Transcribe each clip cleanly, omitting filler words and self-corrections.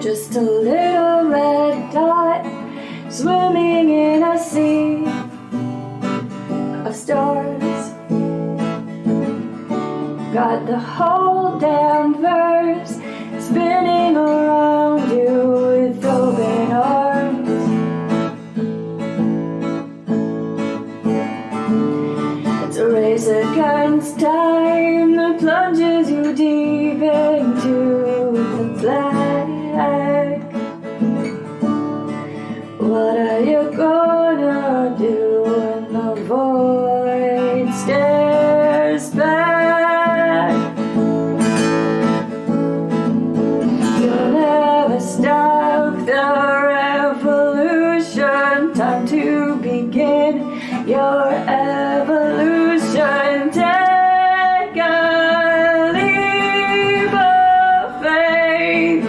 Just a little red dot swimming in a sea of stars. Got the whole damn verse spinning around you with open arms. It's a race against time that plunges you deep into the black. What are you gonna do when the void stares back? You'll never stop the revolution. Time to begin your evolution. Take a leap of faith.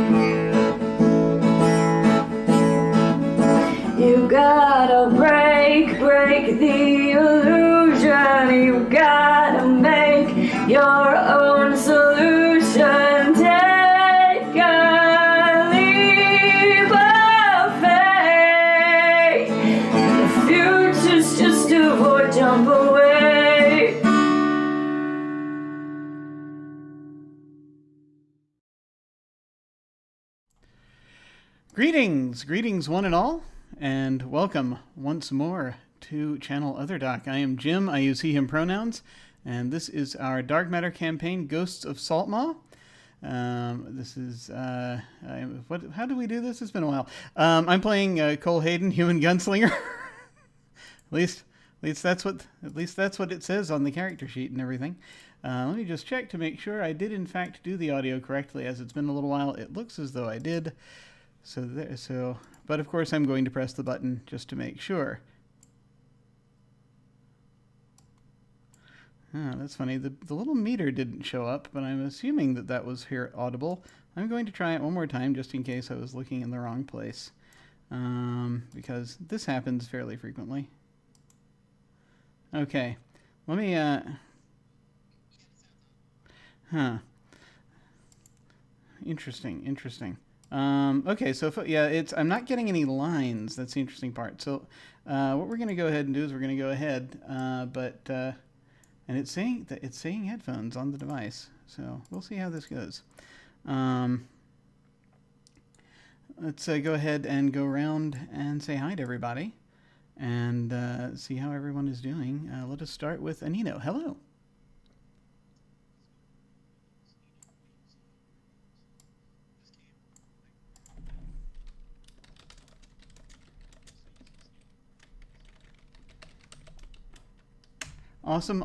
You gotta break the illusion. You gotta make your own solution. Take a leap of faith. The future's just a void, jump away. Greetings one and all, and welcome once more to Channel Other Doc. I am Jim, I use he, him pronouns, and this is our Dark Matter campaign, Ghosts of Saltmaw. This is, how do we do this? It's been a while. I'm playing Cole Hayden, Human Gunslinger. at least that's what it says on the character sheet and everything. Let me just check to make sure I did in fact do the audio correctly, as it's been a little while. It looks as though I did. But of course I'm going to press the button just to make sure. That's funny. The little meter didn't show up, but I'm assuming that was here audible. I'm going to try it one more time just in case I was looking in the wrong place. Because this happens fairly frequently. Okay. Let me, Interesting. Okay, so I'm not getting any lines. That's the interesting part. So what we're going to go ahead and do is we're going to go ahead, and it's saying headphones on the device. So we'll see how this goes. Let's go ahead and go around and say hi to everybody and see how everyone is doing. Let us start with Anino. Hello. Awesome.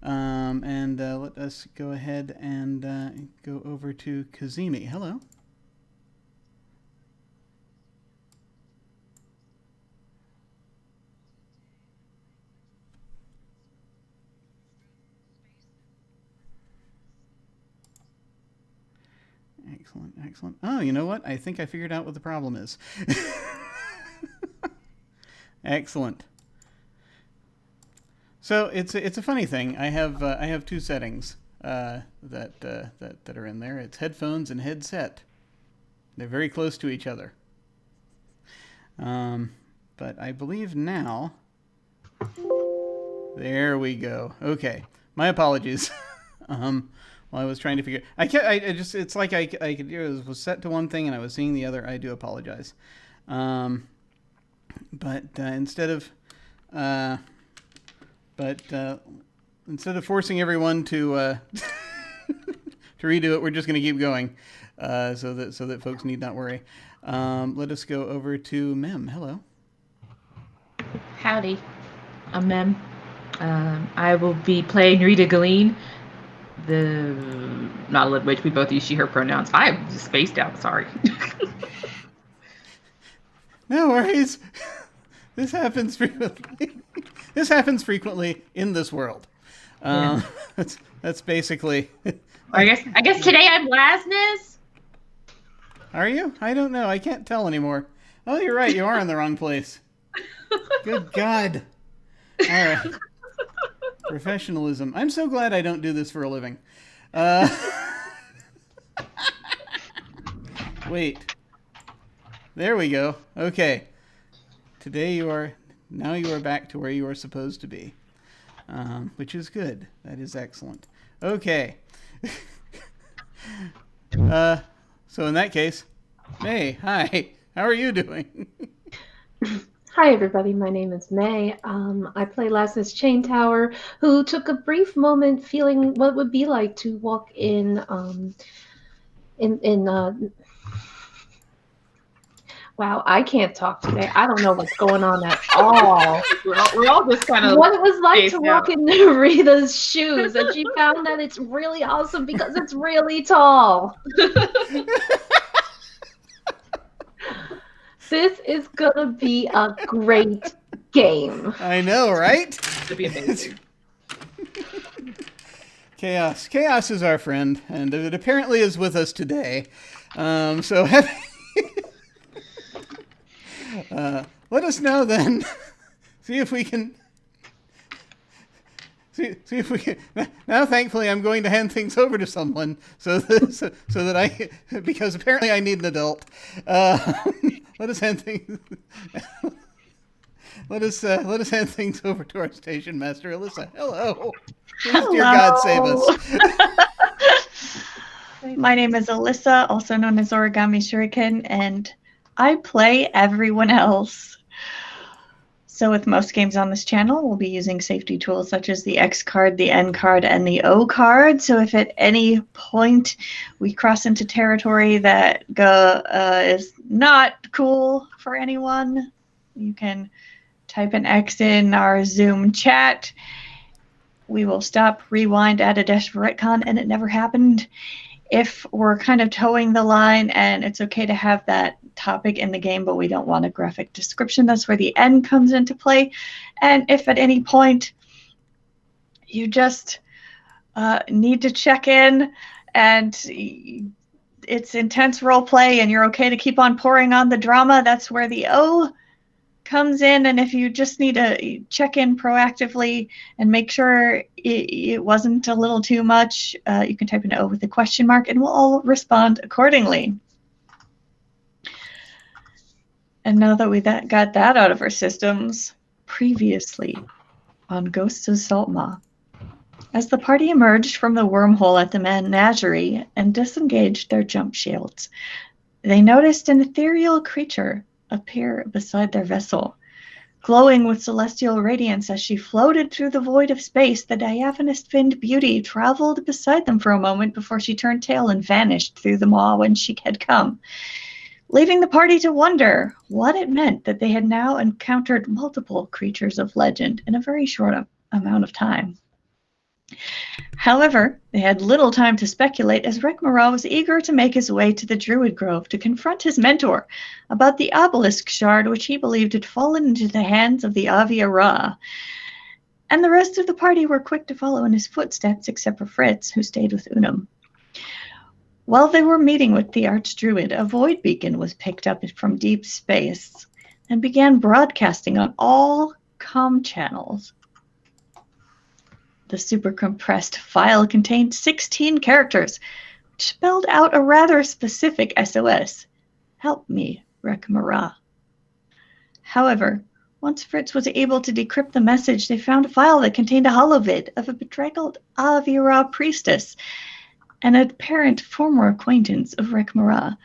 And let us go ahead and go over to Cazimi. Hello. Excellent. Oh, you know what? I think I figured out what the problem is. Excellent. So it's a funny thing. I have two settings that are in there. It's headphones and headset. They're very close to each other. But I believe now. There we go. Okay, my apologies. While I was trying to figure, it's like I could do it was set to one thing and I was seeing the other. I do apologize. But instead of forcing everyone to to redo it, we're just going to keep going, so that folks need not worry. Let us go over to Mem. Hello. Howdy, I'm Mem. I will be playing Rita Galeen, the Nautilus witch. We both use she/her pronouns. I'm spaced out. Sorry. No worries. This happens frequently. This happens frequently in this world. Yeah. That's basically I guess today I'm Lasness. Are you? I don't know. I can't tell anymore. Oh, you're right. You are in the wrong place. Good God. All right. Professionalism. I'm so glad I don't do this for a living. Wait. There we go. Okay. Now you are back to where you are supposed to be. Which is good. That is excellent. Okay. So in that case, May, hi. How are you doing? Hi, everybody. My name is May. I play Lasness Chain Tower, who took a brief moment feeling what it would be like to walk in. Wow, I can't talk today. I don't know what's going on at all. We're all just kind of What it was like to spaced walk out. in Rita's shoes, and she found that it's really awesome because it's really tall. This is gonna be a great game. I know, right? It'd be amazing. Chaos. Chaos is our friend, and it apparently is with us today. So let us know then. See if we can. See if we can. Now, thankfully, I'm going to hand things over to someone so that I, because apparently I need an adult. Let us hand things. Let us hand things over to our station master, Alyssa. Hello. Please, dear God, save us. My name is Alyssa, also known as Origami Shuriken, and I play everyone else. So with most games on this channel, we'll be using safety tools such as the X card, the N card, and the O card. So if at any point we cross into territory that is not cool for anyone, you can type an X in our Zoom chat. We will stop, rewind, add a dash for retcon, and it never happened. If we're kind of towing the line and it's okay to have that topic in the game, but we don't want a graphic description, that's where the N comes into play. And if at any point you just need to check in and it's intense role play and you're okay to keep on pouring on the drama, that's where the O comes in. And if you just need to check in proactively and make sure it wasn't a little too much, you can type an O with a question mark and we'll all respond accordingly. And now that we got that out of our systems, previously on Ghosts of Saltmaw, as the party emerged from the wormhole at the menagerie and disengaged their jump shields, they noticed an ethereal creature appear beside their vessel. Glowing with celestial radiance as she floated through the void of space, the diaphanous finned beauty traveled beside them for a moment before she turned tail and vanished through the maw whence she had come, leaving the party to wonder what it meant that they had now encountered multiple creatures of legend in a very short amount of time. However, they had little time to speculate as Rekmara was eager to make his way to the Druid Grove to confront his mentor about the obelisk shard which he believed had fallen into the hands of the Avia Ra. And the rest of the party were quick to follow in his footsteps except for Fritz, who stayed with Unum. While they were meeting with the Archdruid, a void beacon was picked up from deep space and began broadcasting on all comm channels. The super compressed file contained 16 characters, which spelled out a rather specific SOS. Help me, Rekmara. However, once Fritz was able to decrypt the message, they found a file that contained a holovid of a bedraggled Avira priestess, an apparent former acquaintance of Rekmara,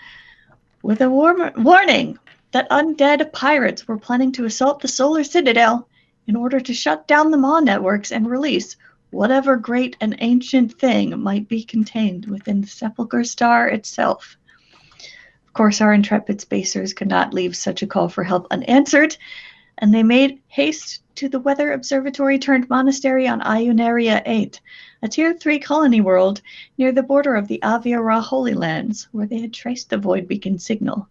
with a warning that undead pirates were planning to assault the Solar Citadel in order to shut down the Maw networks and release whatever great and ancient thing might be contained within the Sepulchre Star itself. Of course, our intrepid spacers could not leave such a call for help unanswered, and they made haste to the Weather Observatory turned monastery on Ionaria 8, a Tier 3 colony world near the border of the Avia Ra Holy Lands, where they had traced the void beacon signal,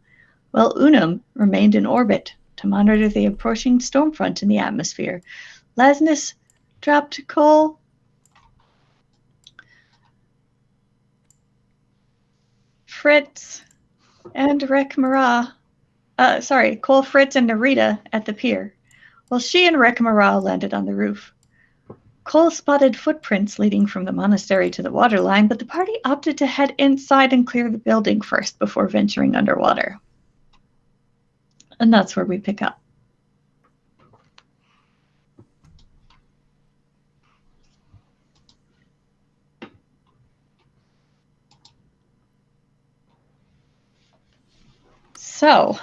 while Unum remained in orbit to monitor the approaching stormfront in the atmosphere. Lasness dropped coal. Fritz and Cole Fritz and Narita at the pier, while she and Rekmara landed on the roof. Cole spotted footprints leading from the monastery to the waterline, but the party opted to head inside and clear the building first before venturing underwater. And that's where we pick up. So,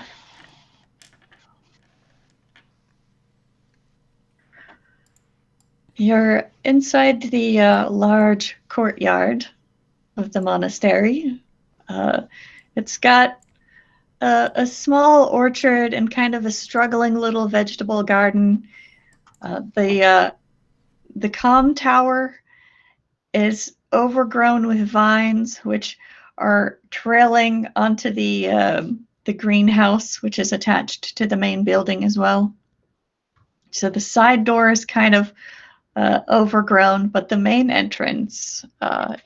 you're inside the large courtyard of the monastery. It's got a small orchard and kind of a struggling little vegetable garden. The comm tower is overgrown with vines, which are trailing onto the greenhouse, which is attached to the main building as well. So the side door is kind of overgrown, but the main entrance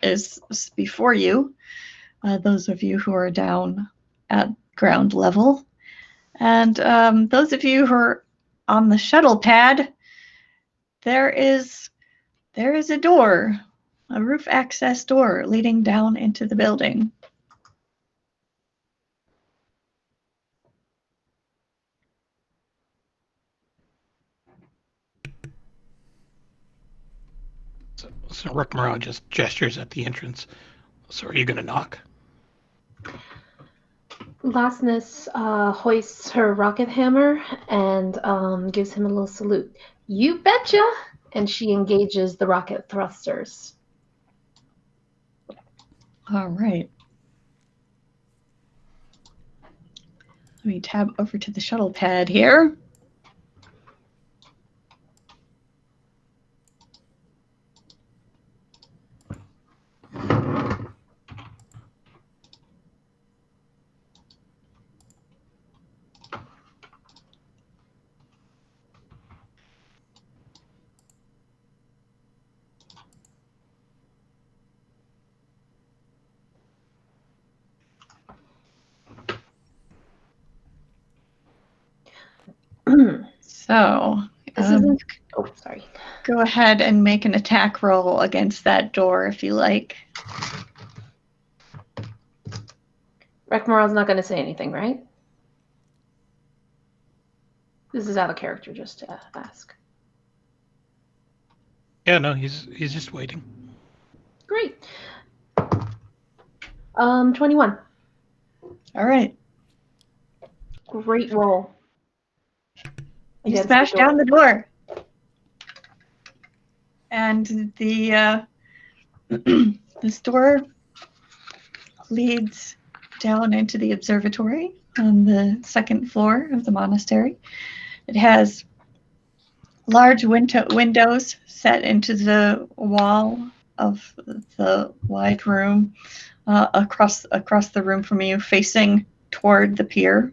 is before you, those of you who are down at ground level. And those of you who are on the shuttle pad, there is a door, a roof access door leading down into the building. So Rekmara just gestures at the entrance. So are you going to knock? Lasness hoists her rocket hammer and gives him a little salute. You betcha! And she engages the rocket thrusters. All right. Let me tab over to the shuttle pad here. So, This isn't. Oh, sorry. Go ahead and make an attack roll against that door if you like. Rekmara's not going to say anything, right? This is out of character, just to ask. Yeah, no, he's just waiting. Great. 21. All right. Great roll. You smash down the door. And the this door leads down into the observatory on the second floor of the monastery. It has large windows set into the wall of the wide room across the room from you, facing toward the pier.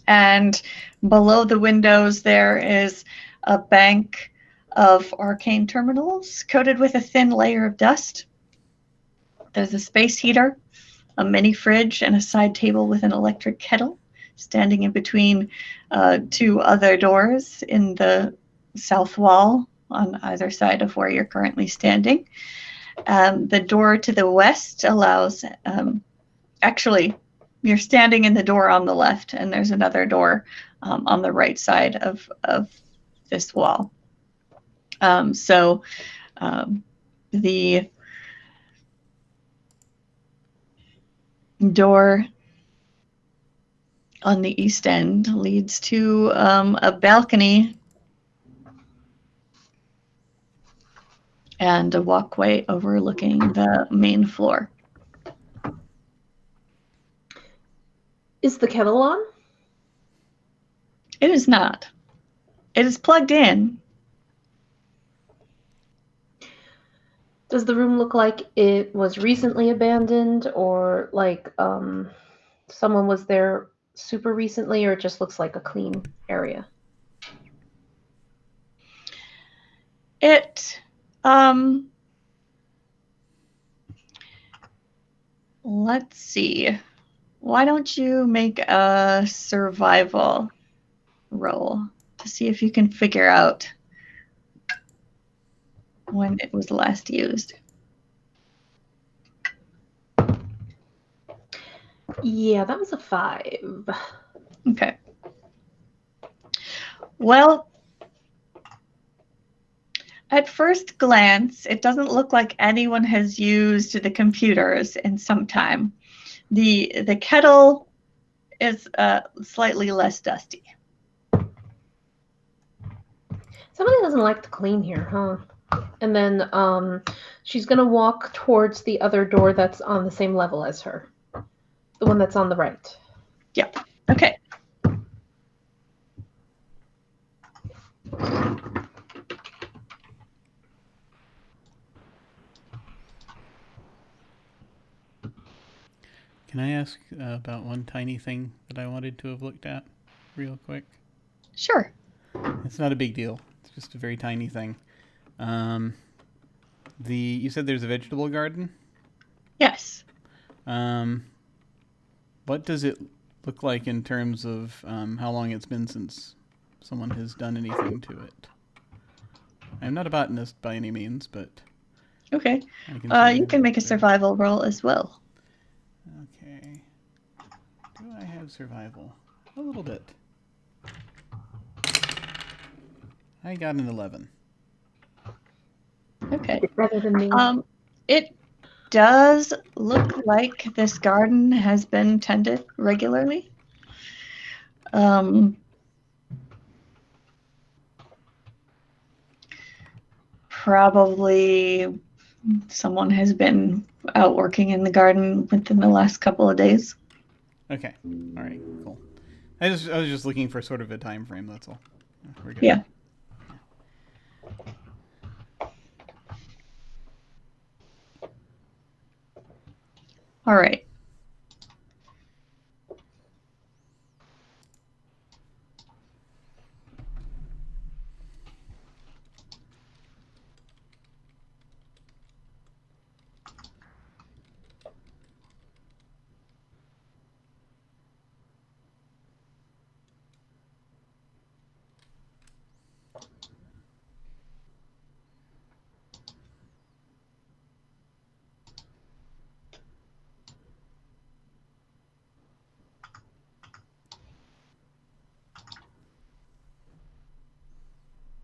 And below the windows there is a bank of arcane terminals coated with a thin layer of dust. There's a space heater, a mini fridge, and a side table with an electric kettle standing in between two other doors in the south wall on either side of where you're currently standing. The door to the west allows, actually, you're standing in the door on the left, and there's another door on the right side of this wall. The door on the east end leads to a balcony and a walkway overlooking the main floor. Is the kettle on? It is not. It is plugged in. Does the room look like it was recently abandoned, or like someone was there super recently, or it just looks like a clean area? It Let's see. Why don't you make a survival roll to see if you can figure out when it was last used? Yeah, that was a 5. Okay. Well, at first glance, it doesn't look like anyone has used the computers in some time. The kettle is slightly less dusty. Somebody doesn't like to clean here, huh? And then she's gonna walk towards the other door that's on the same level as her. The one that's on the right. Yeah. Okay. Can I ask about one tiny thing that I wanted to have looked at real quick? Sure. It's not a big deal. It's just a very tiny thing. You said there's a vegetable garden? Yes. What does it look like in terms of how long it's been since someone has done anything to it? I'm not a botanist by any means, but Okay. I can You can make a survival roll as well. Okay. Do I have survival? A little bit. I got an 11. Okay. Better than me. It does look like this garden has been tended regularly. Probably someone has been out working in the garden within the last couple of days. Okay. All right. Cool. I was just looking for sort of a time frame. That's all. We're good. Yeah. All right.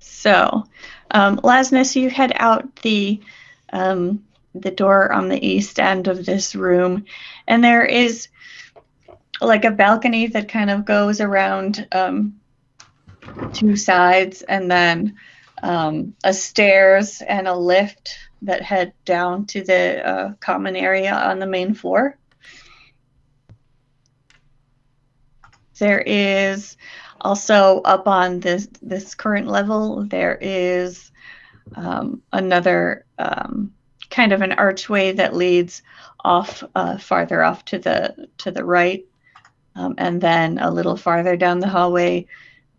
So, Lasness, you head out the door on the east end of this room, and there is like a balcony that kind of goes around two sides, and then a stairs and a lift that head down to the common area on the main floor. There is also up on this current level, there is another kind of an archway that leads off farther off to the right, and then a little farther down the hallway,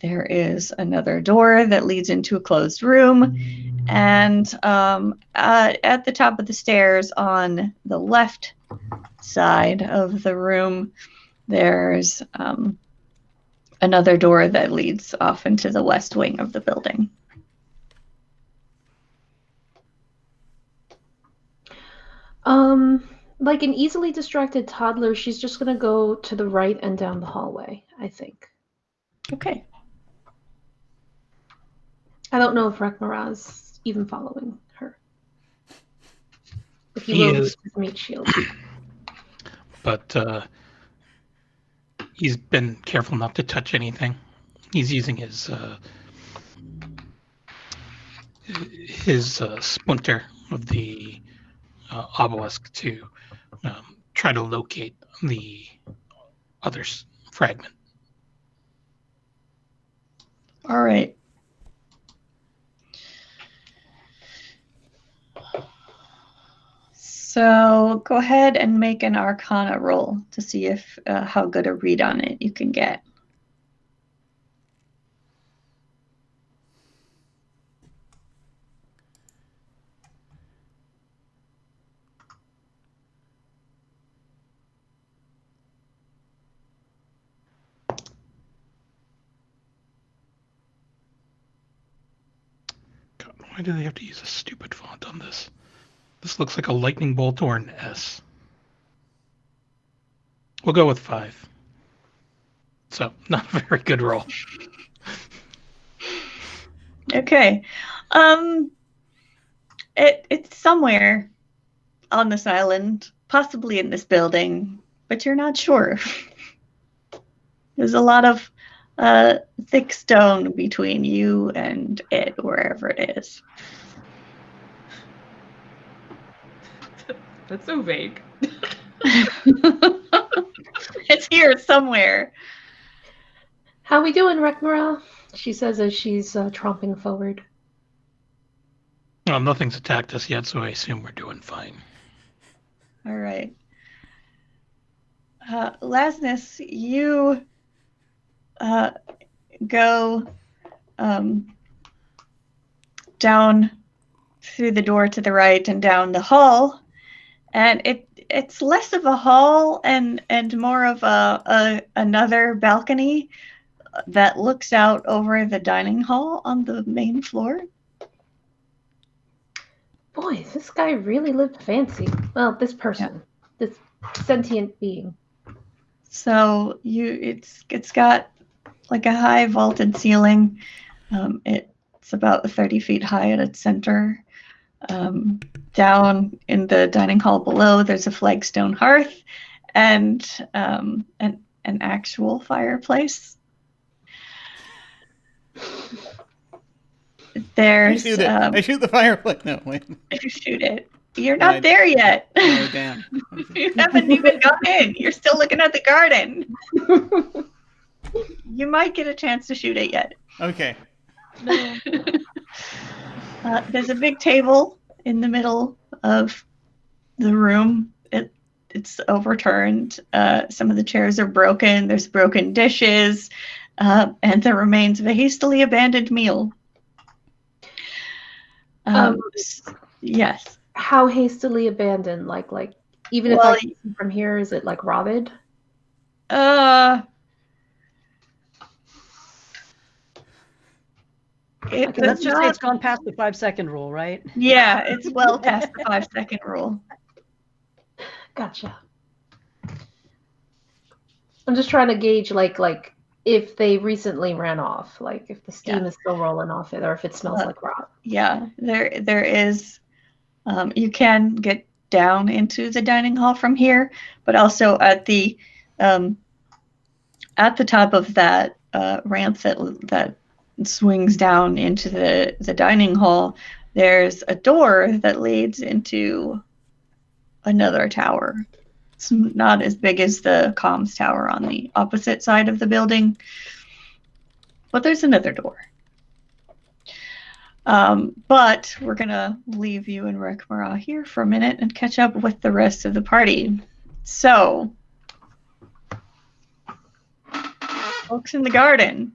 there is another door that leads into a closed room, and at the top of the stairs on the left side of the room, there's another door that leads off into the west wing of the building. Like an easily distracted toddler, she's just gonna go to the right and down the hallway, I think. Okay. I don't know if Rekmaraz's even following her. If you He will is. use his meat shield. But he's been careful not to touch anything. He's using his splinter of the obelisk to try to locate the other fragment. All right. So go ahead and make an Arcana roll to see if how good a read on it you can get. Why do they have to use a stupid font on this? This looks like a lightning bolt or an S. We'll go with 5. So, not a very good roll. Okay. It's somewhere on this island, possibly in this building, but you're not sure. There's a lot of thick stone between you and it, wherever it is. That's so vague. It's here somewhere. How we doing, Rekmara? She says as she's tromping forward. Well, nothing's attacked us yet, so I assume we're doing fine. All right. Lasness, you go down through the door to the right and down the hall, and it's less of a hall and more of another balcony that looks out over the dining hall on the main floor. Boy, this guy really lived fancy. Well, this person, this sentient being. So it's got like a high vaulted ceiling. It's about 30 feet high at its center. Down in the dining hall below, there's a flagstone hearth and an actual fireplace. There's I shoot the fireplace. No, wait. you shoot it. You're not there yet. Oh, damn. You haven't even gone in. You're still looking at the garden. You might get a chance to shoot it yet. Okay. There's a big table in the middle of the room. It's overturned. Some of the chairs are broken. There's broken dishes, and the remains of a hastily abandoned meal. Yes. How hastily abandoned? Like even if I see from here, is it like rotted? Let's just say it's gone past the 5-second rule, right? Yeah, it's well past the 5-second rule. Gotcha. I'm just trying to gauge like if they recently ran off, like if the steam is still rolling off it, or if it smells like rot. Yeah, there is. You can get down into the dining hall from here, but also at the top of that ramp that swings down into the dining hall, there's a door that leads into another tower. It's not as big as the comms tower on the opposite side of the building, but there's another door. But we're gonna leave you and Rekmara here for a minute and catch up with the rest of the party. So, folks in the garden.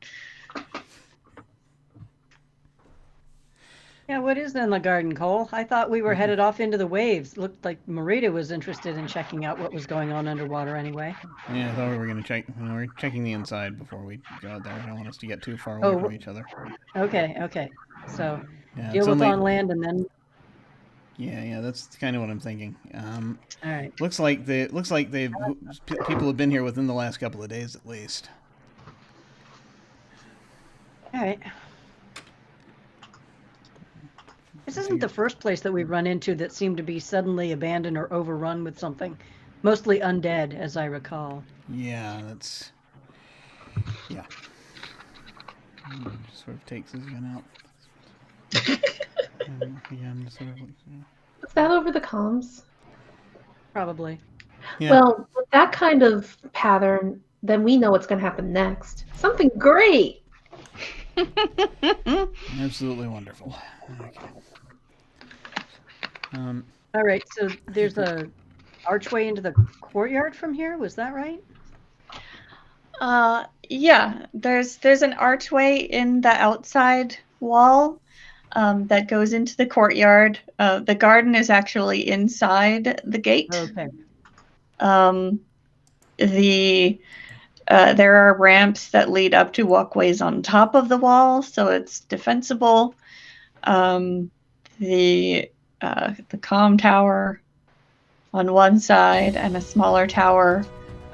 Yeah, what is in the garden, Cole? I thought we were headed off into the waves. Looked like Marita was interested in checking out what was going on underwater anyway. Yeah, I thought we were going to check. We're checking the inside before we go out there. I don't want us to get too far away from each other. Okay. So Yeah, deal with on land and then. Yeah, that's kind of what I'm thinking. All right. Looks like people have been here within the last couple of days at least. All right. This isn't the first place that we've run into that seemed to be suddenly abandoned or overrun with something. Mostly undead, as I recall. Yeah, that's... Yeah. Just sort of takes his gun out. Again, sort of... Is that over the comms? Probably. Yeah. Well, with that kind of pattern, then we know what's going to happen next. Something great! Absolutely wonderful. Okay. All right, so there's a archway into the courtyard from here. Was that right? Yeah. There's an archway in the outside wall that goes into the courtyard. The garden is actually inside the gate. Okay. There are ramps that lead up to walkways on top of the wall, so it's defensible. the comm tower on one side and a smaller tower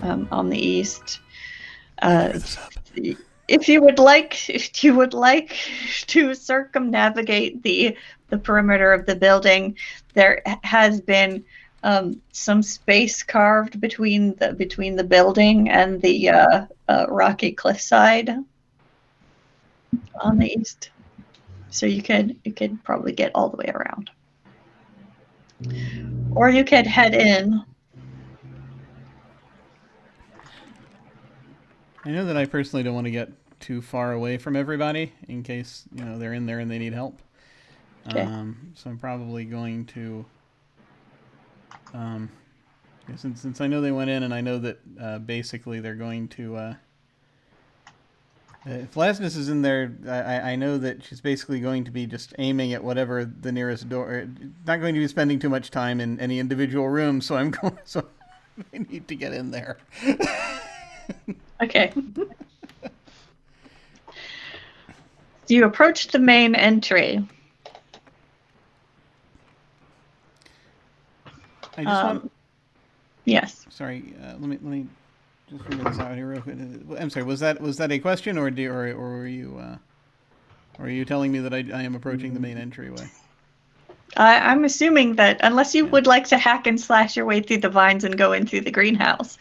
on the east. If you would like to circumnavigate the perimeter of the building, there has been some space carved between the building and the rocky cliffside on the east. So you could probably get all the way around, or you could head in. I know that I personally don't want to get too far away from everybody in case they're in there and they need help. Okay. So I'm probably going to, since I know they went in and I know that basically they're going to. If Lasness is in there, I know that she's basically going to be just aiming at whatever the nearest door. Not going to be spending too much time in any individual room, so I need to get in there. Okay. You approach the main entry. I just want. Yes. Sorry, let me just figure this out here real quick. I'm sorry. Was that a question, or were you telling me that I am approaching the main entryway? I'm assuming that unless you would like to hack and slash your way through the vines and go in through the greenhouse.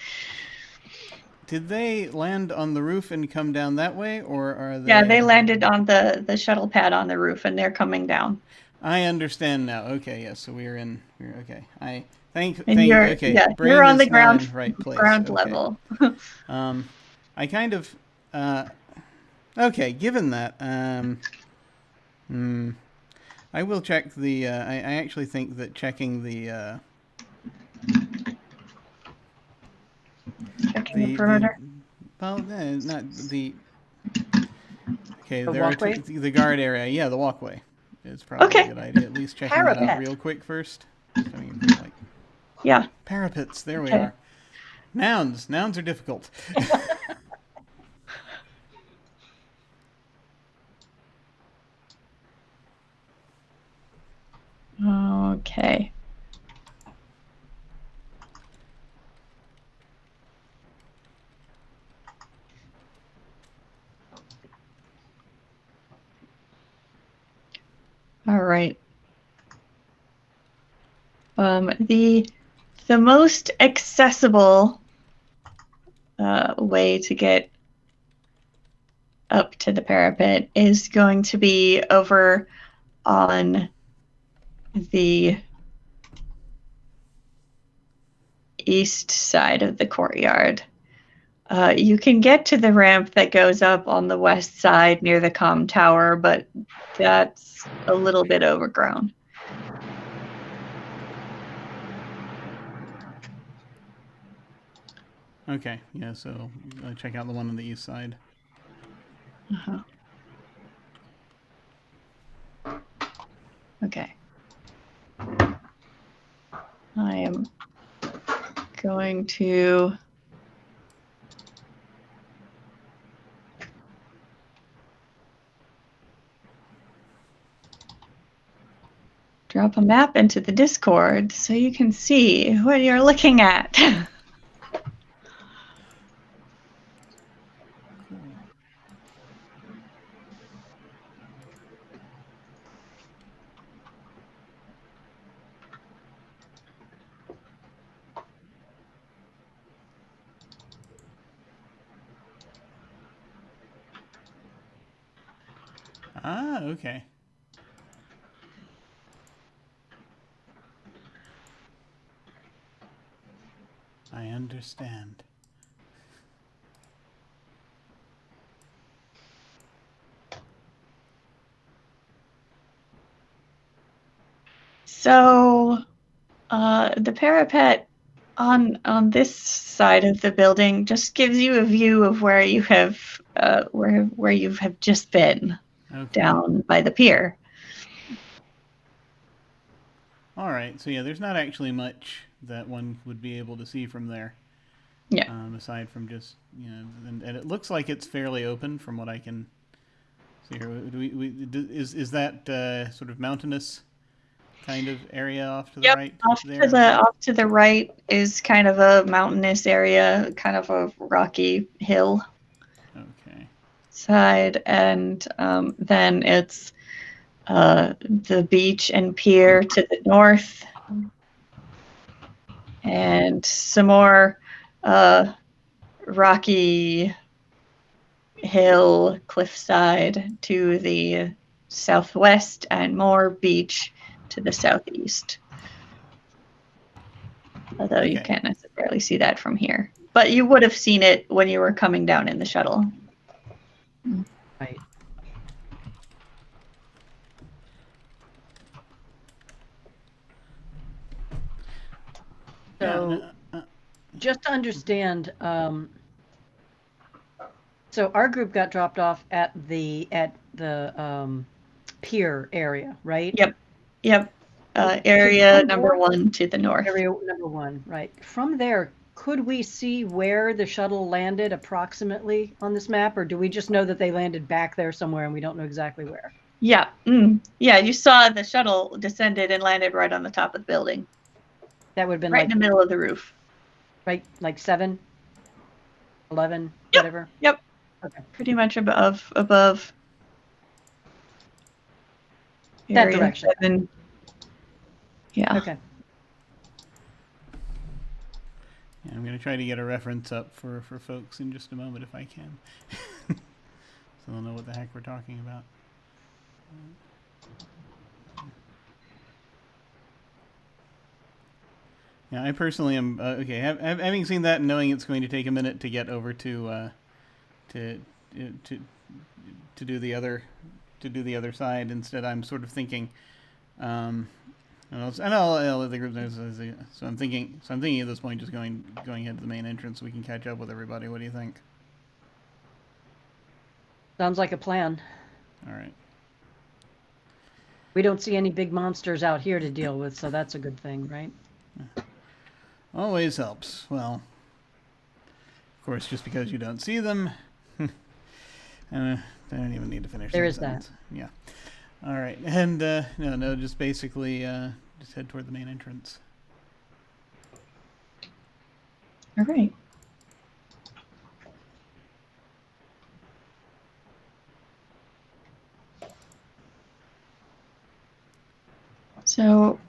Did they land on the roof and come down that way, or are they? Yeah, they landed on the shuttle pad on the roof, and they're coming down. I understand now. Okay, yes. So we're okay. You're, okay. yeah, Brain you're on the is now ground in right place. ground Okay. level. I kind of. Okay. Given that, I will check the. I actually think that checking the. Checking the perimeter. Well, not the. Okay, The there walkway? are the guard area. Yeah, the walkway. It's probably Okay. a good idea. At least checking that out Parapet. real quick first. Yeah. Parapets. There we Okay. are. Nouns. Nouns are difficult. Okay. All right. The most accessible way to get up to the parapet is going to be over on the east side of the courtyard. You can get to the ramp that goes up on the west side near the comm tower, but that's a little bit overgrown. Okay, yeah, so check out the one on the east side. Uh-huh. Okay. I am going to drop a map into the Discord so you can see what you're looking at. Ah, okay. I understand. So, the parapet on this side of the building just gives you a view of where you have where you have just been, Okay. down by the pier. All right, so yeah, there's not actually much that one would be able to see from there. Yeah. Aside from just and it looks like it's fairly open from what I can So here, is that sort of mountainous kind of area off to the right there? Off to the right is kind of a mountainous area, kind of a rocky hill Okay. side, and then it's the beach and pier to the north, and some more rocky hill cliffside to the southwest, and more beach to the southeast. Although you Okay. can't necessarily see that from here. But you would have seen it when you were coming down in the shuttle. Right. So, just to understand, so our group got dropped off at the pier area, right? Yep. Area number 1 to the north. Area number 1, right. From there, could we see where the shuttle landed approximately on this map, or do we just know that they landed back there somewhere and we don't know exactly where? Yeah. Yeah, you saw the shuttle descended and landed right on the top of the building. That would have been right like in the middle of the roof. Right, like 7, 11, whatever? Yep. Okay. Pretty much above. That direction. 7. Yeah. Okay. Yeah, I'm going to try to get a reference up for folks in just a moment if I can. So they'll know what the heck we're talking about. Yeah, I personally am okay. Having seen that and knowing it's going to take a minute to get over to do the other side. Instead, I'm sort of thinking. I know the group knows. So I'm thinking at this point, just going ahead to the main entrance, so we can catch up with everybody. What do you think? Sounds like a plan. All right. We don't see any big monsters out here to deal with, so that's a good thing, right? Always helps. Well, of course, just because you don't see them, I don't even need to finish. There is sentence. that. Yeah. All right, and no, just basically just head toward the main entrance. All right. So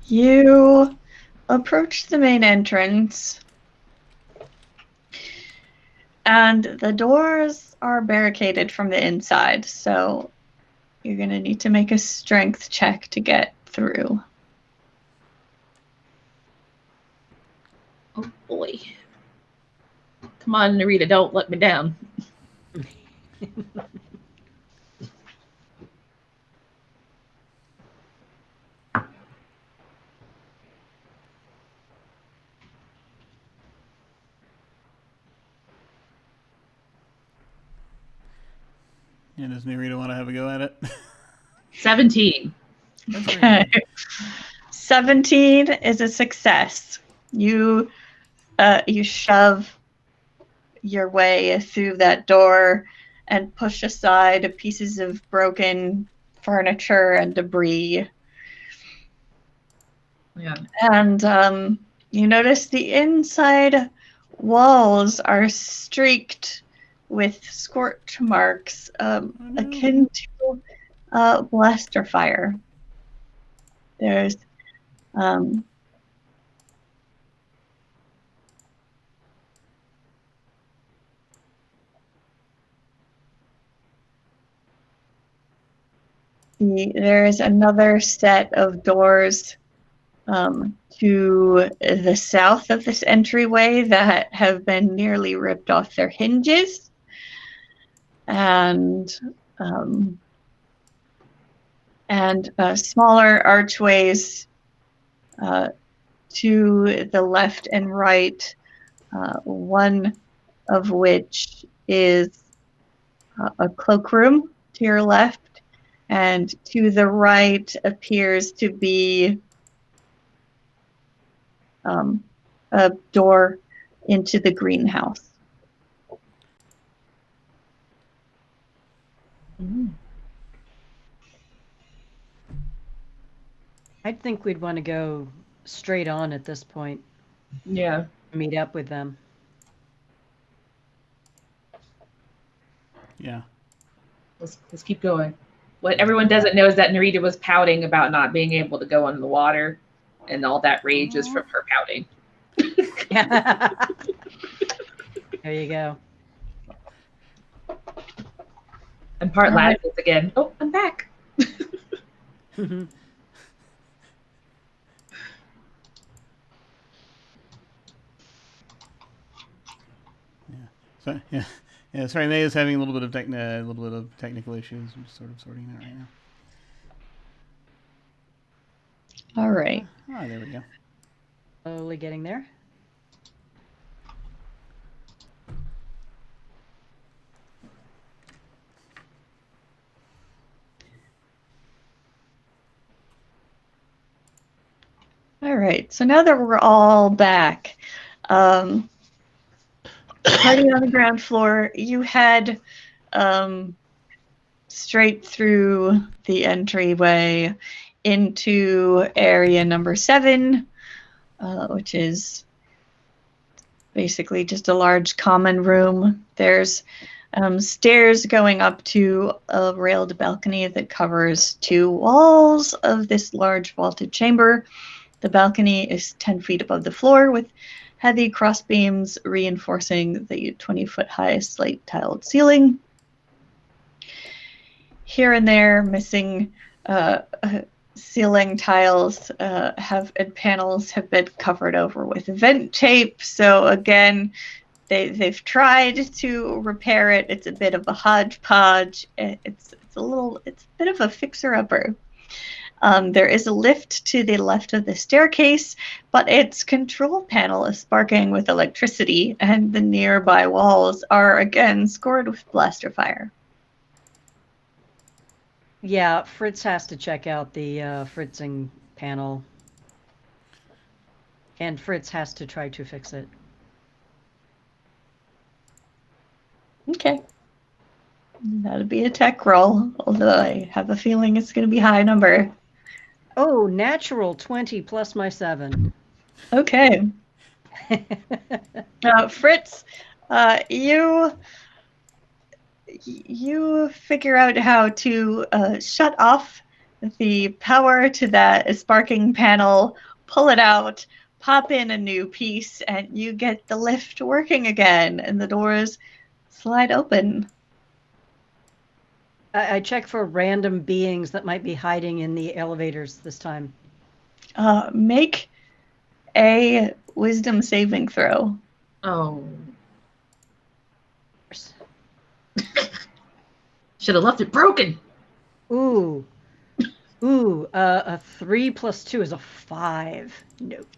you approach the main entrance, and the doors are barricaded from the inside, so you're going to need to make a strength check to get through. Oh boy. Come on, Narita, don't let me down. Yeah, does Narita want to have a go at it? 17. Okay. 17 is a success. You shove your way through that door and push aside pieces of broken furniture and debris. Yeah. And you notice the inside walls are streaked with scorch marks akin to blaster fire. There's there is another set of doors to the south of this entryway that have been nearly ripped off their hinges, and smaller archways to the left and right, one of which is a cloakroom to your left, and to the right appears to be a door into the greenhouse. Mm. I think we'd want to go straight on at this point. Yeah. Meet up with them. Yeah. Let's keep going. What everyone doesn't know is that Narita was pouting about not being able to go in the water, and all that rage is from her pouting. Yeah. There you go. And part All right. Lattice again. Oh, I'm back. So yeah. Sorry, May is having a little bit of technical issues. I'm just sort of sorting that right now. All right. Ah, there we go. Slowly getting there. All right. So now that we're all back, party on the ground floor, you head straight through the entryway into area number 7, which is basically just a large common room. There's stairs going up to a railed balcony that covers 2 walls of this large vaulted chamber. The balcony is 10 feet above the floor with heavy crossbeams reinforcing the 20-foot high slate-tiled ceiling. Here and there, missing ceiling tiles and panels have been covered over with vent tape. So again, they've tried to repair it. It's a bit of a hodgepodge. It's a bit of a fixer-upper. There is a lift to the left of the staircase, but its control panel is sparking with electricity, and the nearby walls are again scored with blaster fire. Yeah, Fritz has to check out the fritzing panel. And Fritz has to try to fix it. Okay. That'll be a tech roll, although I have a feeling it's going to be a high number. Oh, natural 20 plus my 7. Okay. Fritz, you figure out how to shut off the power to that sparking panel, pull it out, pop in a new piece, and you get the lift working again, and the doors slide open. I check for random beings that might be hiding in the elevators this time. Make a wisdom saving throw. Oh. Should have left it broken. Ooh. Ooh, a 3 plus 2 is a 5. Nope.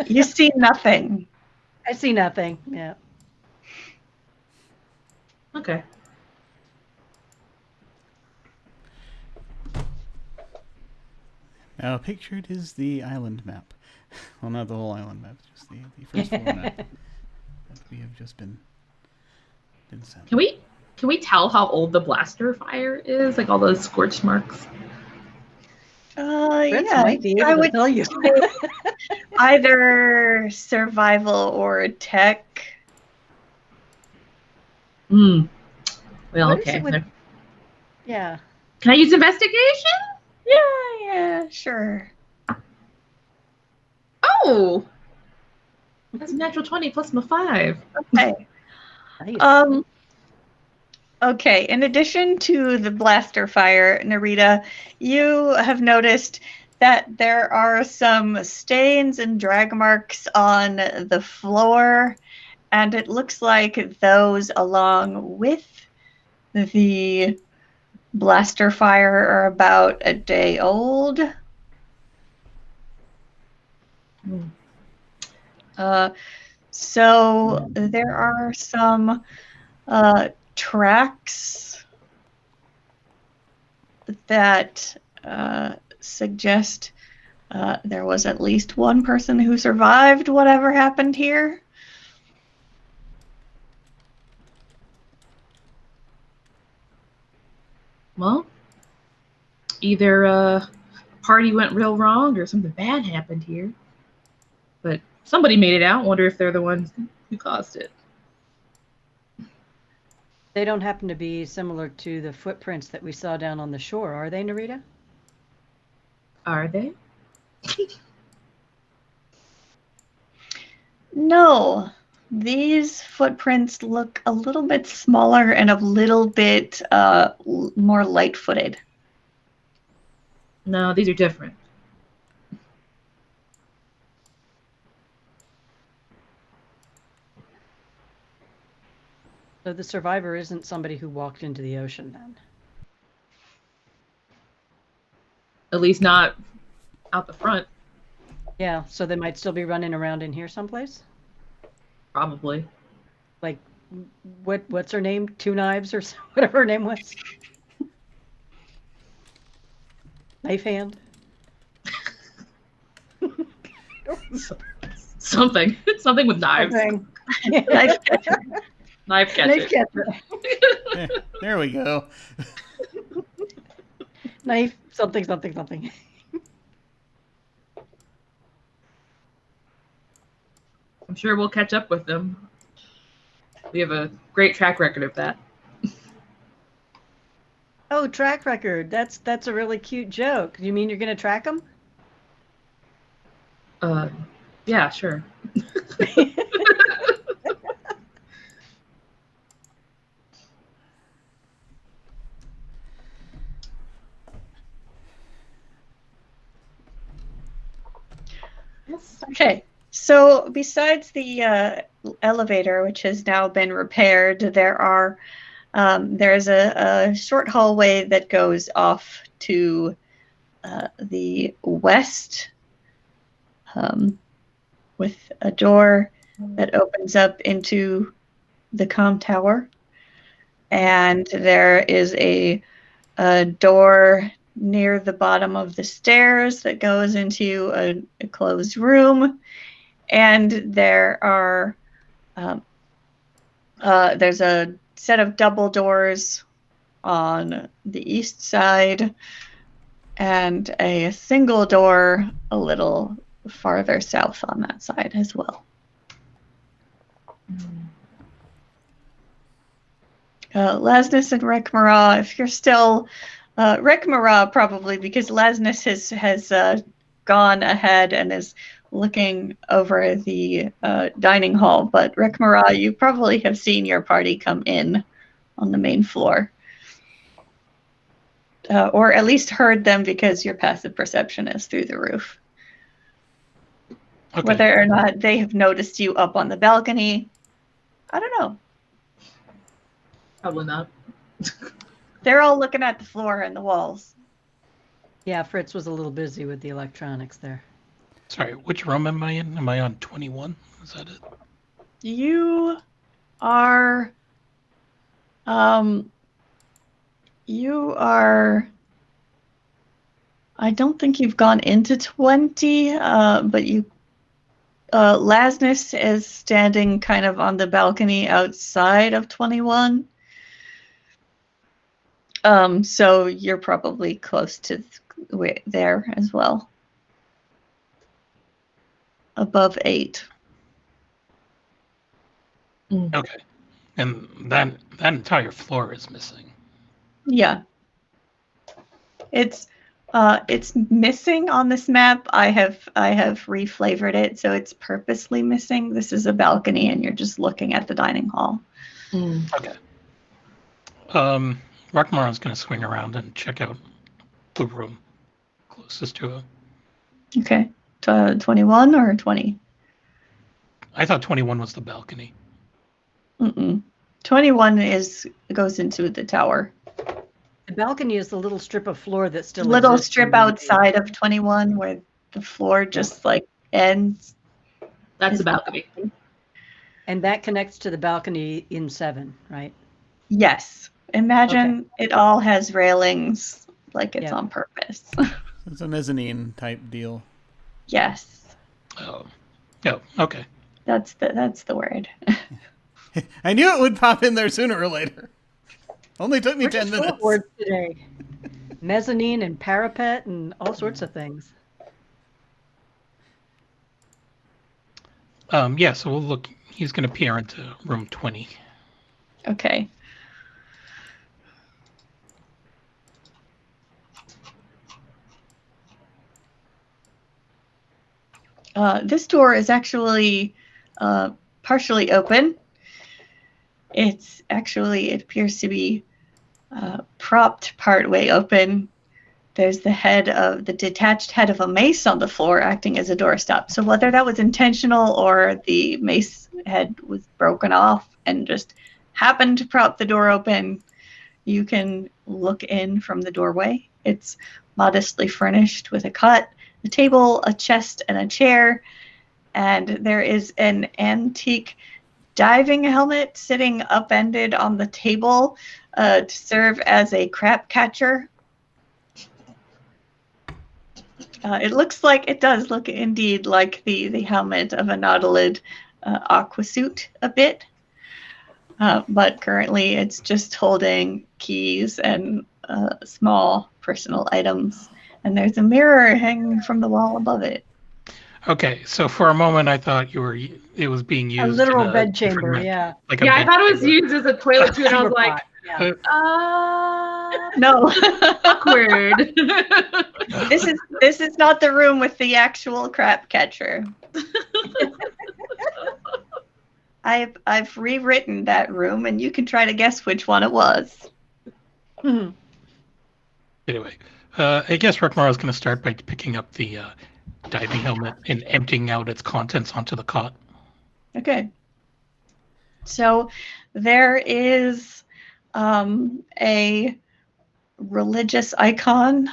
You see nothing. I see nothing. Yeah. Okay. Now, pictured is the island map. Well, not the whole island map, just the first floor map that we have just been sent. Can we tell how old the blaster fire is? Like all those scorch marks? Fritz Yeah, might be able I to would tell you. say either survival or tech. Well, What is okay. it with- Yeah. Can I use investigation? Yeah, sure. Oh! That's a natural 20 plus my 5. Okay. Nice. Okay, in addition to the blaster fire, Narita, you have noticed that there are some stains and drag marks on the floor, and it looks like those, along with the blaster fire, are about a day old. So there are some tracks that suggest there was at least one person who survived whatever happened here. Well, either a party went real wrong or something bad happened here. But somebody made it out. Wonder if they're the ones who caused it. They don't happen to be similar to the footprints that we saw down on the shore, are they, Narita? Are they? No, these footprints look a little bit smaller and a little bit more light-footed. No, these are different. So the survivor isn't somebody who walked into the ocean then? At least not out the front, Yeah, so they might still be running around in here someplace? probably. Like, what's her name? Two Knives or whatever her name was? Knife Hand? Something. Something with knives. Something. Knife catcher. Knife catcher. Knife catcher. There we go. Knife something something something. I'm sure we'll catch up with them. We have a great track record of that. Oh, track record. That's a really cute joke. You mean you're gonna track them? Yeah, sure. Okay, so besides the elevator, which has now been repaired, there's a short hallway that goes off to the west, with a door that opens up into the comm tower, and there is a door near the bottom of the stairs that goes into a closed room, and there's a set of double doors on the east side and a single door a little farther south on that side as well. Lasness and Rekmara, if you're still Rekmara probably, because Lasness has gone ahead and is looking over the dining hall, but Rekmara, you probably have seen your party come in on the main floor. Or at least heard them, because your passive perception is through the roof. Okay. Whether or not they have noticed you up on the balcony, I don't know. Probably not. They're all looking at the floor and the walls. Yeah, Fritz was a little busy with the electronics there. Sorry, which room am I in? Am I on 21? Is that it? You are I don't think you've gone into 20, but Lasness is standing kind of on the balcony outside of 21. So you're probably close to there as well. Above 8. Okay. And that entire floor is missing. Yeah. It's missing on this map. I have reflavored it, so it's purposely missing. This is a balcony, and you're just looking at the dining hall. Okay. Rakmaran's going to swing around and check out the room closest to him. Okay. 21 or 20? I thought 21 was the balcony. 21 goes into the tower. The balcony is the little strip of floor that still Little exists strip in the- outside of 21 where the floor just like ends. That's the balcony. And that connects to the balcony in 7, right? Yes. Imagine it all has railings like it's Yeah. on purpose. It's a mezzanine type deal. Yes. Oh, okay. That's the word. I knew it would pop in there sooner or later. Only took me We're 10 just full of minutes. words today. Mezzanine and parapet and all sorts of things. Yeah, so we'll look. He's going to peer into room 20. Okay. This door is actually partially open. It appears to be propped partway open. There's the detached head of a mace on the floor acting as a doorstop. So whether that was intentional or the mace head was broken off and just happened to prop the door open, you can look in from the doorway. It's modestly furnished with a cot, a table, a chest, and a chair. And there is an antique diving helmet sitting upended on the table to serve as a crab catcher. It does look indeed like the helmet of a nautilid aquasuit a bit. But currently it's just holding keys and small personal items. And there's a mirror hanging from the wall above it. Okay, so for a moment I thought it was being A used literal in a bed different chamber, manner, yeah. like a Yeah, I bed thought it was chamber. used as a toilet too, and I was like, Yeah. No. awkward. This is not the room with the actual crab catcher. I've rewritten that room, and you can try to guess which one it was. Anyway, I guess Rukmar is going to start by picking up the diving helmet and emptying out its contents onto the cot. Okay. So there is a religious icon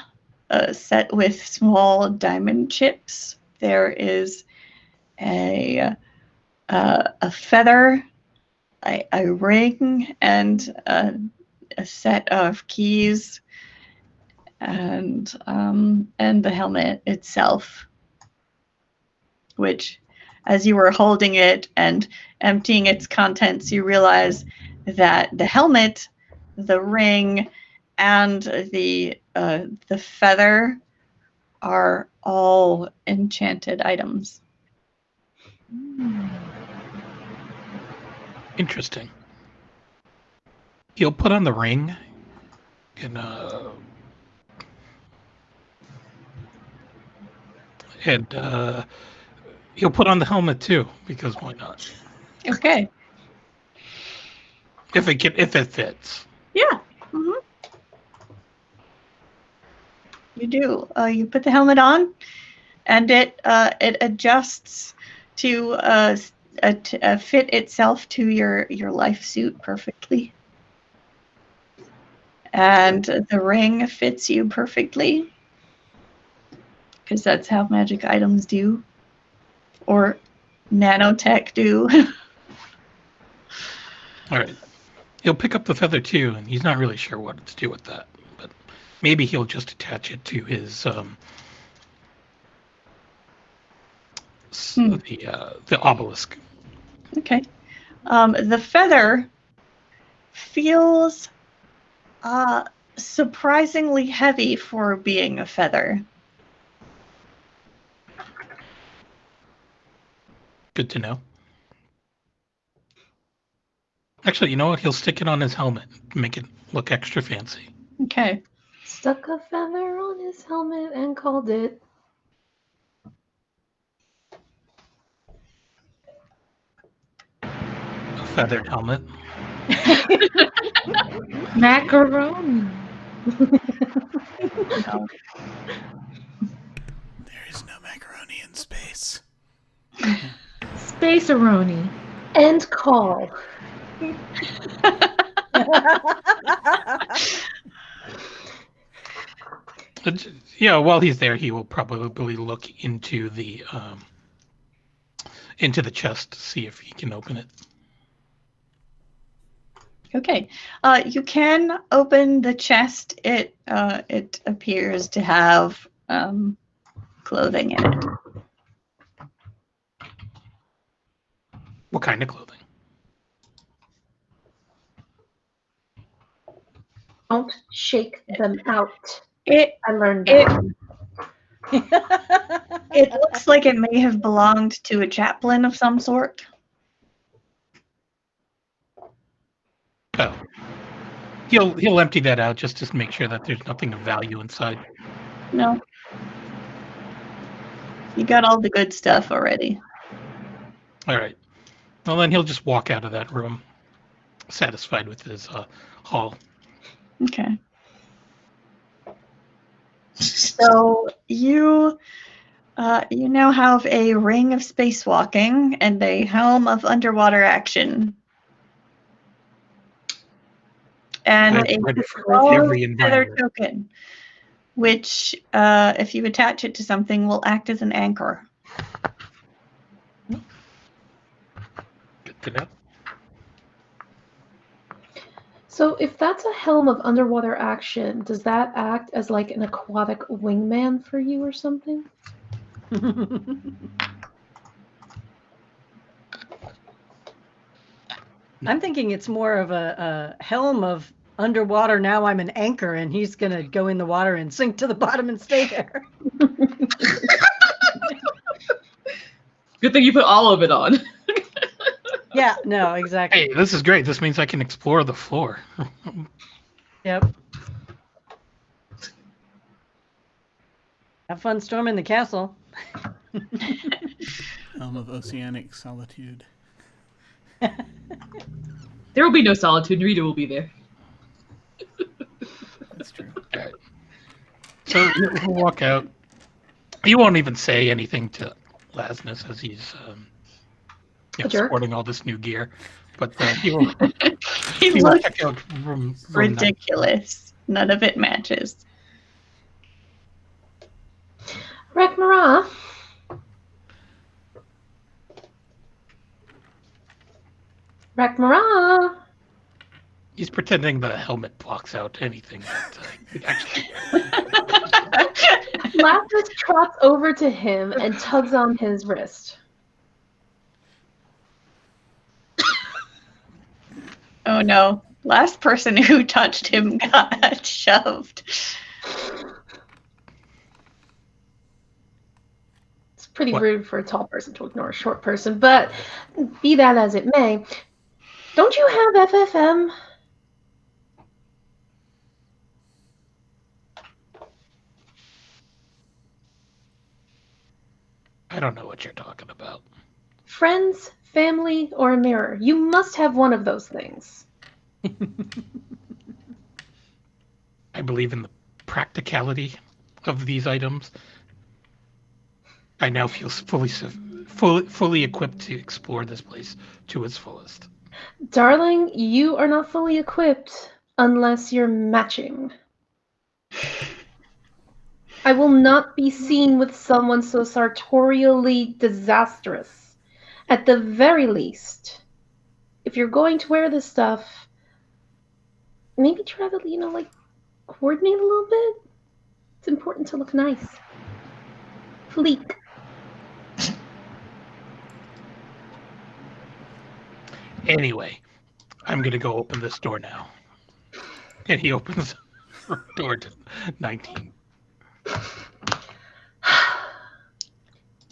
set with small diamond chips. There is a feather, a ring, and a set of keys, and the helmet itself, which, as you were holding it and emptying its contents, you realize that the helmet, the ring, and the feather are all enchanted items. Interesting. He'll put on the ring and he'll put on the helmet too, because why not? Okay. If it fits. Yeah. Mm-hmm. You do. You put the helmet on, and it adjusts to fit itself to your life suit perfectly. And the ring fits you perfectly, because that's how magic items do, or nanotech do. All right. He'll pick up the feather too, and he's not really sure what to do with that. But maybe he'll just attach it to his the obelisk. Okay. The feather feels surprisingly heavy for being a feather. Good to know. Actually, you know what? He'll stick it on his helmet, make it look extra fancy. Okay. Stuck a feather on his helmet and called it. A feathered helmet. Macaroni. No. There is no macaroni in space. Space-aroni. End call. Yeah, while he's there, he will probably look into the chest to see if he can open it. Okay. You can open the chest. It appears to have clothing in it. What kind of clothing? Don't shake them out. It I learned it that. it looks like it may have belonged to a chaplain of some sort. Oh. He'll empty that out just to make sure that there's nothing of value inside. No. You got all the good stuff already. All right. Well, then he'll just walk out of that room, satisfied with his haul. Okay. So you now have a ring of spacewalking and a helm of underwater action. And I'm a ready for every feather environment. token, which, if you attach it to something, will act as an anchor. Good to know. So if that's a helm of underwater action, does that act as like an aquatic wingman for you or something? I'm thinking it's more of a helm of underwater. Now I'm an anchor, and he's going to go in the water and sink to the bottom and stay there. Good thing you put all of it on. Yeah, no, exactly. Hey, this is great. This means I can explore the floor. Yep. Have fun storming the castle. Helm of Oceanic Solitude. There will be no solitude. Rita will be there. That's true. All right. So he'll walk out. He won't even say anything to Lasness as he's sporting all this new gear. But he will, He he will looks check out room 9. ridiculous. None of it matches. Rekmara. Rekmara. He's pretending the helmet blocks out anything that actually. Lapis trots over to him and tugs on his wrist. Oh no. Last person who touched him got shoved. It's pretty What? rude for a tall person to ignore a short person, but be that as it may, don't you have FFM? I don't know what you're talking about. Friends, family, or a mirror? You must have one of those things. I believe in the practicality of these items. I now feel fully equipped to explore this place to its fullest. Darling, you are not fully equipped unless you're matching. I will not be seen with someone so sartorially disastrous. At the very least, if you're going to wear this stuff, maybe try to, coordinate a little bit. It's important to look nice. Fleek. Anyway, I'm going to go open this door now. And he opens the door to 19.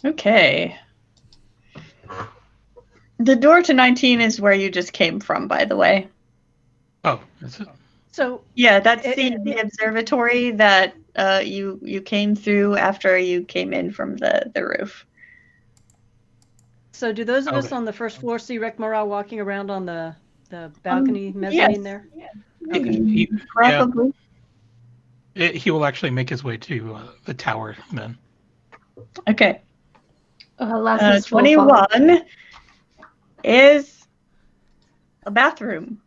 Okay. The door to 19 is where you just came from, by the way. Oh, is it? So Yeah, that's the observatory that you came through after you came in from the roof. So do those of us Okay. on the first floor see Rekmara walking around on the balcony mezzanine yes. there? He, Probably. he will actually make his way to the tower then. Okay. Last 21 is a bathroom.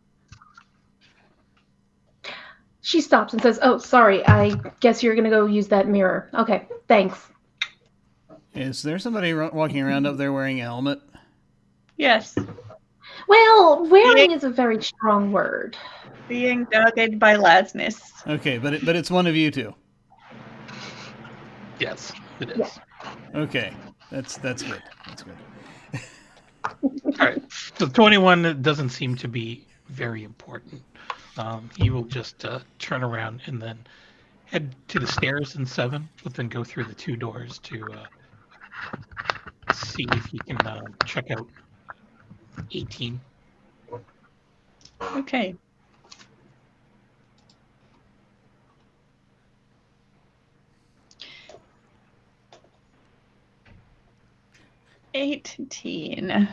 She stops and says, "Oh, sorry. I guess you're gonna go use that mirror. Okay, thanks." Is there somebody walking around up there wearing a helmet? Yes. Well, wearing is a very strong word. Being dogged by Lasness. Okay, but it's one of you two. Yes, it is. Yeah. Okay, that's good. That's good. All right. So 21 doesn't seem to be very important. He will just turn around and then head to the stairs in 7, but then go through the 2 doors to see if he can check out 18. Okay. $18.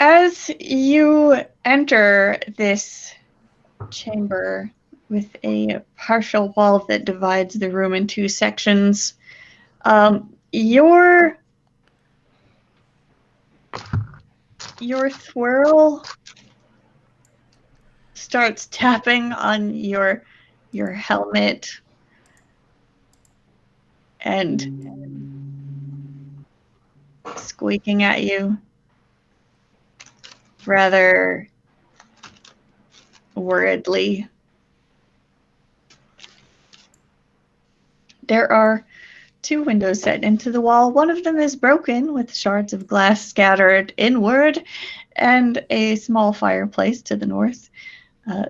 As you enter this chamber with a partial wall that divides the room in 2 sections, your swirl starts tapping on your helmet and squeaking at you rather worriedly. There are 2 windows set into the wall. One of them is broken with shards of glass scattered inward and a small fireplace to the north.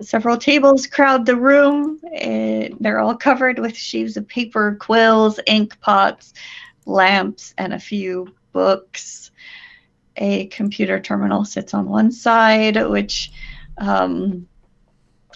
Several tables crowd the room. They're all covered with sheaves of paper, quills, ink pots, lamps, and a few books. A computer terminal sits on one side, which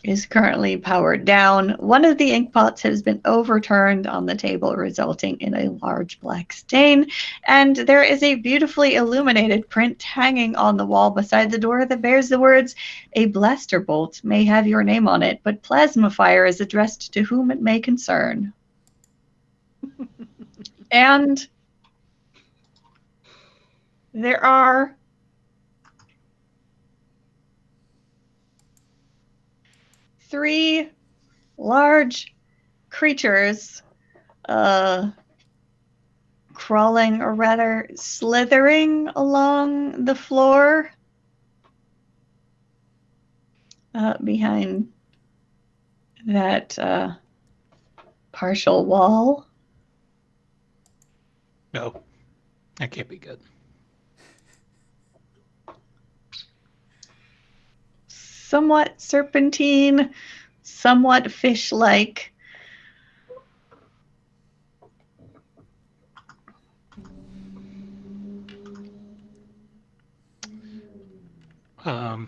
is currently powered down. One of the ink pots has been overturned on the table, resulting in a large black stain. And there is a beautifully illuminated print hanging on the wall beside the door that bears the words, "A blaster bolt may have your name on it, but plasma fire is addressed to whom it may concern." And there are 3 large creatures crawling, or rather slithering along the floor behind that partial wall. No, that can't be good. Somewhat serpentine, somewhat fish-like. Rekmar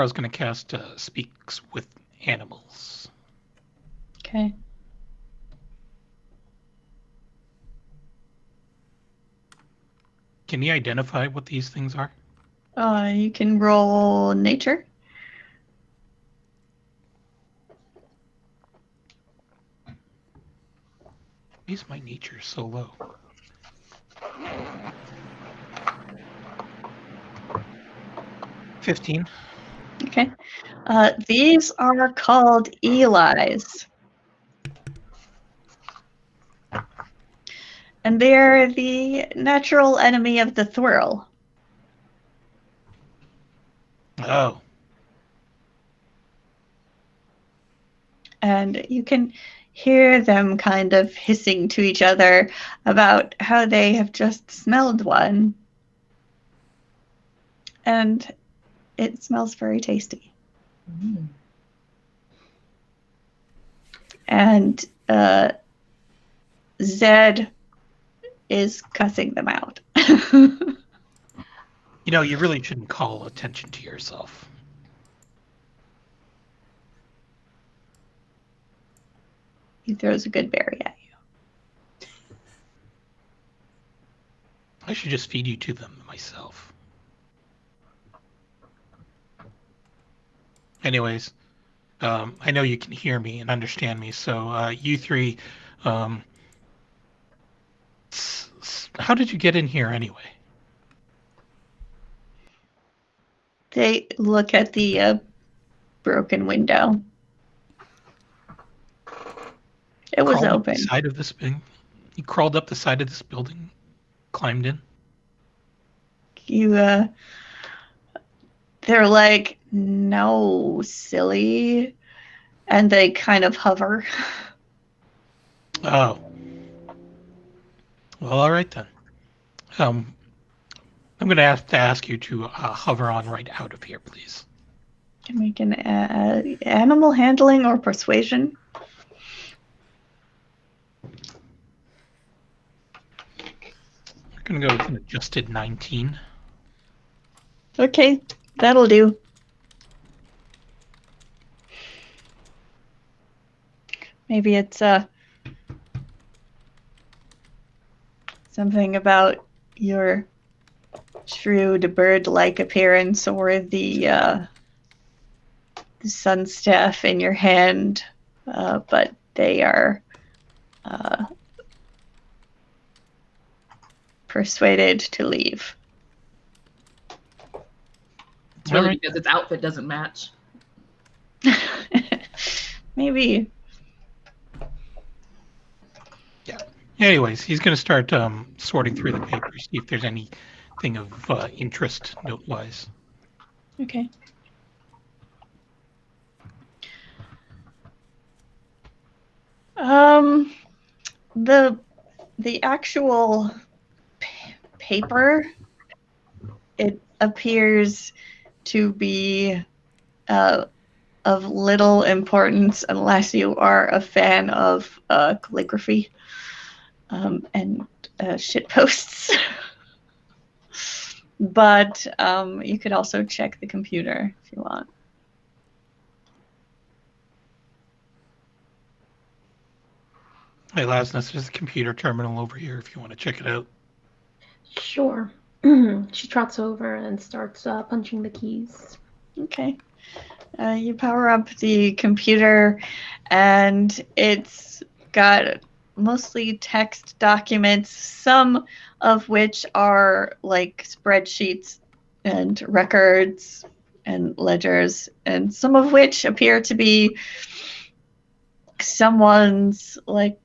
is going to cast Speaks with Animals. Okay. Can you identify what these things are? You can roll nature. Why is my nature so low? 15. Okay. These are called Eli's. And they're the natural enemy of the Thwirl. Oh. And you can hear them kind of hissing to each other about how they have just smelled one. And it smells very tasty. Mm. And Zed is cussing them out. You know, you really shouldn't call attention to yourself. He throws a good berry at you. I should just feed you to them myself. Anyways, I know you can hear me and understand me, so you 3, how did you get in here anyway? They look at the broken window. It was Crawled up open. the side of this thing? You crawled up the side of this building, climbed in? They're like, no, silly. and they kind of hover. Oh. Well, all right then. I'm going to have to ask you to hover on right out of here, please. Can make an animal handling or persuasion. I'm going to go with an adjusted 19. Okay, that'll do. Maybe it's something about your shrewd bird-like appearance, or the sun staff in your hand, but they are persuaded to leave. It's really Alright. because its outfit doesn't match. Maybe. Yeah. Anyways, he's going to start sorting through the papers, see if there's anything of interest note-wise. Okay. The actual paper, it appears to be of little importance unless you are a fan of calligraphy and shit posts. But you could also check the computer if you want. Hey, Lasness, there's a computer terminal over here if you want to check it out. Sure. She trots over and starts punching the keys. Okay. You power up the computer, and it's got mostly text documents, some of which are like spreadsheets and records and ledgers, and some of which appear to be someone's like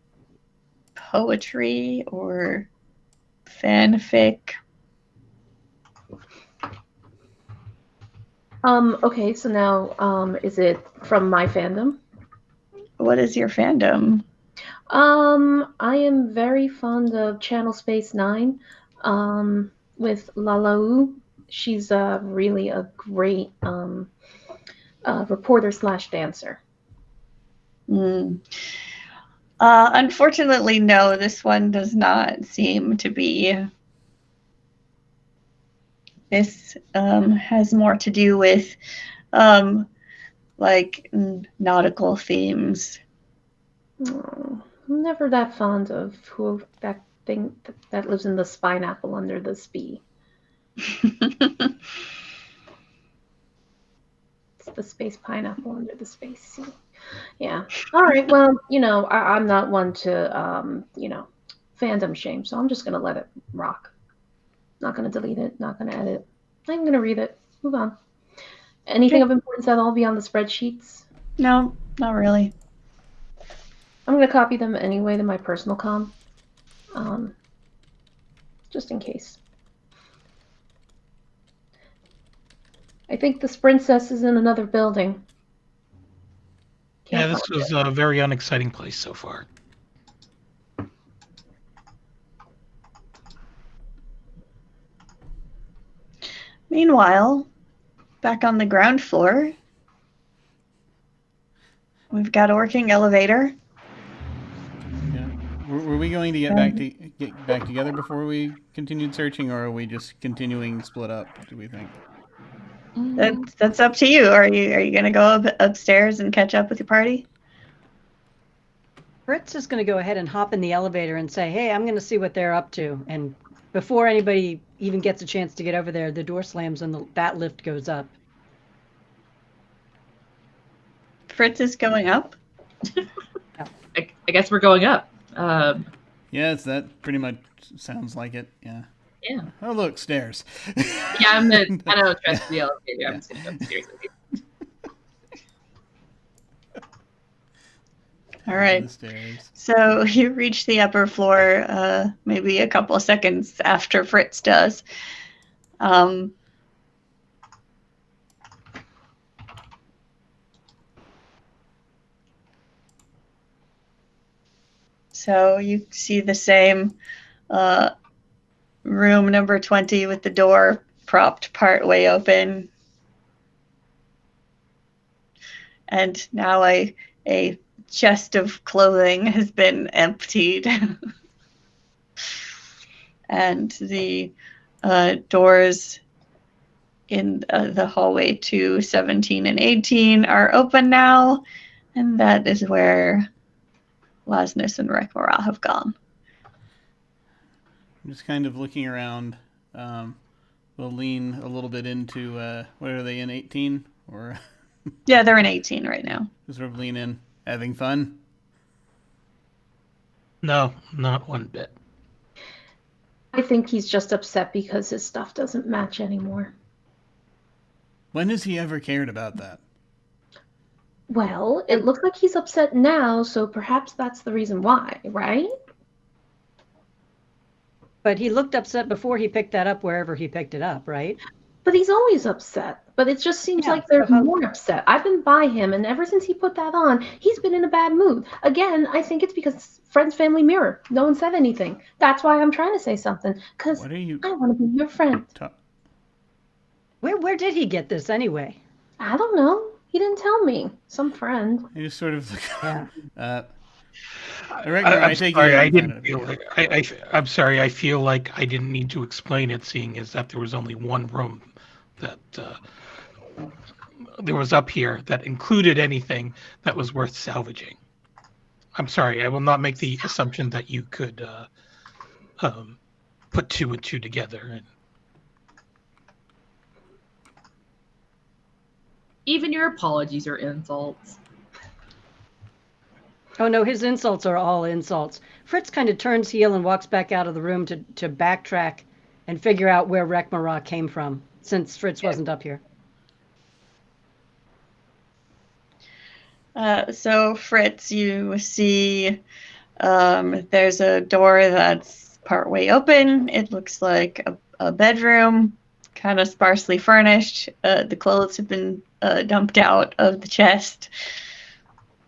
poetry or fanfic. Okay, so now, is it from my fandom? What is your fandom? I am very fond of Channel Space 9, with Lalau. She's really a great reporter slash dancer. Unfortunately, no, this one does not seem to be. This has more to do with like nautical themes. Oh, I'm never that fond of who that thing that lives in the pineapple under the sea. It's the space pineapple under the space sea. Yeah. All right. Well, I'm not one to, fandom shame, so I'm just gonna let it rock. Not gonna delete it. Not gonna edit. I'm gonna read it. Move on. Anything of importance at all beyond the spreadsheets? No, not really. I'm gonna copy them anyway to my personal com, just in case. I think this princess is in another building. Yeah, Can't this find was it. a very unexciting place so far. Meanwhile, back on the ground floor, we've got a working elevator. Yeah. Were we going to get back together before we continued searching, or are we just continuing split up? Do we think? That's up to you. Are you gonna go upstairs and catch up with your party? Fritz is going to go ahead and hop in the elevator and say, hey, I'm going to see what they're up to. And before anybody even gets a chance to get over there, the door slams and that lift goes up. Fritz is going up? I guess we're going up. Yes, that pretty much sounds like it. Yeah. Yeah. Oh, look, stairs. Yeah, I don't trust the elevator. I'm just going to go upstairs with you. All right. The stairs. So you reach the upper floor maybe a couple of seconds after Fritz does. So you see the same room number 20 with the door propped part way open. And now a chest of clothing has been emptied. And the doors in the hallway to 17 and 18 are open now. And that is where Lasness and Rekmara have gone. I'm just kind of looking around. We'll lean a little bit into, what are they in, 18? Or Yeah, they're in 18 right now. just sort of lean in, having fun? No, not one bit. I think he's just upset because his stuff doesn't match anymore. When has he ever cared about that? Well, it looks like he's upset now, so perhaps that's the reason why, right? But he looked upset before he picked that up wherever he picked it up, right? But he's always upset. But it just seems Yeah, like they're so how- more upset. I've been by him, and ever since he put that on, he's been in a bad mood. Again, I think it's because it's friend's family mirror. No one said anything. That's why I'm trying to say something, because What are you I want to be your friend. Where did he get this anyway? I don't know. He didn't tell me. Some friend. I just sort of look. Yeah. I'm sorry, I didn't feel like, I'm sorry, I feel like I didn't need to explain it, seeing as that there was only one room that there was up here that included anything that was worth salvaging. I'm sorry, I will not make the assumption that you could put two and two together. Even your apologies are insults. Oh no, his insults are all insults. Fritz kind of turns heel and walks back out of the room to backtrack and figure out where Rekmara came from, since Fritz wasn't up here. So Fritz, you see there's a door that's partway open. It looks like a bedroom, kind of sparsely furnished. The clothes have been dumped out of the chest,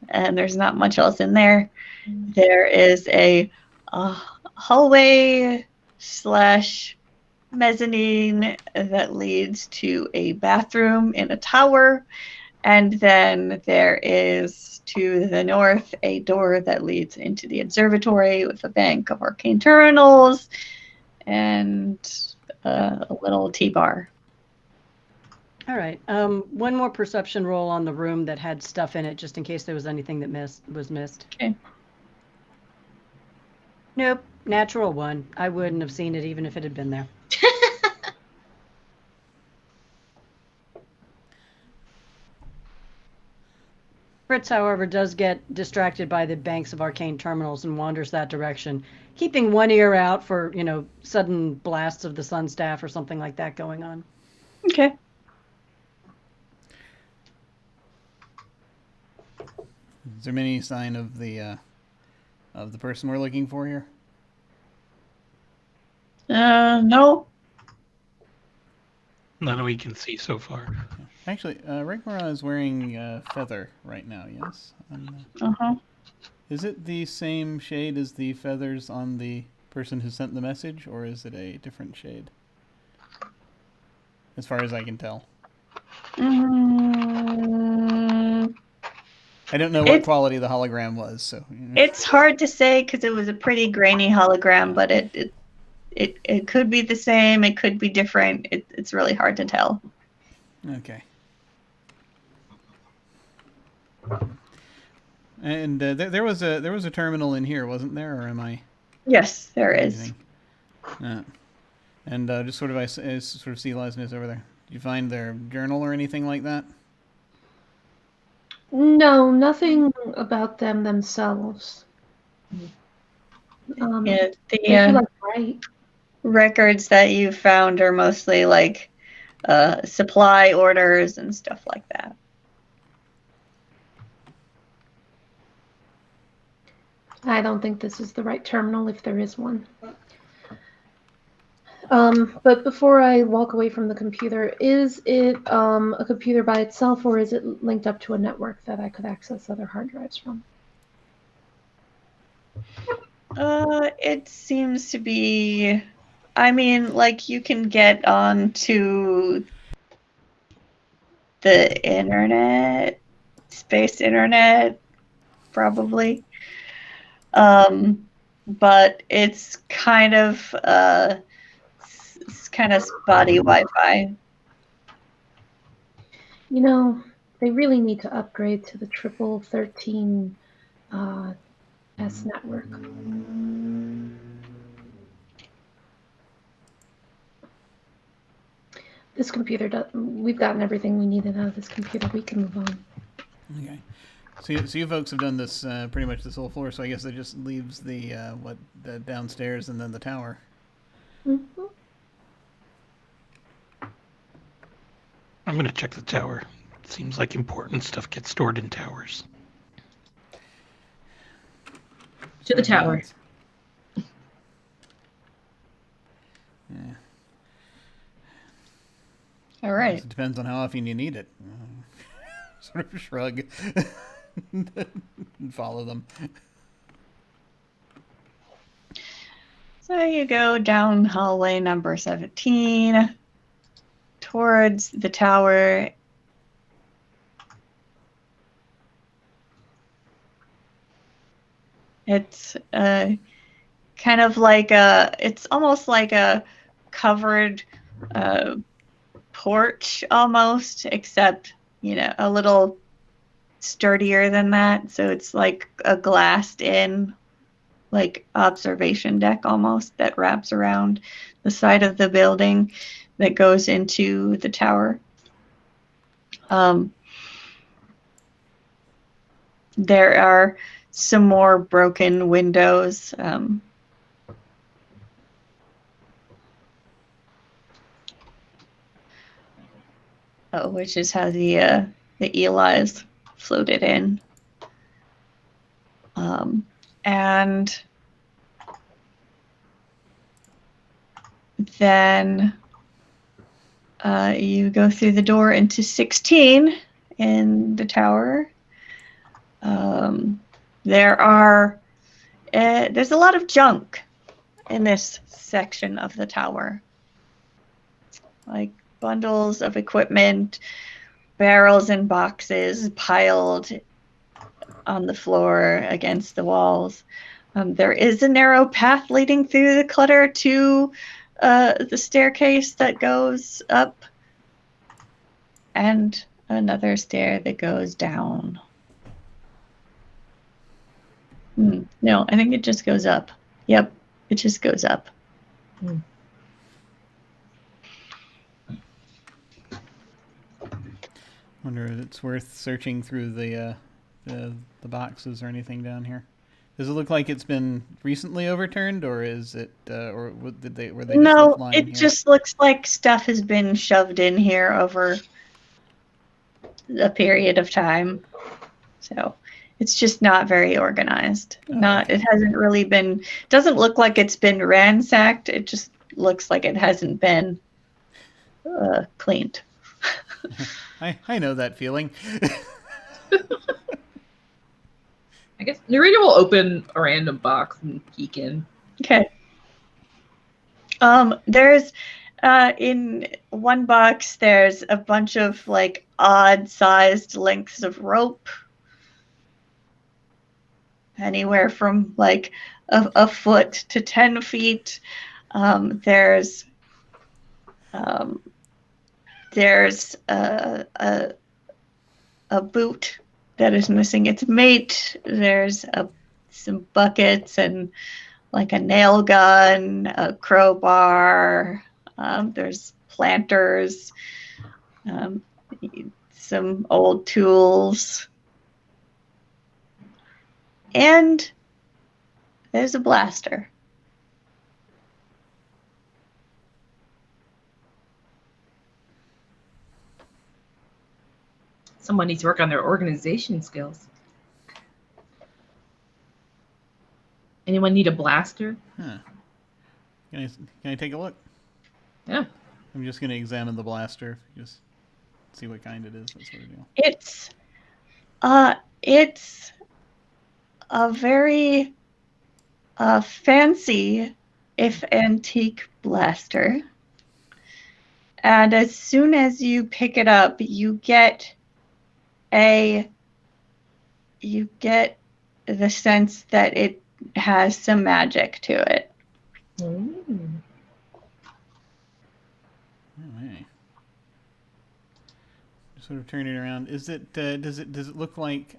and there's not much else in there. There is a hallway / mezzanine that leads to a bathroom in a tower. And then there is, to the north, a door that leads into the observatory with a bank of arcane terminals and a little T-bar. All right. One more perception roll on the room that had stuff in it, just in case there was anything that was missed. Okay. Nope. Natural 1. I wouldn't have seen it even if it had been there. Fritz, however, does get distracted by the banks of arcane terminals and wanders that direction, keeping one ear out for, sudden blasts of the sun staff or something like that going on. Okay. Is there any sign of the person we're looking for here? No. None that we can see so far. Actually, Rekmara is wearing feather right now, yes? Uh-huh. Is it the same shade as the feathers on the person who sent the message, or is it a different shade? As far as I can tell. I don't know what quality the hologram was, so... It's hard to say because it was a pretty grainy hologram, but it could be the same, it could be different. It's really hard to tell. Okay. And there was a terminal in here, wasn't there, or am I? Yes, there is. And just sort of I sort of see Lasness over there. Did you find their journal or anything like that? No, nothing about them themselves. Yeah, Maybe like right. records that you found are mostly like supply orders and stuff like that. I don't think this is the right terminal if there is one. But before I walk away from the computer, is it a computer by itself, or is it linked up to a network that I could access other hard drives from? It seems to be. I mean, like, you can get onto the internet, space internet, probably. But it's kind of spotty Wi-Fi. You know, they really need to upgrade to the 1313 S network. This computer does. We've gotten everything we needed out of this computer. We can move on. Okay. So you folks have done this pretty much this whole floor. So I guess it just leaves the the downstairs and then the tower. Mm-hmm. I'm gonna check the tower. Seems like important stuff gets stored in towers. To the tower. Yeah. All right. It depends on how often you need it. Sort of shrug and follow them. So you go down hallway number 17 towards the tower. It's kind of like it's almost like a covered porch almost, except, a little sturdier than that. So it's like a glassed in, like, observation deck almost that wraps around the side of the building that goes into the tower. There are some more broken windows. Which is how the Eli's floated in. And then you go through the door into 16 in the tower. There's a lot of junk in this section of the tower. Like bundles of equipment, barrels and boxes piled on the floor against the walls. There is a narrow path leading through the clutter to the staircase that goes up, and another stair that goes down. No, I think it just goes up. Yep, it just goes up. Wonder if it's worth searching through the boxes or anything down here. Does it look like it's been recently overturned, or is it, or were they just No, lying it here? just looks like stuff has been shoved in here over a period of time. So it's just not very organized. Okay. It hasn't really been. Doesn't look like it's been ransacked. It just looks like it hasn't been cleaned. I know that feeling. I guess Narita will open a random box and peek in. Okay. There's in one box there's a bunch of like odd-sized lengths of rope, anywhere from like a foot to 10 feet. There's a boot that is missing its mate. There's some buckets and like a nail gun, a crowbar. There's planters, some old tools, and there's a blaster. Someone needs to work on their organization skills. Anyone need a blaster? Huh. Can I take a look? Yeah. I'm just going to examine the blaster. Just see what kind it is. That sort of deal. It's a very a fancy, if antique, blaster. And as soon as you pick it up, you get the sense that it has some magic to it. Oh, hey. Sort of turn it around. Is it? Does it look like?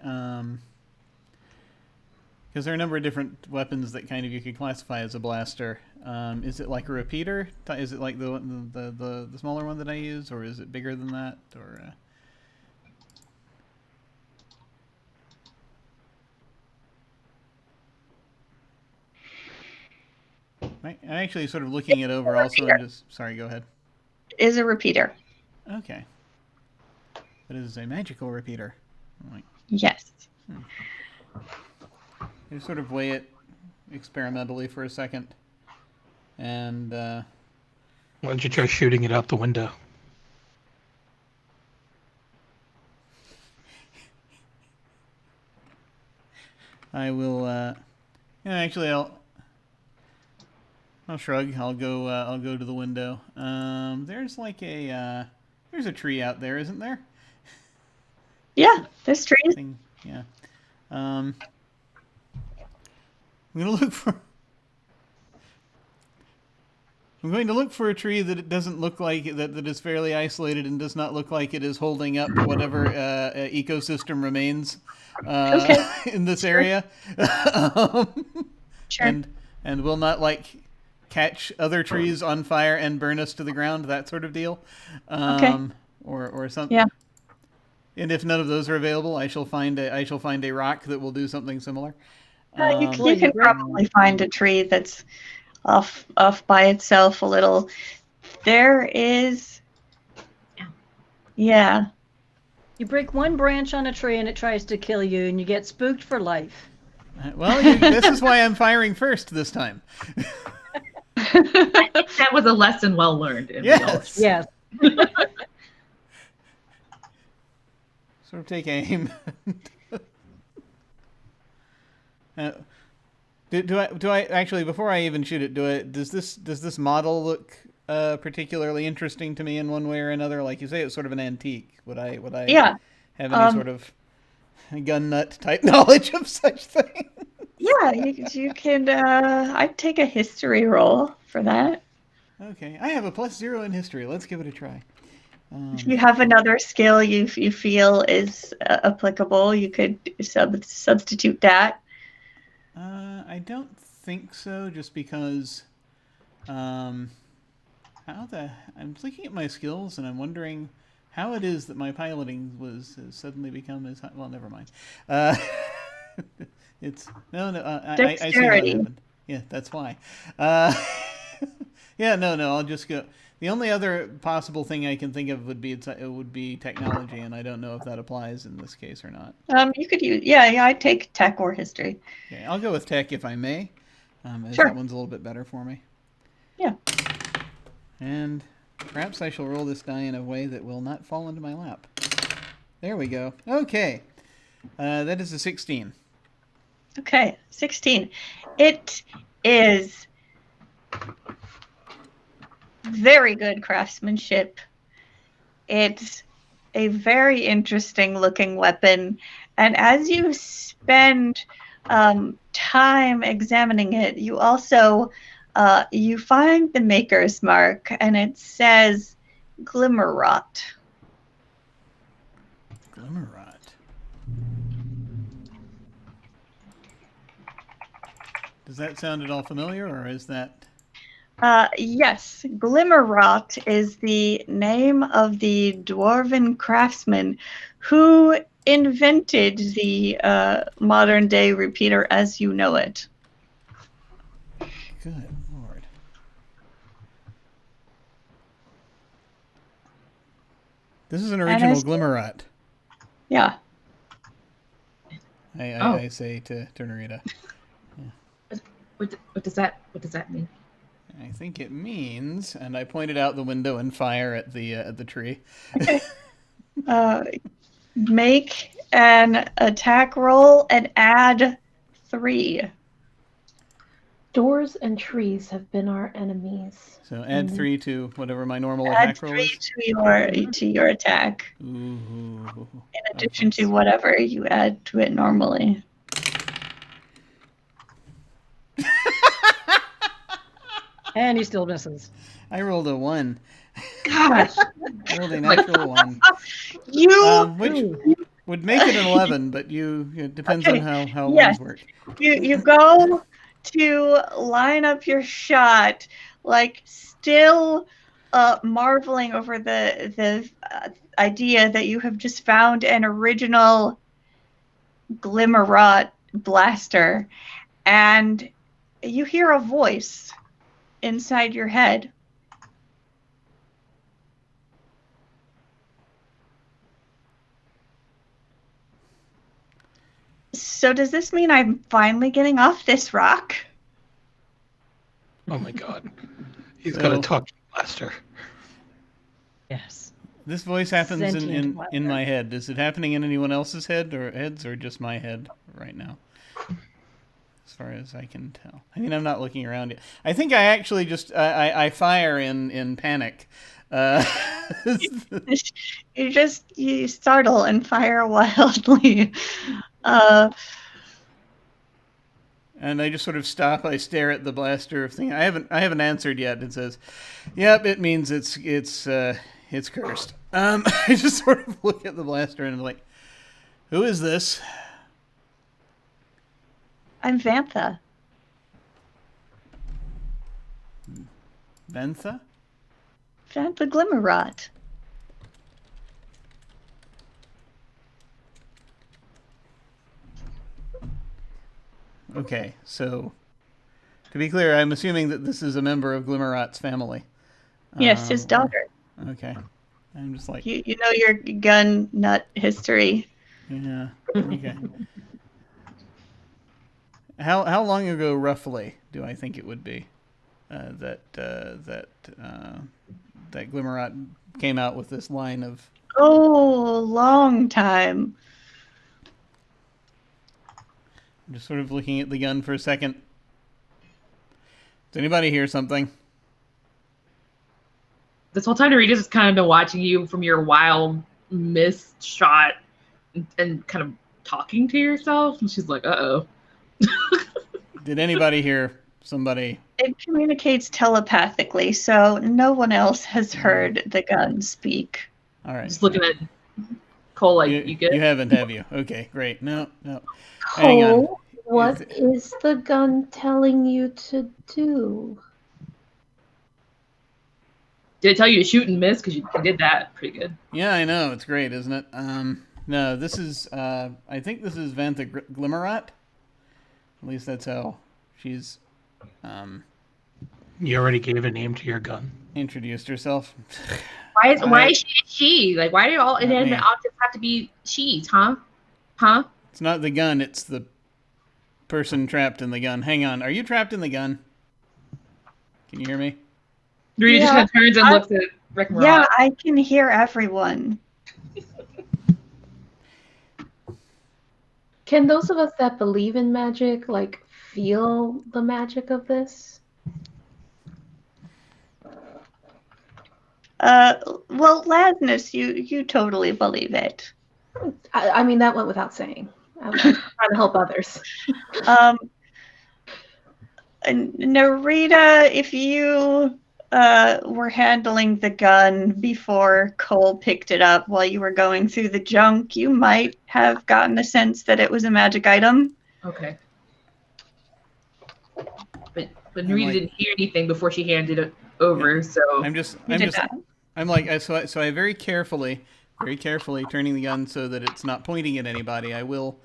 Because there are a number of different weapons that kind of you could classify as a blaster. Is it like a repeater? Is it like the smaller one that I use, or is it bigger than that? Or I'm actually sort of looking it over. Also, and just sorry. Go ahead. Is a repeater. Okay. It is a magical repeater. Yes. You sort of weigh it experimentally for a second, and Why don't you try shooting it out the window? I will. Actually, I'll shrug. I'll go to the window. There's like there's a tree out there, isn't there? Yeah, there's trees. Yeah. I'm gonna look for. I'm going to look for a tree that it doesn't look like that is fairly isolated and does not look like it is holding up whatever ecosystem remains in this area, Sure. and will not catch other trees on fire and burn us to the ground, that sort of deal, or something. Yeah. And if none of those are available, I shall find a rock that will do something similar. You can probably find a tree that's off by itself a little. There is, yeah. You break one branch on a tree and it tries to kill you, and you get spooked for life. Well, this is why I'm firing first this time. I think that was a lesson well learned. Yes. Yes. Sort of take aim. Do I actually, before I even shoot it, does this model look particularly interesting to me in one way or another? Like you say, it's sort of an antique. Would I have any sort of gun nut type knowledge of such thing? Yeah, you can. I'd take a history roll for that. Okay, I have a +0 in history. Let's give it a try. If you have another skill you feel is applicable, you could substitute that. I don't think so, just because I'm looking at my skills and I'm wondering how it is that my piloting has suddenly become as high. Well, never mind. It's no. I see what happened. Yeah, that's why. Yeah, no. I'll just go. The only other possible thing I can think of would be technology, and I don't know if that applies in this case or not. You could use I'd take tech or history. Okay, I'll go with tech if I may. As Sure. That one's a little bit better for me. Yeah. And perhaps I shall roll this die in a way that will not fall into my lap. There we go. Okay. That is a 16. Okay, 16. It is very good craftsmanship. It's a very interesting looking weapon. And as you spend time examining it, you also you find the maker's mark, and it says Glimmerwrought. Glimmerwrought. Does that sound at all familiar, or is that... Yes, Glimmerwrought is the name of the dwarven craftsman who invented the modern-day repeater as you know it. Good Lord. This is an original Glimmerwrought. Yeah. I say to Narita. Yeah. What does that mean? I think it means, and I pointed out the window and fire at the tree. Okay. Make an attack roll and add 3. Doors and trees have been our enemies. So add 3 to whatever my normal Add attack roll 3 is. to your attack, Ooh. in addition to whatever you add to it normally. And he still misses. I rolled a 1. Gosh. I rolled a natural 1. Which would make it an 11, but it depends on how Yes. ones work. You go to line up your shot, like still marveling over the idea that you have just found an original Glimmerwrought blaster, and you hear a voice inside your head. So does this mean I'm finally getting off this rock? Oh my god. He's got a talking blaster. Yes. This voice happens Sentient in my head. Is it happening in anyone else's head or just my head right now? As far as I can tell. I mean, I'm not looking around yet. I think I actually just I fire in panic. You startle and fire wildly. And I just sort of stop. I stare at the blaster thing. I haven't answered yet. It says, "Yep, it means it's cursed." I just sort of look at the blaster and I'm like, "Who is this?" I'm Vantha. Vantha? Vantha Glimmerwrought. Okay, so to be clear, I'm assuming that this is a member of Glimmerwrought's family. Yes, his daughter. Okay. I'm just like... You know your gun nut history. Yeah, okay. How long ago, roughly, do I think it would be that Glimmerwrought came out with this line of... Oh, long time. I'm just sort of looking at the gun for a second. Does anybody hear something? This whole time, Narita's just kind of been watching you from your wild missed shot and kind of talking to yourself. And she's like, uh-oh. Did anybody hear somebody? It communicates telepathically, so no one else has heard the gun speak. All right. Just looking at Cole like, you good? You haven't, have you? Okay, great. No. Hang on. Cole, what is the gun telling you to do? Did it tell you to shoot and miss? Because you did that pretty good. Yeah, I know. It's great, isn't it? No, this is... I think this is Vantha Glimmerwrought. At least that's how she's... You already gave a name to your gun. introduced herself. Why is she? Like, why do all inanimate objects have to be she's, huh? Huh? It's not the gun, it's the person trapped in the gun. Hang on, are you trapped in the gun? Can you hear me? Rita just kind of turns and looks at Rick Morales. Yeah, I can hear everyone. Can those of us that believe in magic, like, feel the magic of this? Well, Lasnus, you totally believe it. I mean, that went without saying. I'm trying to help others. Narita, if you were handling the gun before Cole picked it up while you were going through the junk, you might have gotten a sense that it was a magic item. Okay. But Narita didn't hear anything before she handed it over, so I'm like, so I very carefully turning the gun so that it's not pointing at anybody. I will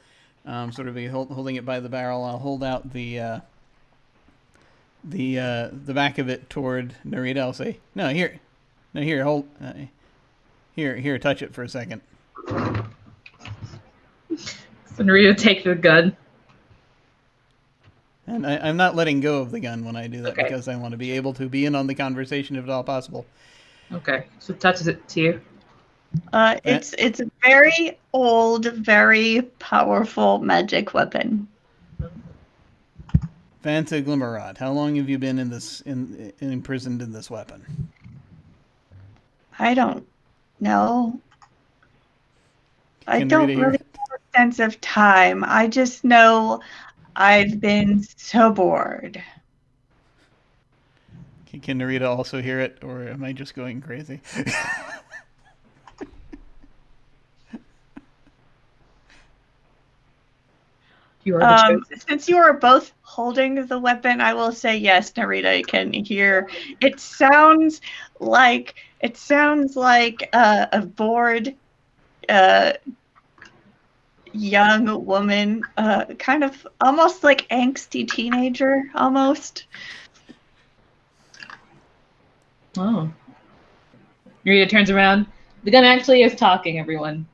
sort of be holding it by the barrel. I'll hold out the back of it toward Narita. I'll say, here, hold, here, touch it for a second. So Narita take the gun. And I'm not letting go of the gun when I do that because I want to be able to be in on the conversation if at all possible. Okay, so it touches it to you. It's a very old, very powerful magic weapon. Vanta Glimmerwrought, how long have you been imprisoned in this weapon? I don't know. I Can don't Rita hear really it? have a sense of time. I just know I've been so bored. Can Narita also hear it, or am I just going crazy? You are the chosen. Since you are both holding the weapon, I will say yes, Narita can hear. It sounds like a bored young woman, kind of almost like angsty teenager, almost. Oh. Rita turns around. The gun actually is talking, everyone.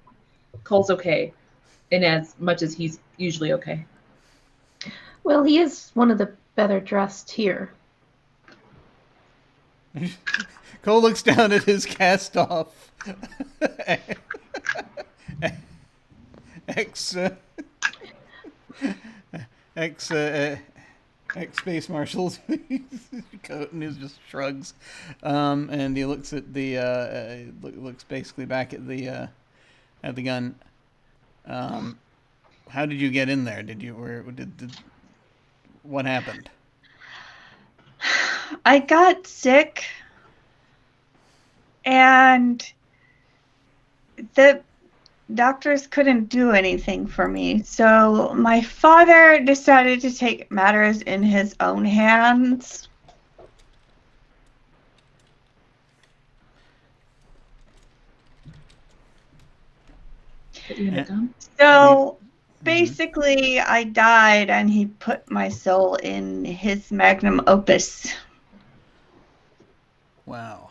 Cole's okay. In as much as he's usually okay. Well, he is one of the better dressed here. Cole looks down at his cast off ex Space Marshal's coat, and he just shrugs, and he looks at the looks basically back at the gun. How did you get in there? What happened? I got sick, and the doctors couldn't do anything for me. So my father decided to take matters in his own hands. So basically, I died, and he put my soul in his magnum opus. Wow.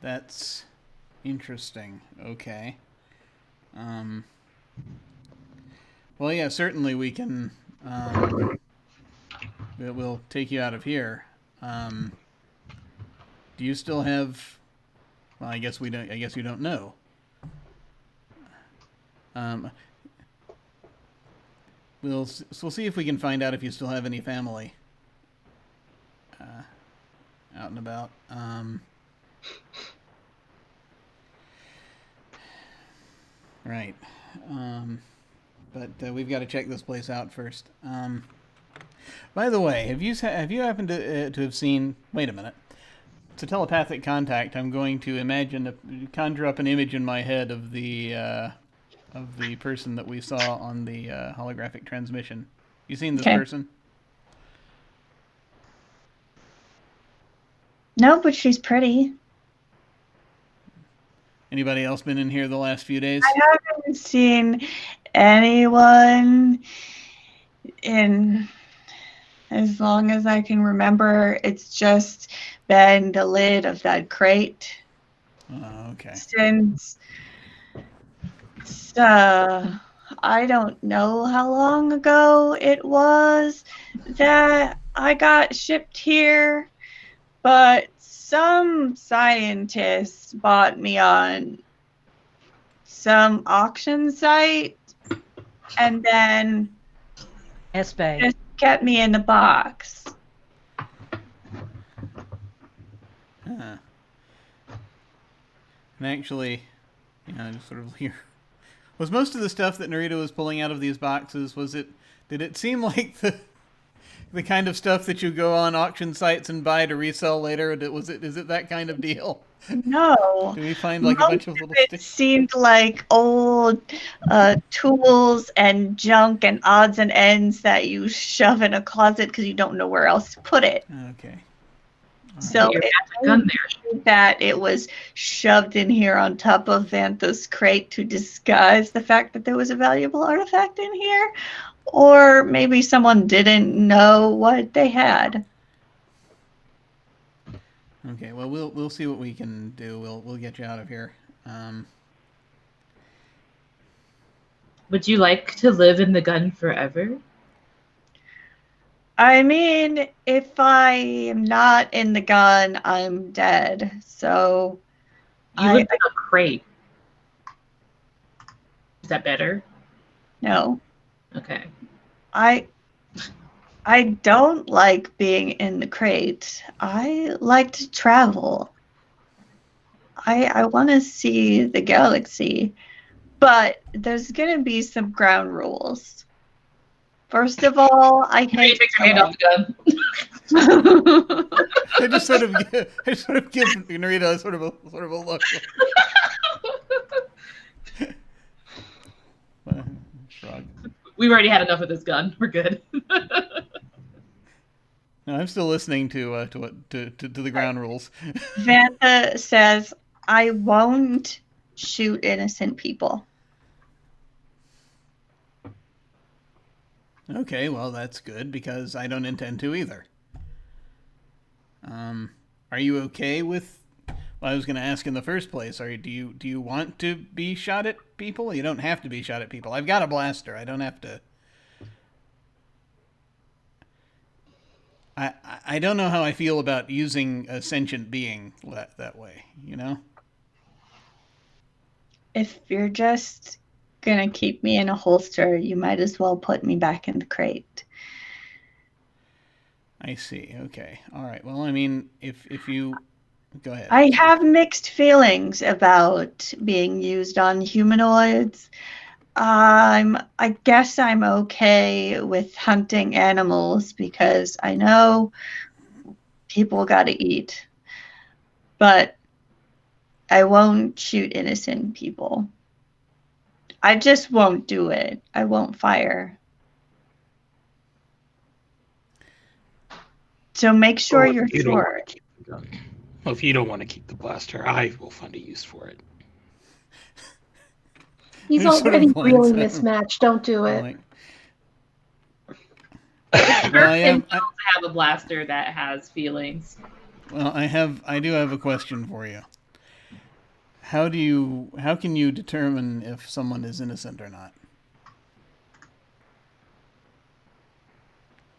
That's interesting. Okay. Well, yeah, certainly we can. We'll take you out of here. Do you still have? Well, I guess we don't. I guess you don't know. We'll see if we can find out if you still have any family out and about. Right. But we've got to check this place out first. By the way, have you happened to have seen? Wait a minute. It's a telepathic contact. I'm going to conjure up an image in my head of the person that we saw on the holographic transmission. You seen this person? No, but she's pretty. Anybody else been in here the last few days? I haven't seen anyone in as long as I can remember. It's just been the lid of that crate. Oh, okay. Since I don't know how long ago it was that I got shipped here, but some scientists bought me on some auction site and then just kept me in the box. And actually, just sort of here. Was most of the stuff that Narita was pulling out of these boxes, did it seem like the kind of stuff that you go on auction sites and buy to resell later? Is it that kind of deal? No. Do we find like a bunch of little It seemed like old tools and junk and odds and ends that you shove in a closet because you don't know where else to put it. Okay. So that it was shoved in here on top of Vantha's crate to disguise the fact that there was a valuable artifact in here, or maybe someone didn't know what they had. Okay, well we'll see what we can do. We'll get you out of here. Would you like to live in the gun forever? I mean, if I am not in the gun, I'm dead. So you live in a crate. Is that better? No. Okay. I don't like being in the crate. I like to travel. I want to see the galaxy, but there's going to be some ground rules. First of all, I hate Take your hand off the gun. I just sort of give Narita sort of a look. Shrug. We've already had enough of this gun. We're good. No, I'm still listening to the ground rules. Vanta says, I won't shoot innocent people. Okay, well that's good because I don't intend to either. Are you okay with? Well, I was going to ask in the first place. Do you want to be shot at people? You don't have to be shot at people. I've got a blaster. I don't have to. I don't know how I feel about using a sentient being that way. You know. If you're just gonna keep me in a holster, you might as well put me back in the crate. I see. Okay. All right. Well, I mean, if you go ahead. I have mixed feelings about being used on humanoids. I guess I'm okay with hunting animals because I know people gotta eat. But I won't shoot innocent people. I just won't do it. I won't fire. So make sure you're sure. Well, if you don't want to keep the blaster, I will find a use for it. He's There's sort of already points. really mismatched. Don't do it. Like, well, I And to have a blaster that has feelings. Well, I do have a question for you. How can you determine if someone is innocent or not?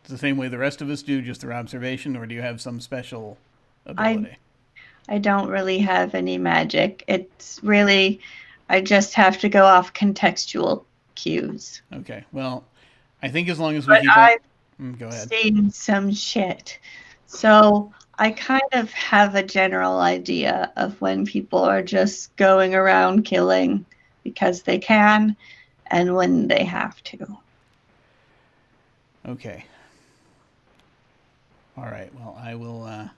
It's the same way the rest of us do, just through observation, or do you have some special ability? I don't really have any magic. It's really, I just have to go off contextual cues. Okay, well, I think as long as we But keep I've go ahead. seen some shit. So I kind of have a general idea of when people are just going around killing because they can and when they have to. Okay. All right. Well, I will.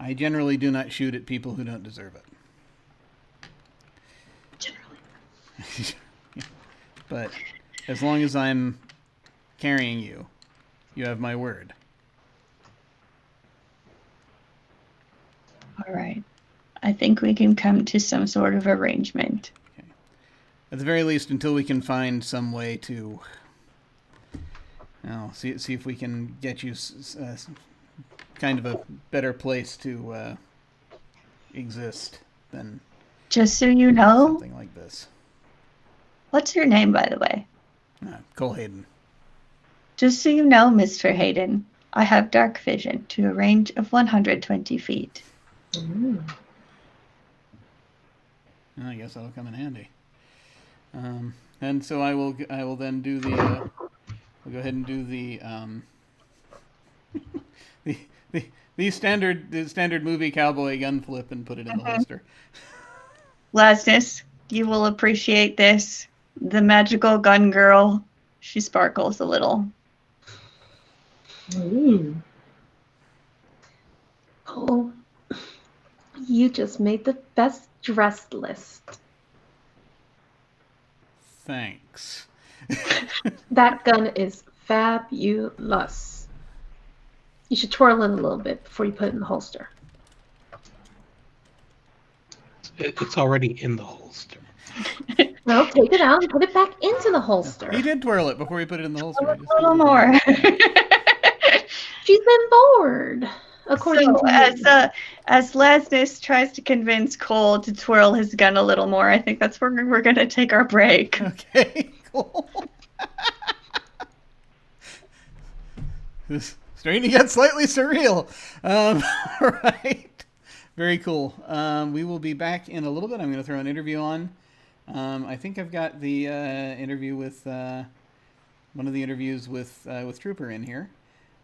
I generally do not shoot at people who don't deserve it. Generally. But as long as I'm carrying you, you have my word. All right. I think we can come to some sort of arrangement. Okay. At the very least, until we can find some way to, see if we can get you kind of a better place to exist than Just so you know, something like this. what's your name, by the way? Cole Hayden. Just so you know, Mr. Hayden, I have dark vision to a range of 120 feet. Ooh. I guess that'll come in handy. And so I will then do the. We'll go ahead and do the the standard movie cowboy gun flip and put it in the holster. Lasness, you will appreciate this. The magical gun girl, she sparkles a little. Ooh. Oh, you just made the best dressed list. Thanks. That gun is fabulous. You should twirl it a little bit before you put it in the holster. It's already in the holster. No, take it out and put it back into the holster. He did twirl it before he put it in the holster. A little more. She's been bored, according So, to me. as Lasness tries to convince Cole to twirl his gun a little more, I think that's where we're going to take our break. Okay, cool. This is starting to get slightly surreal. All right. Very cool. We will be back in a little bit. I'm going to throw an interview on. I think I've got the interview with one of the interviews with Trooper in here.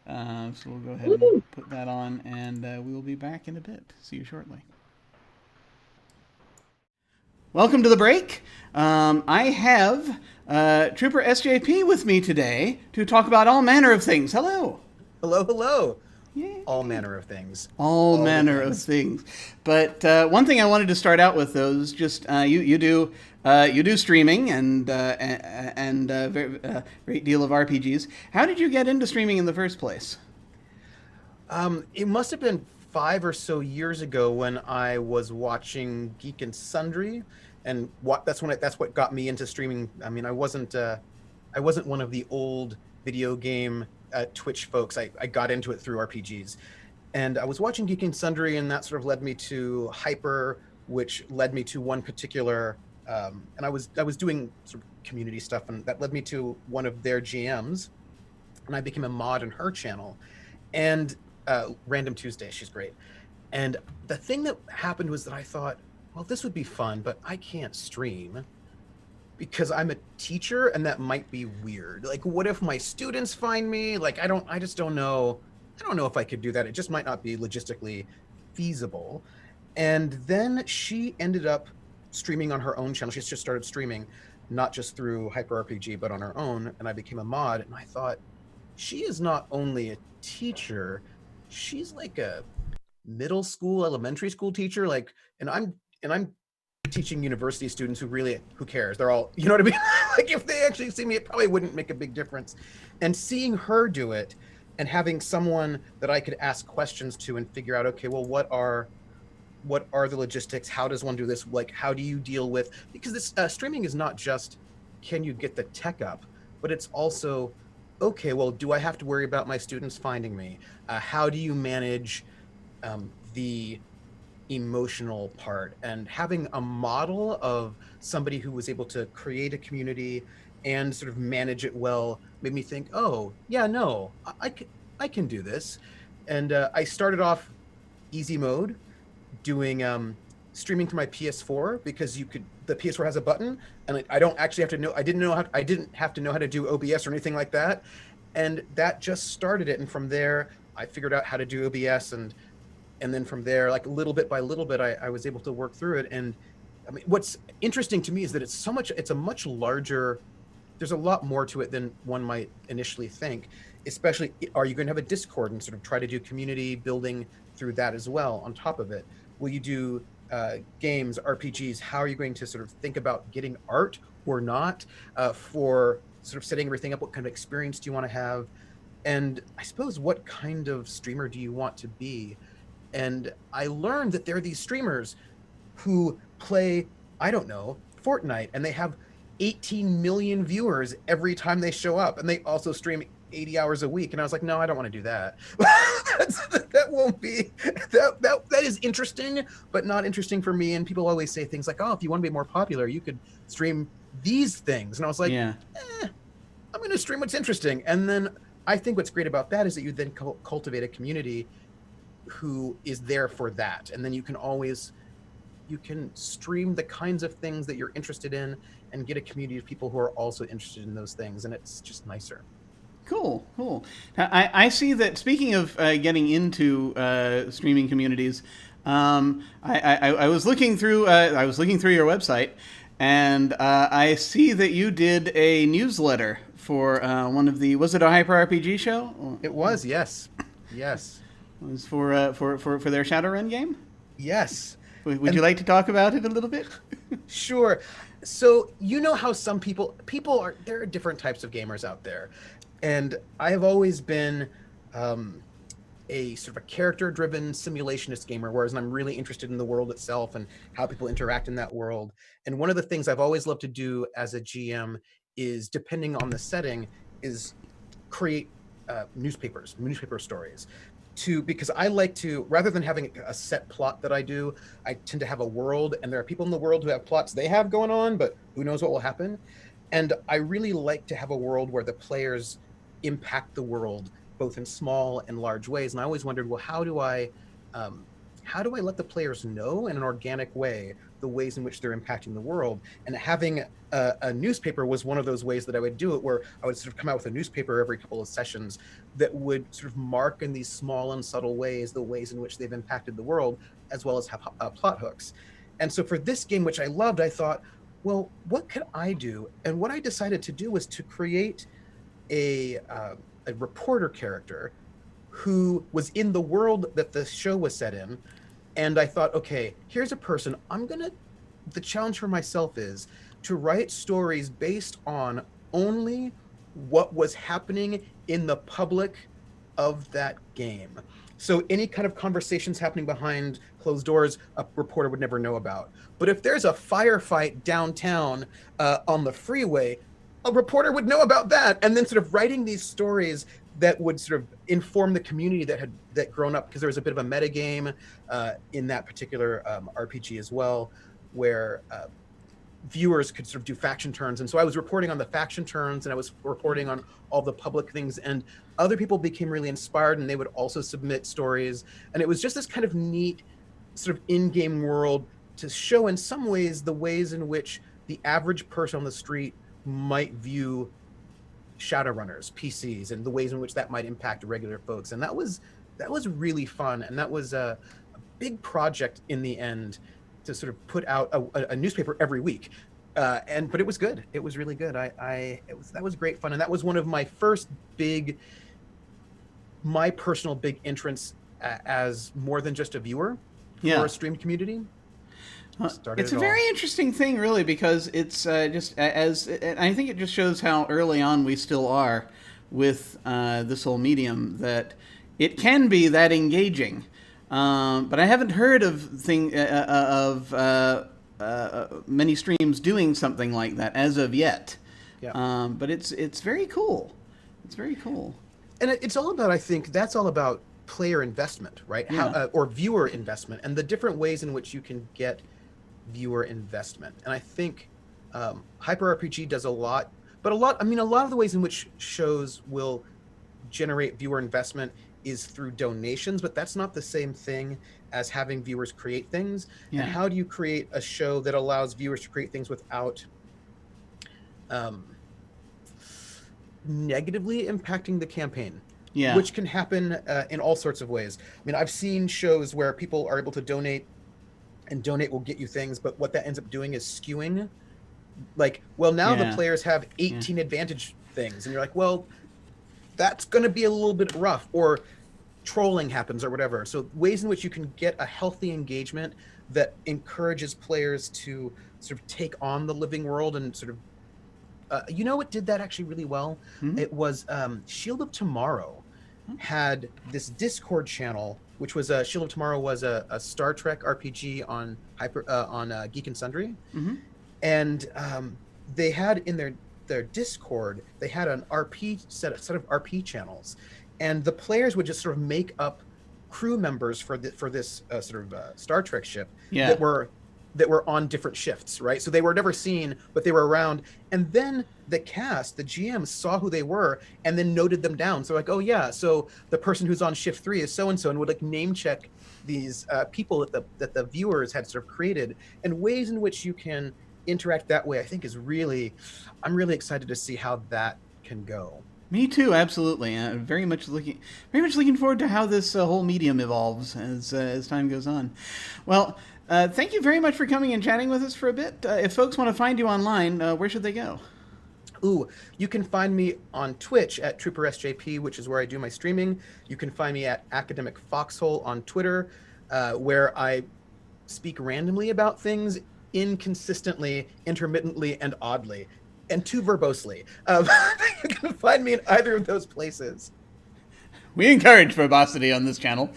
So we'll go ahead and put that on, and we will be back in a bit. See you shortly. Welcome to the break. I have Trooper SJP with me today to talk about all manner of things. Hello. Hello, hello. Yay. All manner of things. All manner of things. But one thing I wanted to start out with, though, is just you do streaming and a great deal of RPGs. How did you get into streaming in the first place? It must have been 5 or so years ago when I was watching Geek and Sundry, and that's what got me into streaming. I mean, I wasn't one of the old video game Twitch folks. I got into it through RPGs, and I was watching Geek and Sundry, and that sort of led me to Hyper, which led me to one particular. And I was doing sort of community stuff, and that led me to one of their GMs, and I became a mod in her channel, and Random Tuesday, she's great. And the thing that happened was that I thought, well, this would be fun, but I can't stream because I'm a teacher, and that might be weird. Like, what if my students find me? Like, I just don't know. I don't know if I could do that. It just might not be logistically feasible. And then she ended up streaming on her own channel. She's just started streaming, not just through Hyper RPG, but on her own. And I became a mod, and I thought, she is not only a teacher, she's like a middle school, elementary school teacher. Like, and I'm teaching university students who cares? They're all, you know what I mean? Like, if they actually see me, it probably wouldn't make a big difference. And seeing her do it, and having someone that I could ask questions to and figure out, okay, well, what are the logistics? How does one do this? Like, how do you deal with, because this streaming is not just, can you get the tech up, but it's also, okay, well, do I have to worry about my students finding me? How do you manage the emotional part? And having a model of somebody who was able to create a community and sort of manage it well made me think, oh, yeah, no, I can do this. And I started off easy mode, doing streaming through my PS4, because the PS4 has a button, and I don't actually have to know. I didn't have to know how to do OBS or anything like that, and that just started it. And from there, I figured out how to do OBS, and then from there, like little bit by little bit, I was able to work through it. And I mean, what's interesting to me is that it's a much larger. There's a lot more to it than one might initially think. Especially, are you going to have a Discord and sort of try to do community building through that as well on top of it? Will you do games, RPGs? How are you going to sort of think about getting art or not for sort of setting everything up? What kind of experience do you want to have? And I suppose, what kind of streamer do you want to be? And I learned that there are these streamers who play, I don't know, Fortnite, and they have 18 million viewers every time they show up, and they also stream 80 hours a week. And I was like, no, I don't want to do that. That won't be, that is interesting, but not interesting for me. And people always say things like, oh, if you want to be more popular, you could stream these things. And I was like, yeah, I'm going to stream what's interesting. And then I think what's great about that is that you then cultivate a community who is there for that. And then you can stream the kinds of things that you're interested in and get a community of people who are also interested in those things. And it's just nicer. Cool. Now, I see that, speaking of getting into streaming communities, I was looking through your website, and I see that you did a newsletter for one of the, was it a Hyper RPG show? It was, yes. It was for their Shadowrun game? Yes. Would you like to talk about it a little bit? Sure. So, you know how some people are, there are different types of gamers out there. And I have always been a sort of a character-driven simulationist gamer, whereas I'm really interested in the world itself and how people interact in that world. And one of the things I've always loved to do as a GM is, depending on the setting, is create newspaper stories. Because I like to, rather than having a set plot that I do, I tend to have a world, and there are people in the world who have plots they have going on, but who knows what will happen. And I really like to have a world where the players impact the world, both in small and large ways. And I always wondered, well, how do I how do I let the players know in an organic way the ways in which they're impacting the world? And having a newspaper was one of those ways that I would do it, where I would sort of come out with a newspaper every couple of sessions that would sort of mark in these small and subtle ways the ways in which they've impacted the world, as well as have plot hooks. And so for this game, which I loved, I thought, well, what could I do? And what I decided to do was to create a reporter character who was in the world that the show was set in. And I thought, okay, here's a person. The challenge for myself is to write stories based on only what was happening in the public of that game. So any kind of conversations happening behind closed doors, a reporter would never know about. But if there's a firefight downtown on the freeway, a reporter would know about that. And then sort of writing these stories that would sort of inform the community that grown up, because there was a bit of a metagame in that particular RPG as well, where viewers could sort of do faction turns. And so I was reporting on the faction turns, and I was reporting on all the public things, and other people became really inspired, and they would also submit stories. And it was just this kind of neat sort of in-game world to show in some ways the ways in which the average person on the street might view Shadowrunners, PCs, and the ways in which that might impact regular folks. And that was really fun. And that was a big project in the end, to sort of put out a newspaper every week. But it was good. It was really good. That was great fun. And that was one of my first my personal big entrance as more than just a viewer for a streamed community. It's a very interesting thing, really, because it's just I think it just shows how early on we still are with this whole medium, that it can be that engaging. But I haven't heard of many streams doing something like that as of yet. Yeah. But it's very cool. It's very cool. And it's all about, I think, that's all about player investment, right? Yeah. Or viewer investment, and the different ways in which you can get viewer investment. And I think Hyper RPG does a lot, but a lot of the ways in which shows will generate viewer investment is through donations, but that's not the same thing as having viewers create things. Yeah. And how do you create a show that allows viewers to create things without negatively impacting the campaign? Yeah. Which can happen in all sorts of ways. I mean, I've seen shows where people are able to donate, and donate will get you things, but what that ends up doing is skewing. Like, well, now the players have 18 advantage things, and you're like, well, that's going to be a little bit rough, or trolling happens or whatever. So ways in which you can get a healthy engagement that encourages players to sort of take on the living world and sort of, what did that actually really well? Mm-hmm. It was Shield of Tomorrow had this Discord channel, which was Shield of Tomorrow was a Star Trek RPG on Geek and Sundry. Mm-hmm. And they had in their Discord, they had an RP set of RP channels, and the players would just sort of make up crew members for this sort of Star Trek ship that were on different shifts, right? So they were never seen, but they were around. And then the cast, the GM, saw who they were and then noted them down. So like, oh yeah, so the person who's on shift 3 is so and so, and would like name check these people that the viewers had sort of created. And ways in which you can interact that way, I think, I'm really excited to see how that can go. Me too, absolutely. Very much looking forward to how this whole medium evolves as time goes on. Well, thank you very much for coming and chatting with us for a bit. If folks want to find you online, where should they go? Ooh, you can find me on Twitch at TrooperSJP, which is where I do my streaming. You can find me at Academic Foxhole on Twitter, where I speak randomly about things, inconsistently, intermittently, and oddly, and too verbosely. You can find me in either of those places. We encourage verbosity on this channel.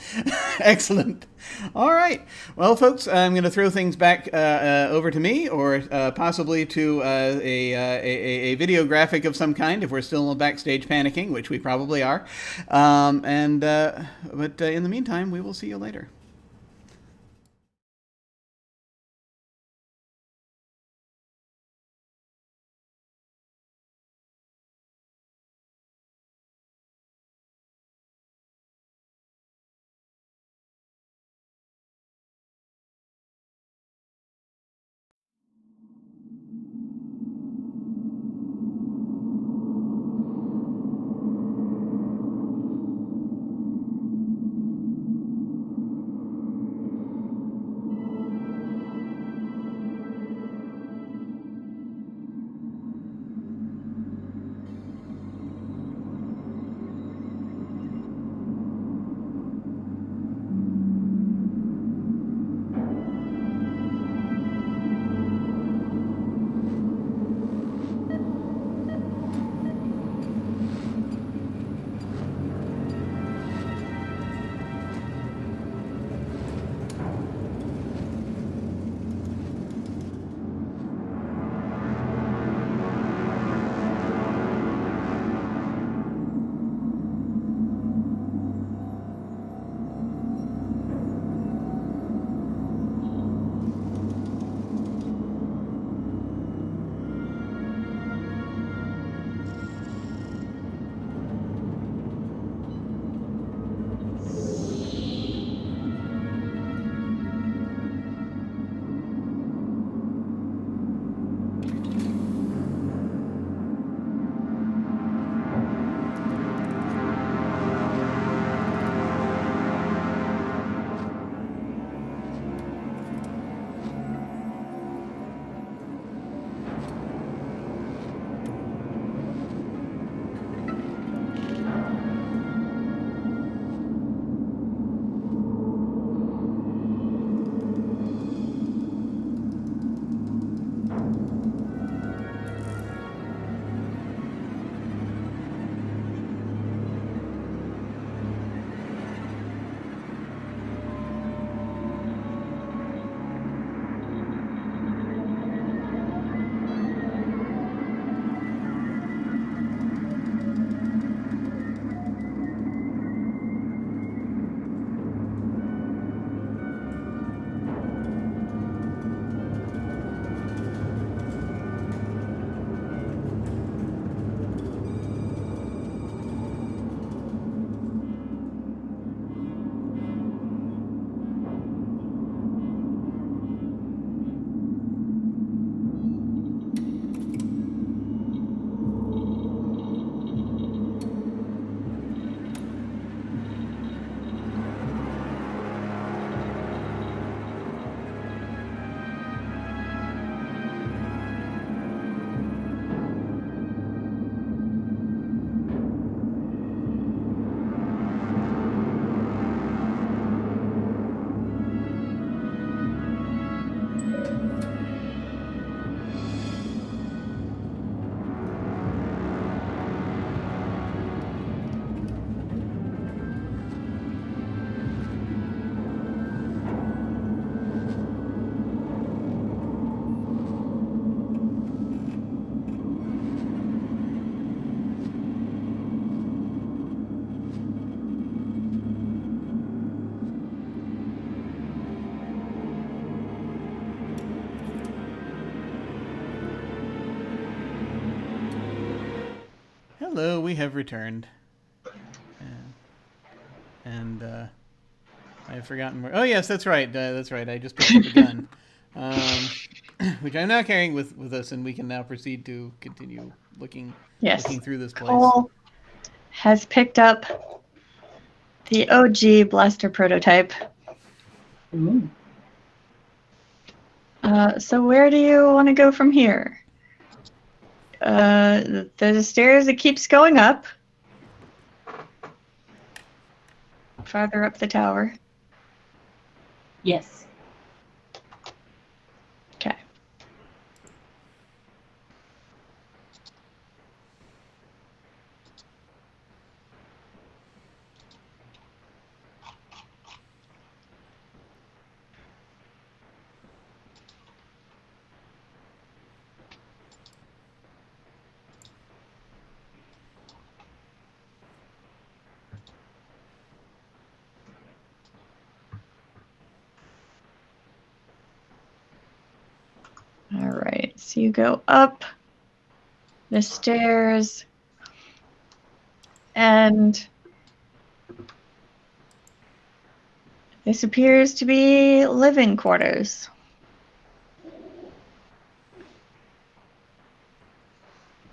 Excellent. All right. Well, folks, I'm going to throw things back over to me, or possibly to a video graphic of some kind, if we're still backstage panicking, which we probably are. But in the meantime, we will see you later. Hello, we have returned. And I have forgotten where. Oh yes, that's right. That's right. I just picked up a gun, which I'm now carrying with us, and we can now proceed to continue looking through this place. Cole has picked up the OG blaster prototype. Ooh. So where do you want to go from here? The stairs, it keeps going up. Farther up the tower. Yes. Okay. All right, so you go up the stairs, and this appears to be living quarters.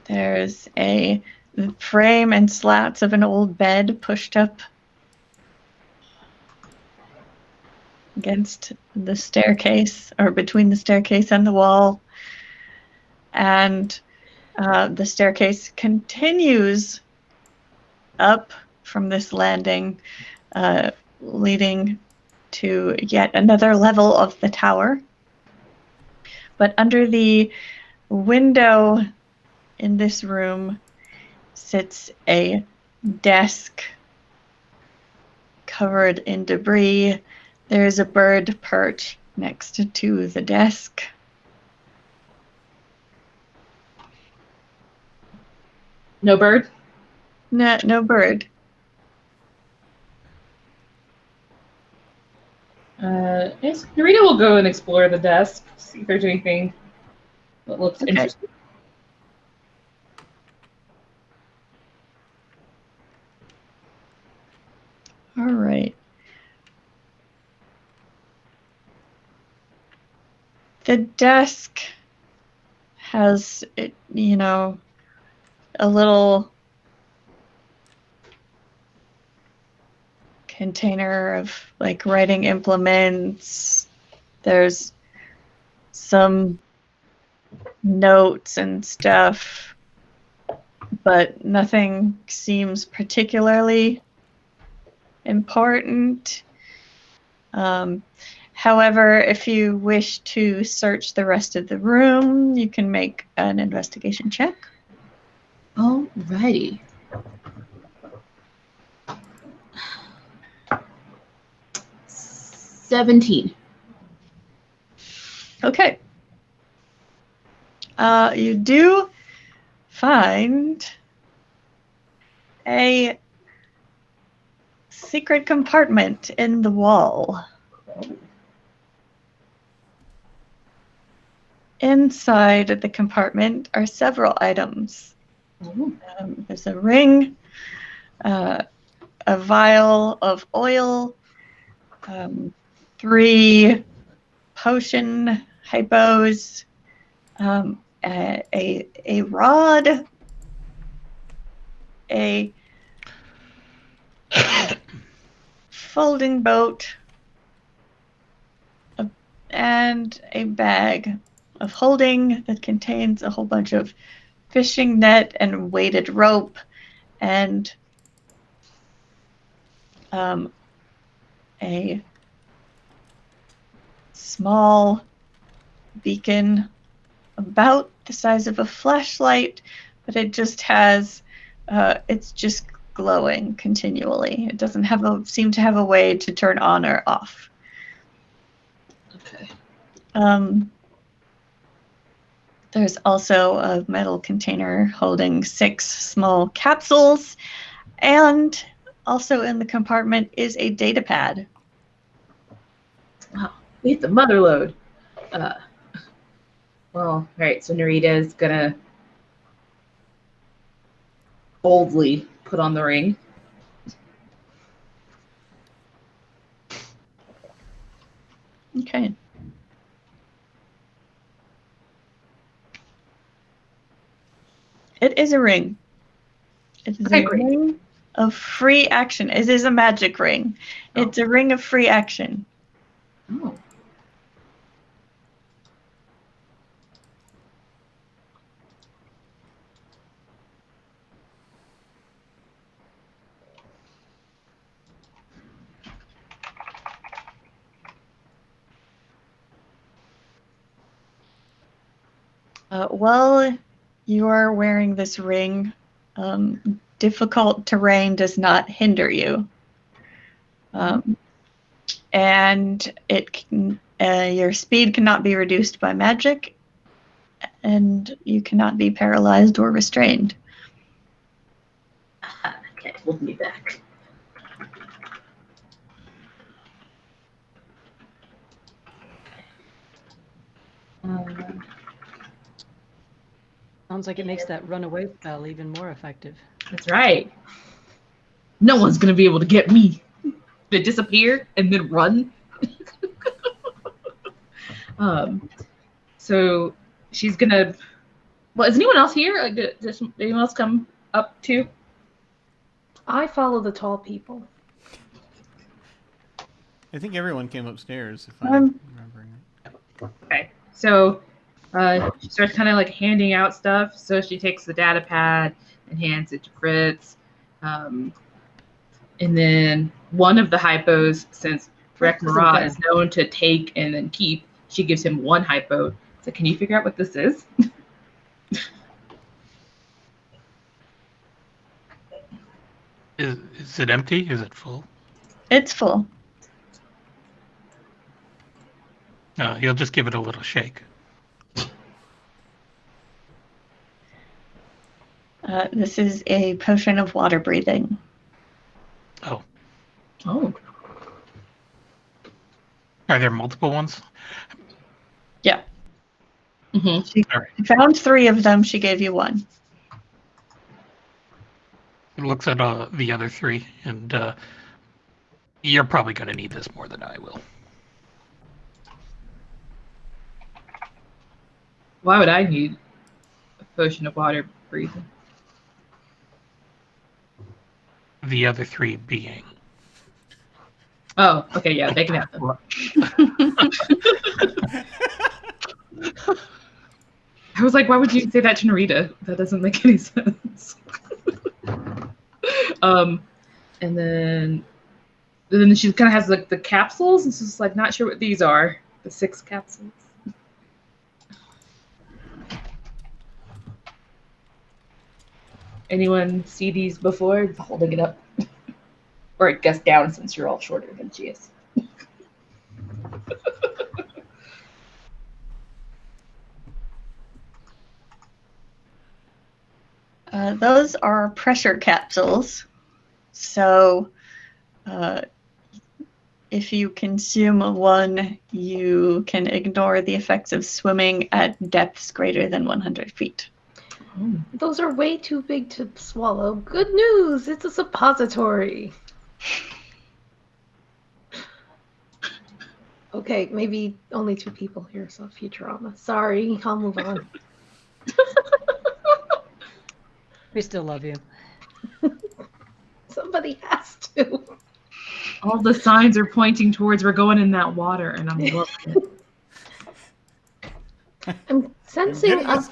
There's a frame and slats of an old bed pushed up against the staircase, or between the staircase and the wall. And the staircase continues up from this landing, leading to yet another level of the tower. But under the window in this room sits a desk covered in debris. There is a bird perched next to the desk. No bird? No bird. Yes, Narita will go and explore the desk, see if there's anything that looks interesting. All right. The desk has, a little container of like writing implements. There's some notes and stuff, but nothing seems particularly important. However, if you wish to search the rest of the room, you can make an investigation check. Alrighty. $17. Okay. You do find a secret compartment in the wall. Inside the compartment are several items. There's a ring, a vial of oil, 3 potion hypos, a rod, a folding boat, and a bag of holding that contains a whole bunch of fishing net and weighted rope and a small beacon about the size of a flashlight, but it just has it's just glowing continually. It doesn't seem to have a way to turn on or off. Okay. There's also a metal container holding 6 small capsules, and also in the compartment is a data pad. Wow, need the mother load. All right, so Narita is gonna boldly put on the ring. Okay. It is a ring. It is Okay, a great. ring of free action. It is a magic ring. It's a ring of free action. Oh. While you are wearing this ring, difficult terrain does not hinder you. And it can, your speed cannot be reduced by magic, and you cannot be paralyzed or restrained. Okay, hold me back. Sounds like it makes that runaway spell even more effective. That's right. No one's gonna be able to get me. To disappear and then run. So she's gonna. Well, is anyone else here? Like, does anyone else come up too? I follow the tall people. I think everyone came upstairs, if I'm remembering it. Okay. So she starts kind of like handing out stuff. So she takes the data pad and hands it to Fritz. And then one of the hypos, since Mage is known to take and then keep, she gives him one hypo. So can you figure out what this is? Is it empty? Is it full? It's full. No, he'll just give it a little shake. This is a potion of water breathing. Oh. Are there multiple ones? Yeah. Mm-hmm. She found 3 of them. She gave you 1. Looks at the other 3, and you're probably going to need this more than I will. Why would I need a potion of water breathing? The other 3 being. Oh, okay, yeah, they can have them. I was like, why would you say that to Narita? That doesn't make any sense. And then she kind of has like the capsules, and she's like not sure what these are. The 6 capsules. Anyone see these before? Holding it up. Or I guess down since you're all shorter than she is. Those are pressure capsules. So if you consume one, you can ignore the effects of swimming at depths greater than 100 feet. Those are way too big to swallow. Good news! It's a suppository. Okay, maybe only 2 people here, so Futurama. Sorry, I'll move on. We still love you. Somebody has to. All the signs are pointing towards we're going in that water, and I'm loving it. I'm sensing us.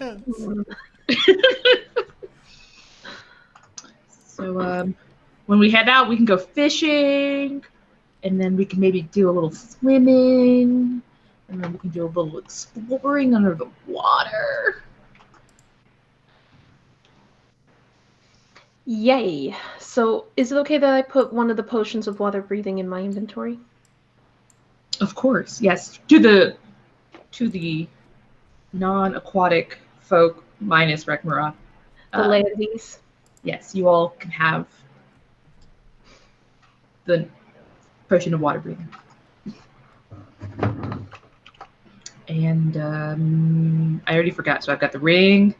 So when we head out, we can go fishing, and then we can maybe do a little swimming, and then we can do a little exploring under the water. Yay. So is it okay that I put one of the potions of water breathing in my inventory? Of course, yes. To the non-aquatic folk minus Rekmara. The ladies. Yes, you all can have the potion of water breathing. And I already forgot, so I've got the ring,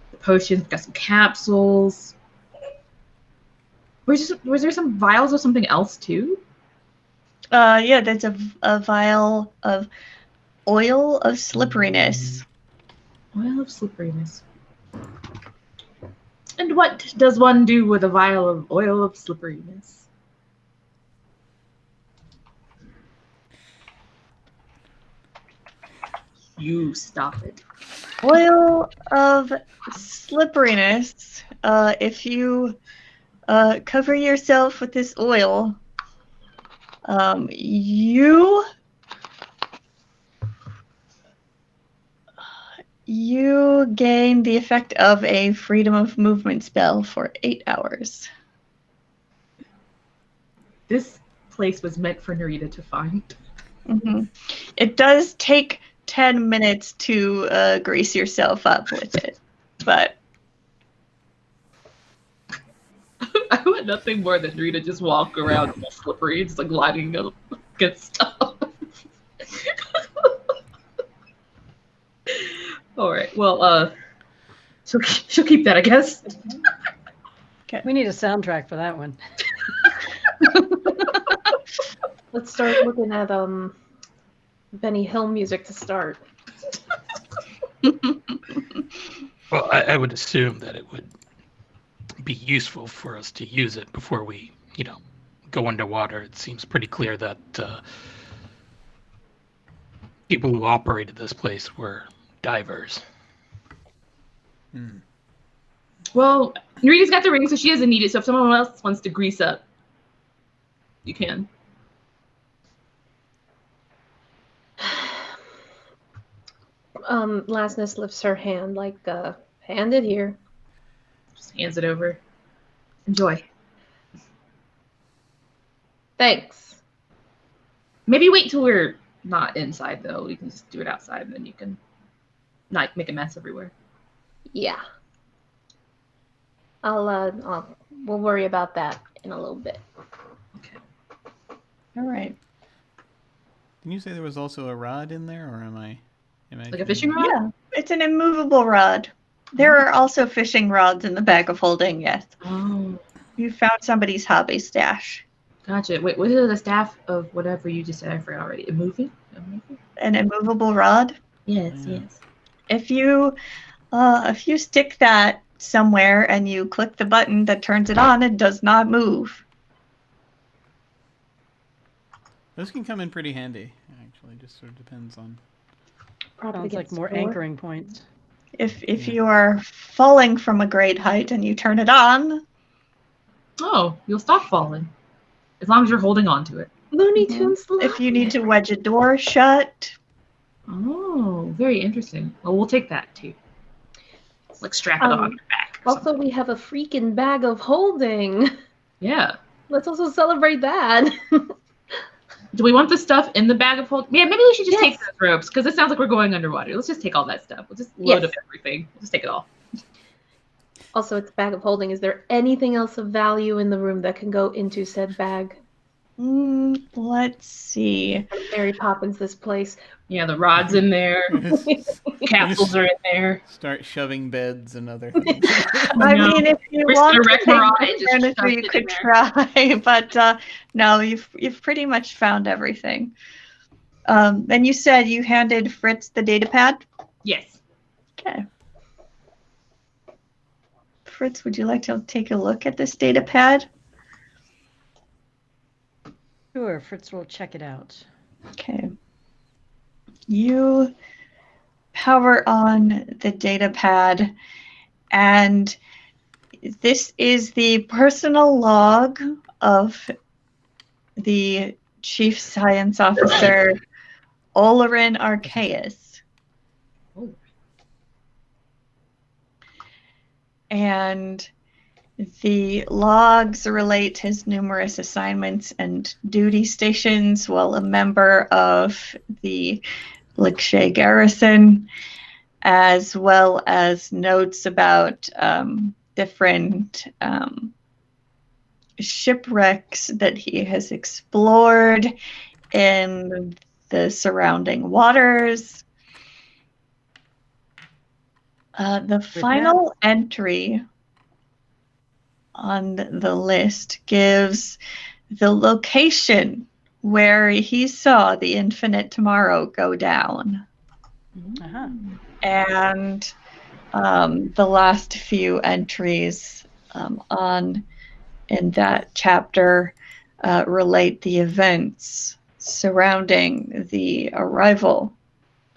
the potions, got some capsules. Was there some vials of something else too? Yeah, there's a vial of oil of slipperiness. Oil of slipperiness. And what does one do with a vial of oil of slipperiness? You stop it. Oil of slipperiness. If you cover yourself with this oil, you gain the effect of a freedom of movement spell for 8 hours. This place was meant for Narita to find. Mm-hmm. It does take 10 minutes to grease yourself up with it, but I want nothing more than Narita just walk around all slippery, just like lining up against stuff. All right. Well, she'll keep that, I guess. okay. We need a soundtrack for that one. Let's start looking at Benny Hill music to start. Well, I would assume that it would be useful for us to use it before we, go underwater. It seems pretty clear that people who operated this place were divers. Well, Narita's got the ring, so she doesn't need it. So if someone else wants to grease up, you can. Lasness lifts her hand, like, hand it here. Just hands it over. Enjoy. Thanks. Maybe wait till we're not inside, though. We can just do it outside, and then you can not make a mess everywhere. Yeah. We'll worry about that in a little bit. Okay. All right. Didn't you say there was also a rod in there, or am I imagining? Like a fishing rod? Yeah, it's an immovable rod. There are also fishing rods in the bag of holding, yes. Oh, You found somebody's hobby stash. gotcha. Wait, what is the staff of whatever you just said? I forgot already. A movie? An immovable rod. Yes, Yeah. yes. If you stick that somewhere and you click the button that turns it on, it does not move. Those can come in pretty handy, actually. Just sort of depends on. Probably Sounds like against more door. anchoring points. If Yeah. you are falling from a great height and you turn it on, Oh, you'll stop falling. As long as you're holding on to it. Looney Tunes. if you need to wedge a door shut, Oh, very interesting. Well, we'll take that too. Like strap it on your back. or Also, something. we have a freaking bag of holding. Yeah. Let's also celebrate that. Do we want the stuff in the bag of holding? Yeah, maybe we should just take Yes. those ropes because it sounds like we're going underwater. Let's just take all that stuff. We'll just load up everything. We'll just take it all. Also, it's a bag of holding. Is there anything else of value in the room that can go into said bag? let's see. Mary Poppins this place. Yeah, the rod's in there. Capsules are in there. Start shoving beds and other things. I No. mean, if you We're just want gonna to wreck take Mariah the and just furniture, shove you it could in try. But no, you've pretty much found everything. And you said you handed Fritz the data pad. Yes. Okay. Fritz, would you like to take a look at this data pad? Sure, Fritz will check it out. Okay. You power on the data pad, and this is the personal log of the Chief Science Officer, Olerin Archaeus. Oh. And the logs relate his numerous assignments and duty stations while a member of the Lickshay garrison, as well as notes about different shipwrecks that he has explored in the surrounding waters. The final entry on the list gives the location where he saw the infinite tomorrow go down. Uh-huh. And the last few entries in that chapter relate the events surrounding the arrival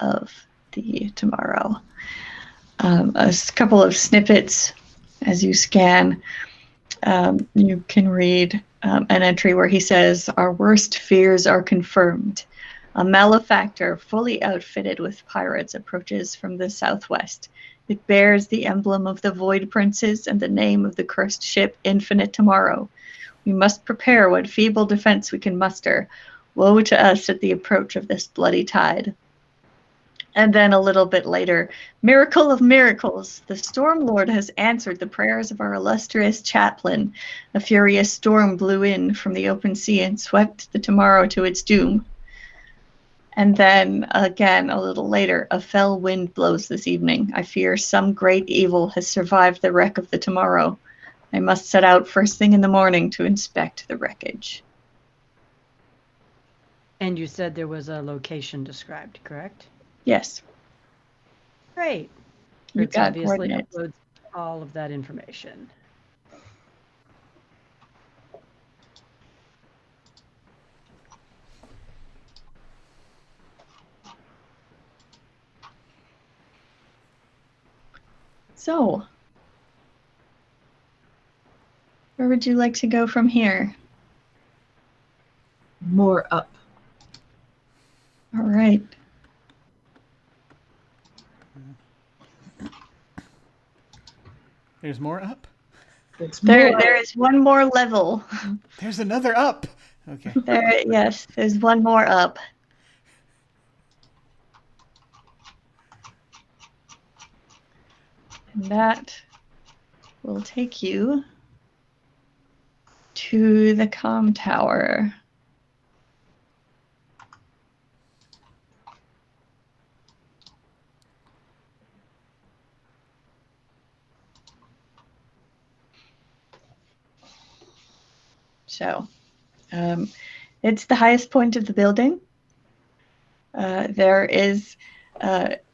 of the tomorrow. A couple of snippets as you scan. You can read an entry where he says, "Our worst fears are confirmed. A malefactor fully outfitted with pirates approaches from the southwest. It bears the emblem of the Void Princes and the name of the cursed ship Infinite Tomorrow. We must prepare what feeble defense we can muster. Woe to us at the approach of this bloody tide." And then a little bit later, "Miracle of miracles! The Storm Lord has answered the prayers of our illustrious chaplain. A furious storm blew in from the open sea and swept the tomorrow to its doom." And then again, a little later, "A fell wind blows this evening. I fear some great evil has survived the wreck of the tomorrow. I must set out first thing in the morning to inspect the wreckage." And you said there was a location described, correct? Yes. Great. You Fritz got obviously coordinates. uploads all of that information. So, where would you like to go from here? More up. All right. There's more up? There is one more level. There's another up! Okay. Yes, there's one more up. And that will take you to the comm tower. So, it's the highest point of the building. There is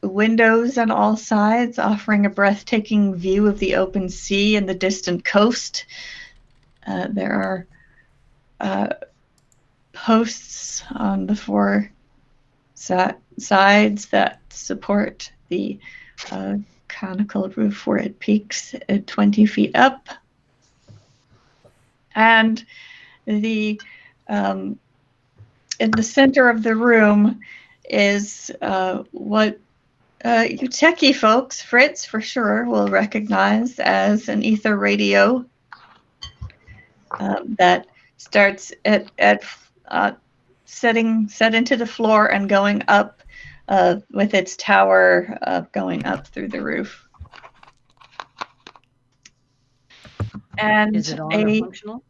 windows on all sides, offering a breathtaking view of the open sea and the distant coast. There are posts on the four sides that support the conical roof where it peaks at 20 feet up. And in the center of the room is what you techie folks, Fritz for sure, will recognize as an ether radio that starts at set into the floor and going up with its tower going up through the roof. And Is it on or functional?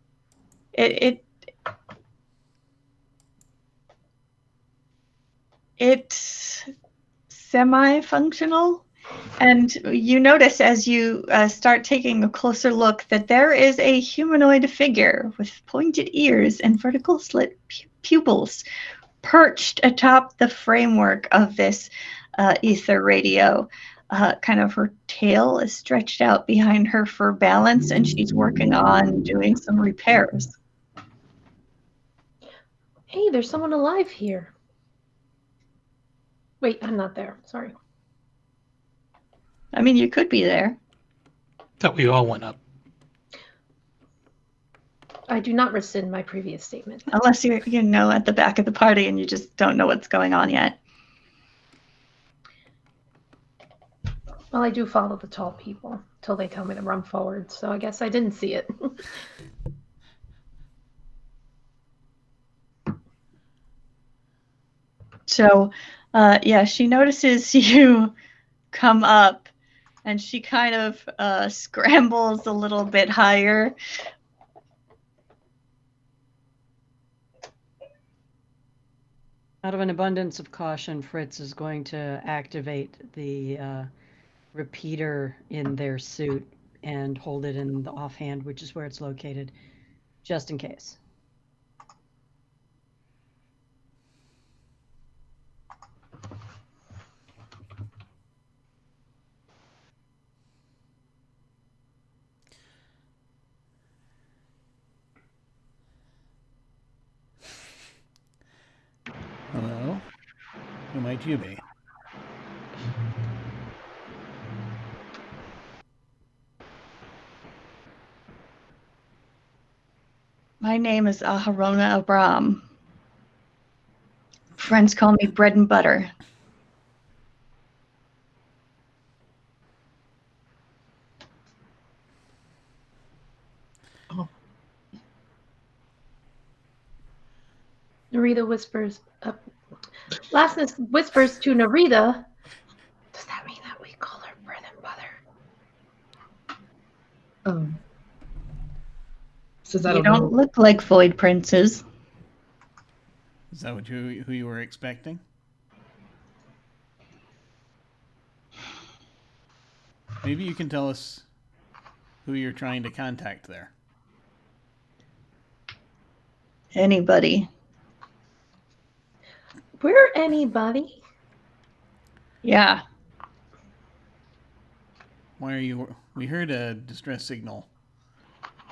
It's semi-functional, and you notice as you start taking a closer look that there is a humanoid figure with pointed ears and vertical slit pupils perched atop the framework of this ether radio. Kind of her tail is stretched out behind her for balance, and she's working on doing some repairs. Hey, there's someone alive here. Wait, I'm not there. Sorry. I mean, you could be there. Thought we all went up. I do not rescind my previous statement. Unless you're, at the back of the party and you just don't know what's going on yet. Well, I do follow the tall people till they tell me to run forward, so I guess I didn't see it. So, she notices you come up, and she kind of scrambles a little bit higher. Out of an abundance of caution, Fritz is going to activate the repeater in their suit and hold it in the offhand, which is where it's located, just in case. Hello? Who might you be? My name is Aharona Abram. Friends call me bread and butter. Narita whispers. Lastness whispers to Narita. Does that mean that we call her bread and butter? So that You don't look like Void Princes. Is that who you were expecting? Maybe you can tell us who you're trying to contact there. Anybody. We're anybody. Yeah. Why are you... We heard a distress signal.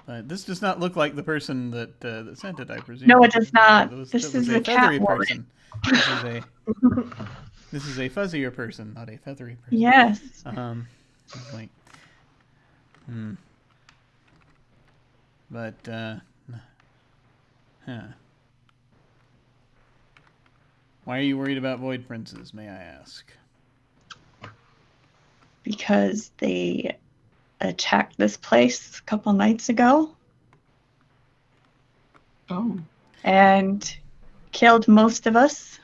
But this does not look like the person that sent it, I presume. No, it does not. This This was is a a feathery cat woman. person. This is a fuzzier person, not a feathery person. Yes. Like, But, why are you worried about Void Princes, may I ask? Because they attacked this place a couple nights ago. Oh. And killed most of us.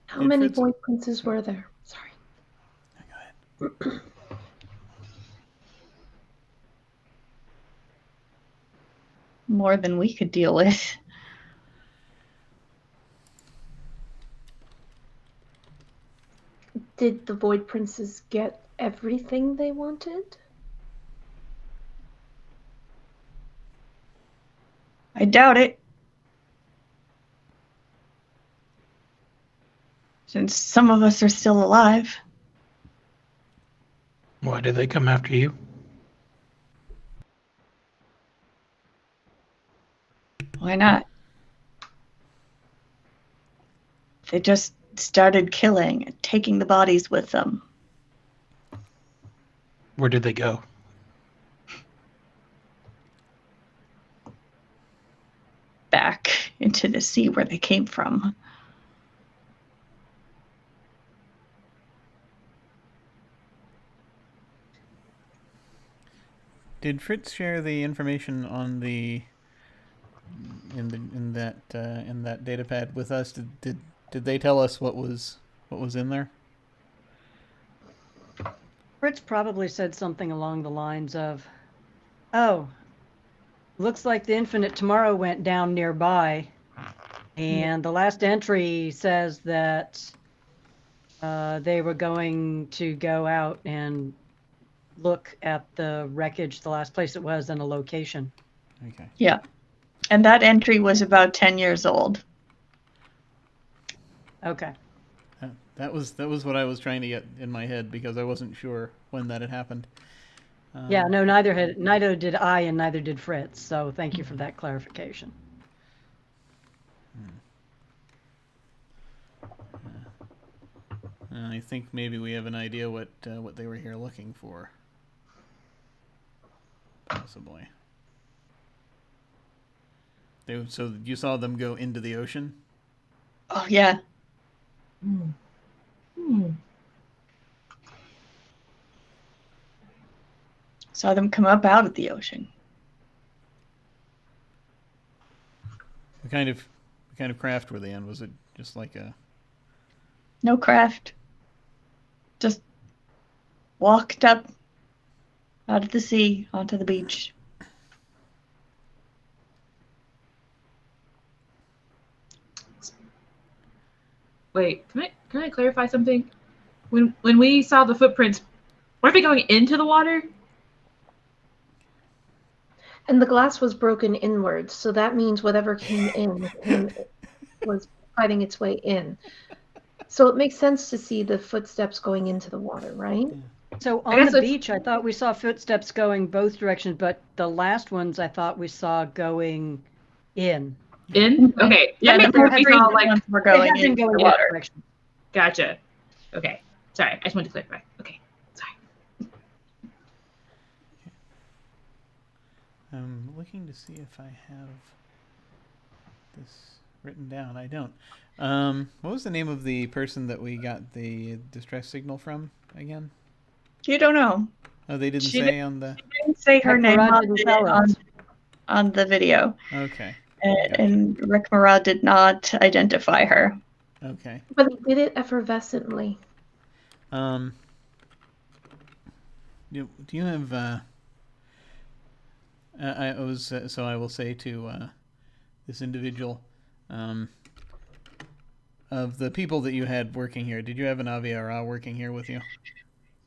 How many Void Princes were there? Sorry. Go ahead. More than we could deal with. Did the Void Princes get everything they wanted? I doubt it. Since some of us are still alive. Why did they come after you? Why not? They just started killing and taking the bodies with them. Where did they go? Back into the sea where they came from. Did Fritz share the information on the in that data pad with us? Did they tell us what was in there? Fritz probably said something along the lines of, "Oh, looks like the Infinite Tomorrow went down nearby, and the last entry says that they were going to go out and look at the wreckage, the last place it was, and a location." Okay. Yeah. And that entry was about 10 years old. Okay. That was what I was trying to get in my head because I wasn't sure when that had happened. Yeah, no, neither did I, and neither did Fritz. So thank you for that clarification. I think maybe we have an idea what they were here looking for. Possibly. So you saw them go into the ocean? Oh, yeah. Saw them come up out of the ocean. What kind of craft were they in? Was it just like a... No craft. Just walked up out of the sea onto the beach. Wait, can I Can I clarify something? When we saw the footprints, weren't they going into the water? And the glass was broken inwards, so that means whatever came in was fighting its way in. So it makes sense to see the footsteps going into the water, right? So I on guess the it's- beach, I thought we saw footsteps going both directions, but the last ones I thought we saw going in. In? Okay. Yeah, That the makes sense. We most saw, recent like, ones were They going have been into going the in that water. direction. gotcha. Okay. Sorry, I just wanted to clarify. Okay. Sorry. I'm looking to see if I have this written down. I don't. What was the name of the person that we got the distress signal from again? You don't know. Oh, they didn't She say on the. I didn't say her name Murad didn't tell us. on the video. Okay. And Rick Murad did not identify her. Okay. But he did it effervescently. Do you have? I was so I will say to this individual, of the people that you had working here, did you have an Aviara working here with you?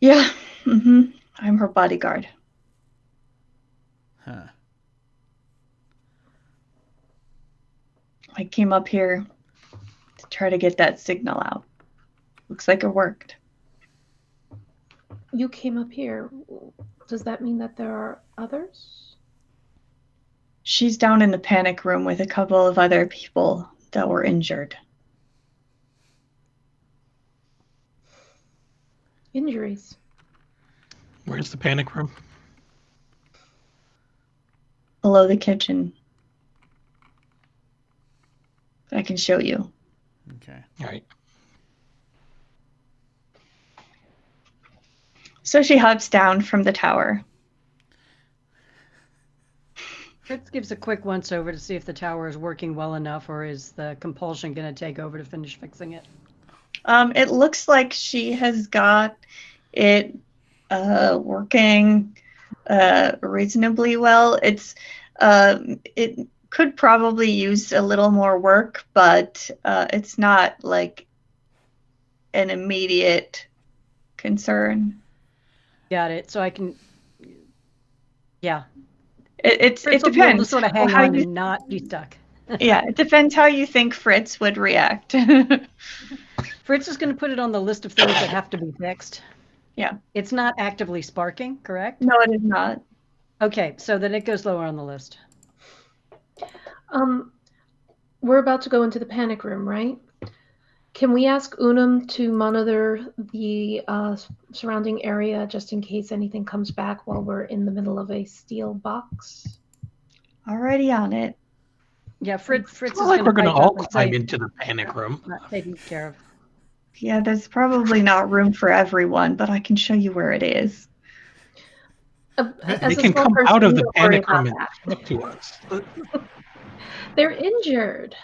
Yeah. I'm her bodyguard. Huh. I came up here to try to get that signal out. Looks like it worked. You came up here. Does that mean that there are others? She's down in the panic room with a couple of other people that were injured. Injuries. Where's the panic room? Below the kitchen. I can show you. Okay. All right. So she hops down from the tower. Fritz gives a quick once over to see if the tower is working well enough, or is the compulsion going to take over to finish fixing it? It looks like she has got it working reasonably well. It could probably use a little more work, but it's not like an immediate concern. Got it. So I can, yeah. It Fritz will be able to depends. sort of hang how on you- and not be stuck. Yeah, it depends how you think Fritz would react. Fritz is going to put it on the list of things that have to be fixed. Yeah. It's not actively sparking, correct? No, it is not. Okay, so then it goes lower on the list. We're about to go into the panic room, right? Can we ask Unum to monitor the surrounding area just in case anything comes back while we're in the middle of a steel box? Already on it. Yeah, Fritz It's is not like we're going to pipe up all and climb say, into the panic room. not taken care of. Yeah, there's probably not room for everyone, but I can show you where it is. As They a can small come person, out of you the don't worry panic room about and that. talk to us. They're injured.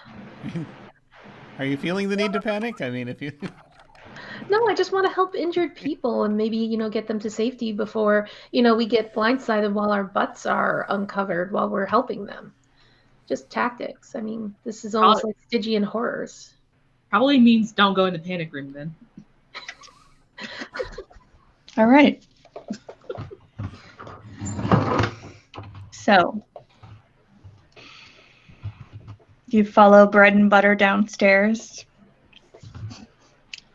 Are you feeling the need to panic? I mean, if you. No, I just want to help injured people and maybe, get them to safety before, we get blindsided while our butts are uncovered while we're helping them. Just tactics. I mean, this is almost like Stygian horrors. Probably means don't go in the panic room then. All right. So you follow bread and butter downstairs,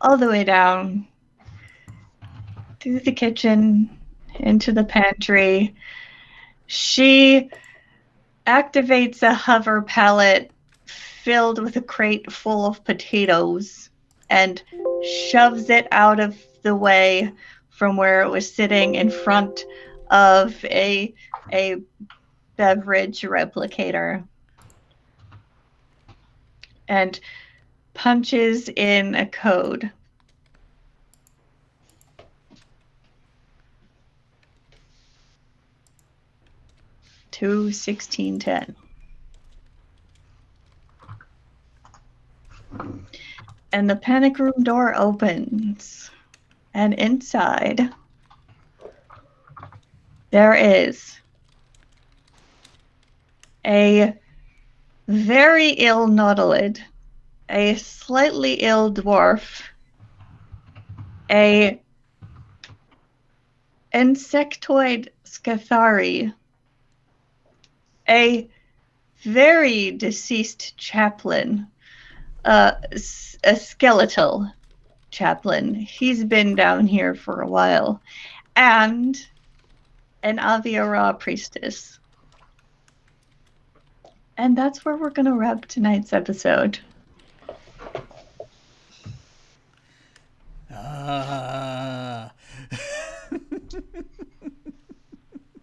all the way down through the kitchen into the pantry. She activates a hover pallet filled with a crate full of potatoes and shoves it out of the way from where it was sitting in front of a beverage replicator, and punches in a code. To 1610. And the panic room door opens, and inside there is a very ill Nautilid, a slightly ill dwarf, a insectoid Scathari, a very deceased chaplain, a skeletal chaplain. He's been down here for a while, and an Aviara priestess. And that's where we're going to wrap tonight's episode.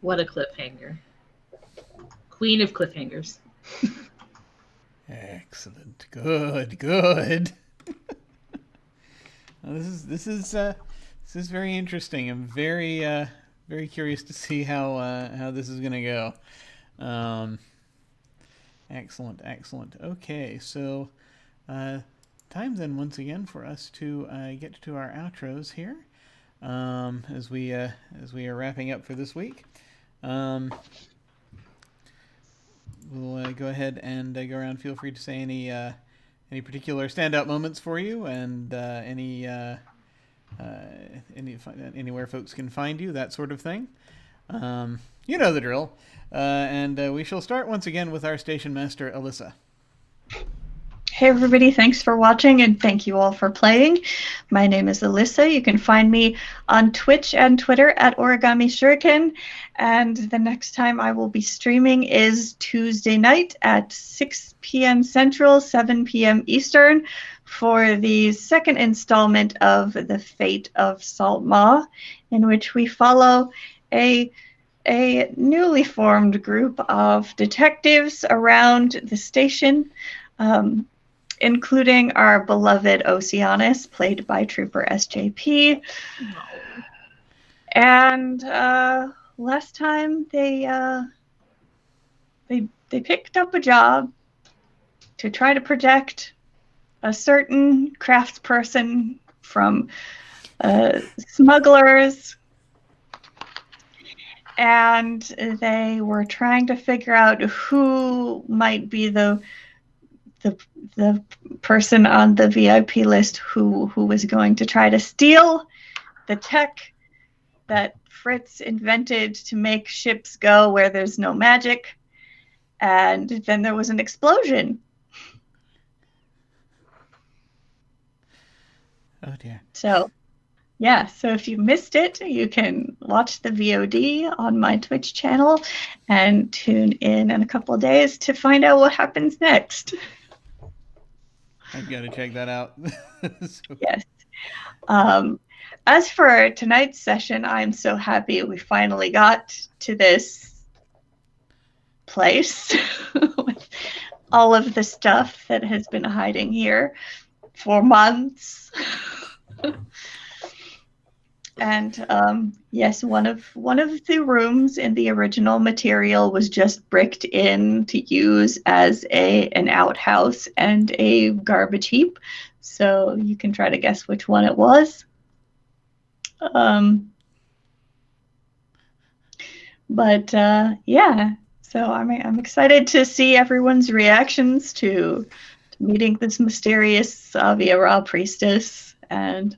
What a cliffhanger. Queen of cliffhangers. Excellent. Good. Well, this is very interesting. I'm very curious to see how this is gonna go. Excellent. Okay, so time then once again for us to get to our outros here, as we are wrapping up for this week. We'll go ahead and go around. Feel free to say any particular standout moments for you, and anywhere folks can find you, that sort of thing. You know the drill. And we shall start once again with our station master, Alyssa. Hey everybody, thanks for watching and thank you all for playing. My name is Alyssa. You can find me on Twitch and Twitter at Origami Shuriken. And the next time I will be streaming is Tuesday night at 6 p.m. Central, 7 p.m. Eastern for the second installment of The Fate of Saltmaw, in which we follow a newly formed group of detectives around the station, including our beloved Oceanus, played by Trooper SJP. And last time they picked up a job to try to protect a certain craftsperson from smugglers, and they were trying to figure out who might be the person on the VIP list who was going to try to steal the tech that Fritz invented to make ships go where there's no magic. And then there was an explosion. Oh dear. So if you missed it, you can watch the VOD on my Twitch channel and tune in a couple of days to find out what happens next. I've got to check that out. Yes. As for tonight's session, I'm so happy we finally got to this place with all of the stuff that has been hiding here for months. And yes, one of the rooms in the original material was just bricked in to use as an outhouse and a garbage heap. So you can try to guess which one it was. Yeah, so I'm excited to see everyone's reactions to meeting this mysterious Aviara priestess, and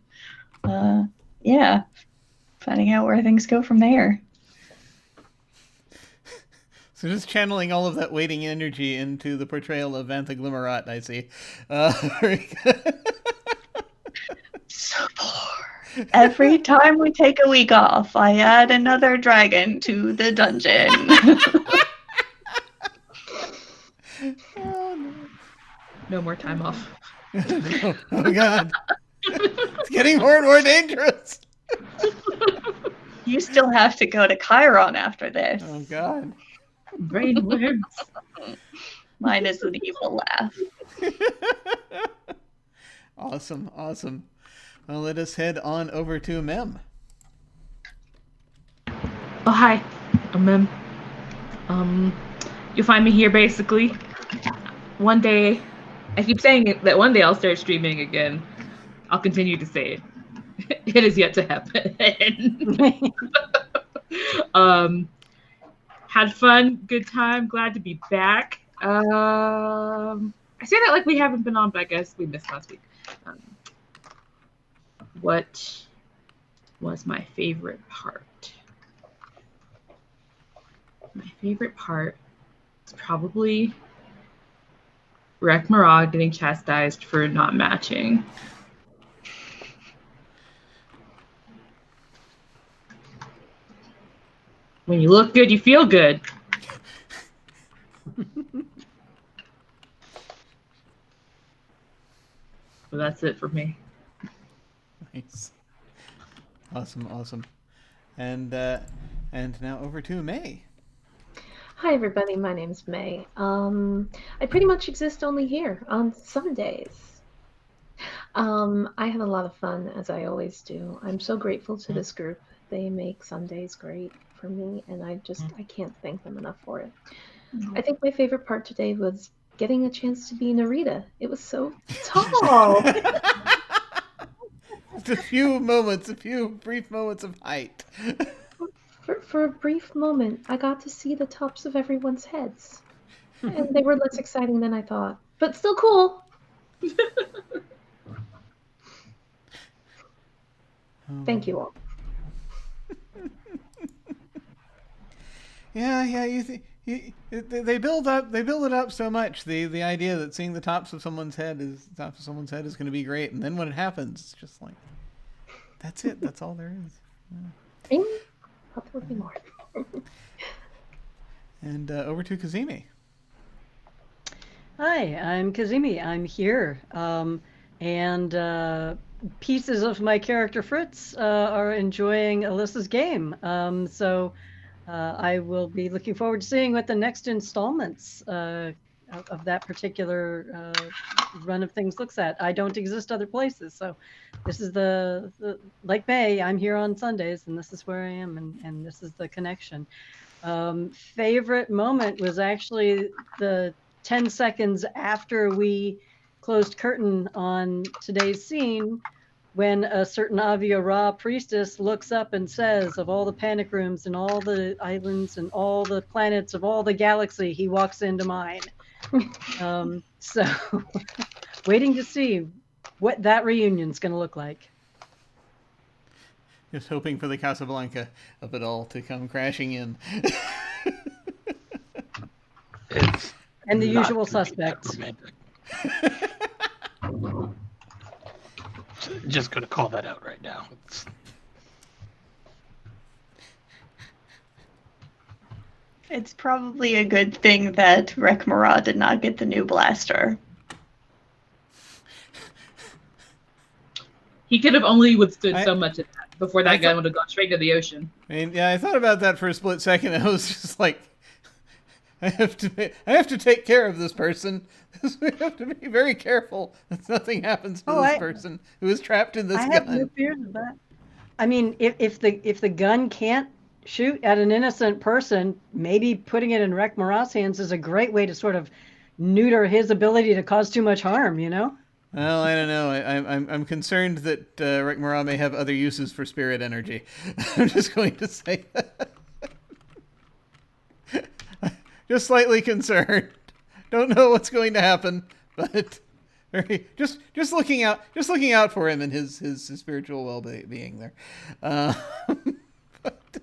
yeah, finding out where things go from there. So just channeling all of that waiting energy into the portrayal of Vantha Glimmerwrought, I see. Very good. So poor. Every time we take a week off, I add another dragon to the dungeon. Oh, no. No more time off. Oh God. It's getting more and more dangerous. You still have to go to Chiron after this. Oh God. Brain worms. Mine is an evil laugh. Awesome. Well, let us head on over to Mem. Oh, hi. I'm Mem. You'll find me here basically. One day, I keep saying it, that one day I'll start streaming again. I'll continue to say it. It is yet to happen. Had fun, good time, glad to be back. I say that like we haven't been on, but I guess we missed last week. What was my favorite part? My favorite part is probably Rek'Marag getting chastised for not matching. When you look good, you feel good. So that's it for me. Nice. Awesome. And now over to May. Hi, everybody. My name's May. I pretty much exist only here on Sundays. I have a lot of fun, as I always do. I'm so grateful to this group. They make Sundays great for me, and I can't thank them enough for it. I think my favorite part today was getting a chance to be Narita. It was so tall. Just a few brief moments of height. For a brief moment, I got to see the tops of everyone's heads. And they were less exciting than I thought. But still cool. Thank you all. Yeah. They build it up so much. The idea that seeing the tops of someone's head is going to be great, and then when it happens, it's just like, that's it. That's all there is. Yeah. Probably more. And over to Cazimi. Hi, I'm Cazimi. I'm here. And pieces of my character Fritz are enjoying Alyssa's game. So I will be looking forward to seeing what the next installments of that particular run of things looks at. I don't exist other places, so this is the like May, I'm here on Sundays, and this is where I am, and this is the connection. Favorite moment was actually the 10 seconds after we closed curtain on today's scene, when a certain Avia Ra priestess looks up and says, of all the panic rooms and all the islands and all the planets of all the galaxy, he walks into mine. So waiting to see what that reunion's going to look like. Just hoping for the Casablanca of it all to come crashing in. And the usual suspects. Just going to call that out right now. It's probably a good thing that Rek'Marag did not get the new blaster. He could have only withstood so much of that before that gun would have gone straight to the ocean. I mean, yeah, I thought about that for a split second. I was just like, I have to take care of this person. We have to be very careful that nothing happens to this person who is trapped in this gun. I have no fears of that. I mean, if the gun can't shoot at an innocent person, maybe putting it in Rek'Marag's hands is a great way to sort of neuter his ability to cause too much harm, you know? Well, I don't know. I'm concerned that Rek'Marag may have other uses for spirit energy. I'm just going to say that. Just slightly concerned. Don't know what's going to happen, but just looking out for him and his spiritual well-being there. But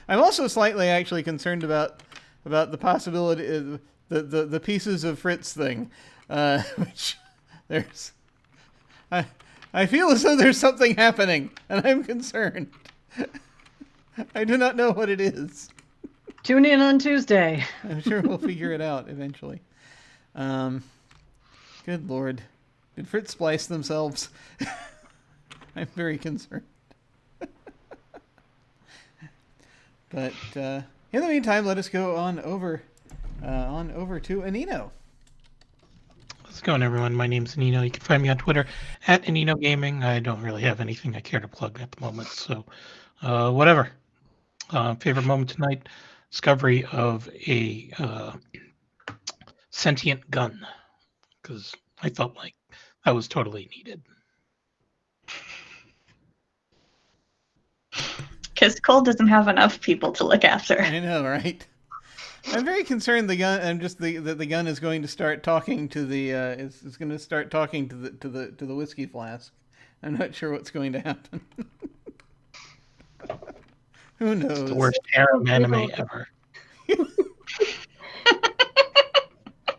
I'm also slightly actually concerned about the possibility the pieces of Fritz thing, which there's I feel as though there's something happening, and I'm concerned. I do not know what it is. Tune in on Tuesday. I'm sure we'll figure it out eventually. Good Lord. Did Fritz splice themselves? I'm very concerned. But in the meantime, let us go on over to Anino. How's it going, everyone? My name's Anino. You can find me on Twitter at Anino Gaming. I don't really have anything I care to plug at the moment, so whatever. Favorite moment tonight, discovery of a sentient gun, because I felt like that was totally needed. Because Cole doesn't have enough people to look after. I know, right? I'm very concerned the gun. I'm just the gun is going to start talking to the is going to start talking to the whiskey flask. I'm not sure what's going to happen. Who It's knows? the worst harem anime ever.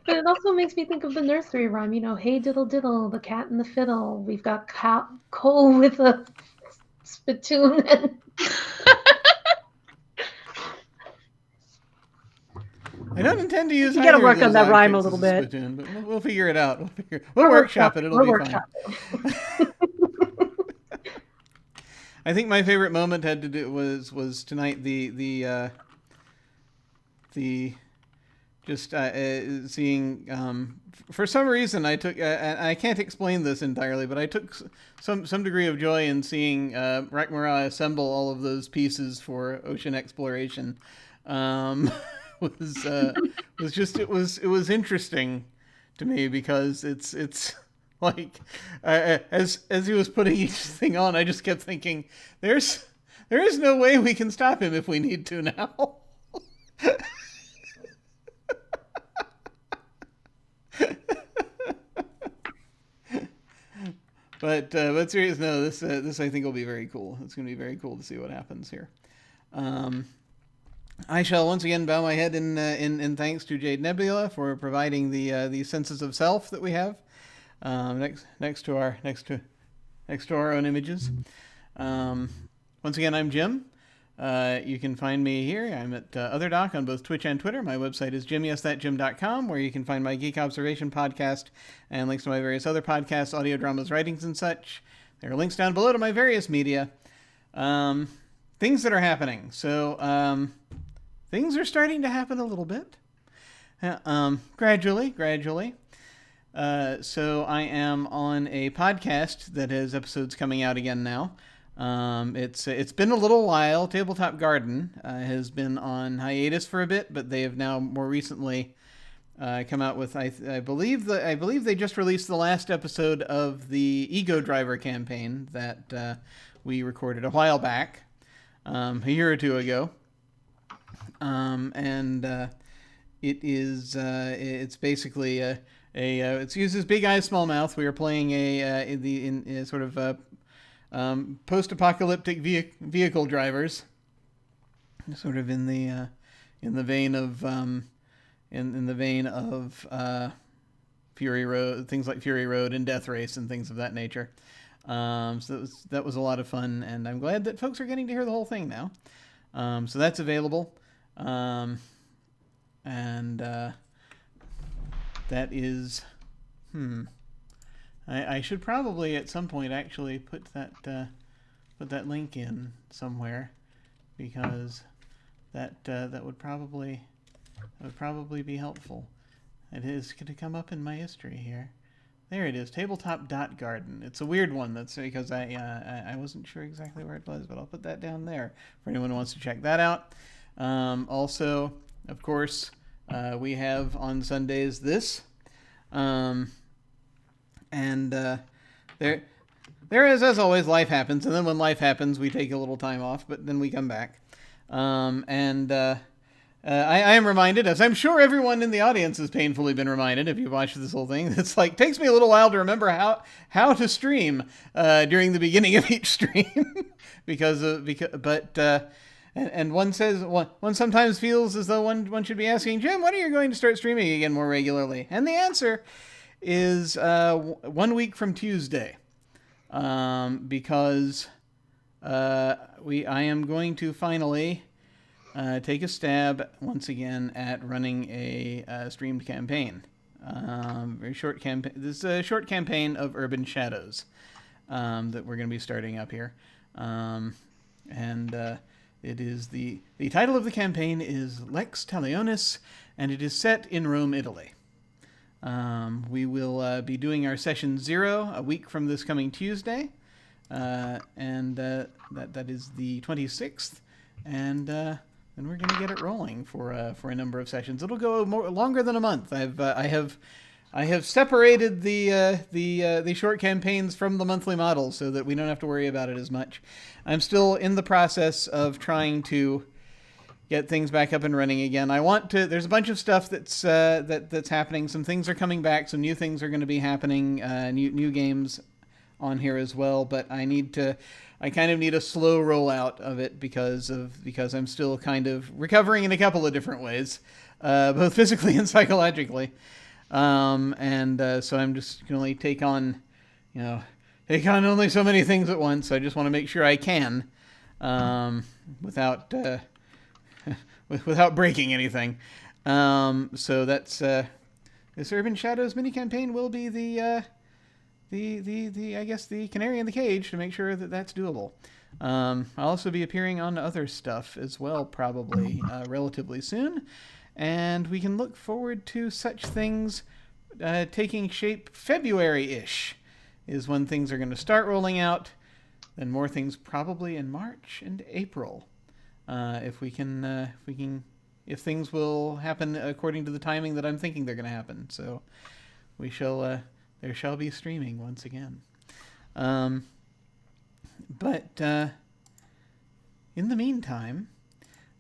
But it also makes me think of the nursery rhyme, hey diddle diddle, the cat and the fiddle. We've got Cole with a spittoon and I don't intend to use You gotta either work of on those that rhyme a objects little as bit. spittoon, but we'll figure it out. We'll workshop it. It'll be fine. I think my favorite moment had to do was tonight the just seeing for some reason I took I can't explain this entirely, but I took some degree of joy in seeing Rakmara assemble all of those pieces for ocean exploration. It was interesting to me because it's like as he was putting each thing on, I just kept thinking there is no way we can stop him if we need to now. But serious, no, this I think will be very cool. It's going to be very cool to see what happens here. I shall once again bow my head in thanks to Jade Nebula for providing the senses of self that we have next to our own images. Once again, I'm Jim. You can find me here. I'm at OtherDoc on both Twitch and Twitter. My website is jimyesthatjim.com, where you can find my Geek Observation podcast and links to my various other podcasts, audio dramas, writings, and such. There are links down below to my various media. Things that are happening. So things are starting to happen a little bit. Gradually. So I am on a podcast that has episodes coming out again now. It's been a little while. Tabletop Garden has been on hiatus for a bit, but they have now more recently come out with I believe they just released the last episode of the Ego Driver campaign that we recorded a while back, a year or two ago. It's basically it uses Big Eyes Small Mouth. We are playing in sort of post-apocalyptic vehicle drivers, sort of in the vein of Fury Road, things like Fury Road and Death Race and things of that nature. So that was a lot of fun, and I'm glad that folks are getting to hear the whole thing now. So that's available. That is, I should probably at some point actually put that link in somewhere, because that would probably be helpful. It is going to come up in my history here. There it is, tabletop.garden. It's a weird one. That's because I wasn't sure exactly where it was, but I'll put that down there for anyone who wants to check that out. Also, of course, we have on Sundays this. There is, as always, life happens, and then when life happens, we take a little time off, but then we come back. I am reminded, as I'm sure everyone in the audience has painfully been reminded, if you've watched this whole thing, it's like, takes me a little while to remember how to stream during the beginning of each stream, and one says, one sometimes feels as though one should be asking, Jim, when are you going to start streaming again more regularly? And the answer is 1 week from Tuesday, because I am going to finally take a stab once again at running a streamed campaign. Very short campaign. This is a short campaign of Urban Shadows that we're going to be starting up here, it is the title of the campaign is Lex Talionis, and it is set in Rome, Italy. We will be doing our session 0 a week from this coming Tuesday, that is the 26th, and then we're going to get it rolling for a number of sessions. It'll go longer than a month. I have separated the short campaigns from the monthly models so that we don't have to worry about it as much. I'm still in the process of trying to get things back up and running again. There's a bunch of stuff that's happening. Some things are coming back. Some new things are going to be happening. New games on here as well. But I need to I kind of need a slow rollout of it because I'm still kind of recovering in a couple of different ways, both physically and psychologically. So I'm just going to only take on only so many things at once. I just want to make sure I can, without breaking anything. So that's this Urban Shadows mini campaign will be the I guess the canary in the cage to make sure that that's doable. I'll also be appearing on other stuff as well, probably relatively soon, and we can look forward to such things taking shape February-ish is when things are going to start rolling out. Then more things probably in March and April, if things will happen according to the timing that I'm thinking they're going to happen. So we shall. There shall be streaming once again. But in the meantime,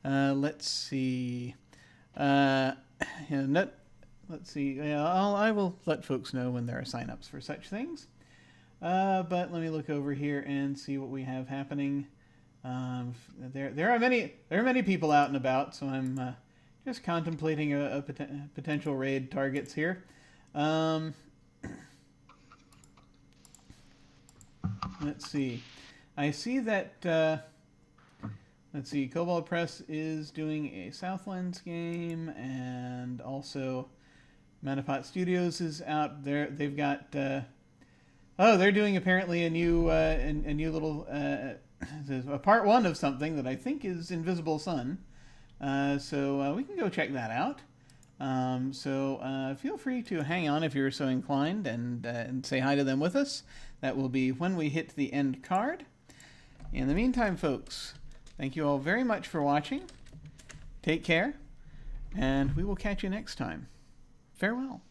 let's see. Let's see. I will let folks know when there are signups for such things. But let me look over here and see what we have happening. There are many people out and about, so I'm just contemplating a potential raid targets here. Let's see. I see that. Let's see. Cobalt Press is doing a Southlands game, and also Manapot Studios is out there. They've got. They're doing apparently a new little a part 1 of something that I think is Invisible Sun. So we can go check that out. So feel free to hang on if you're so inclined and say hi to them with us. That will be when we hit the end card. In the meantime, folks, thank you all very much for watching. Take care, and we will catch you next time. Farewell.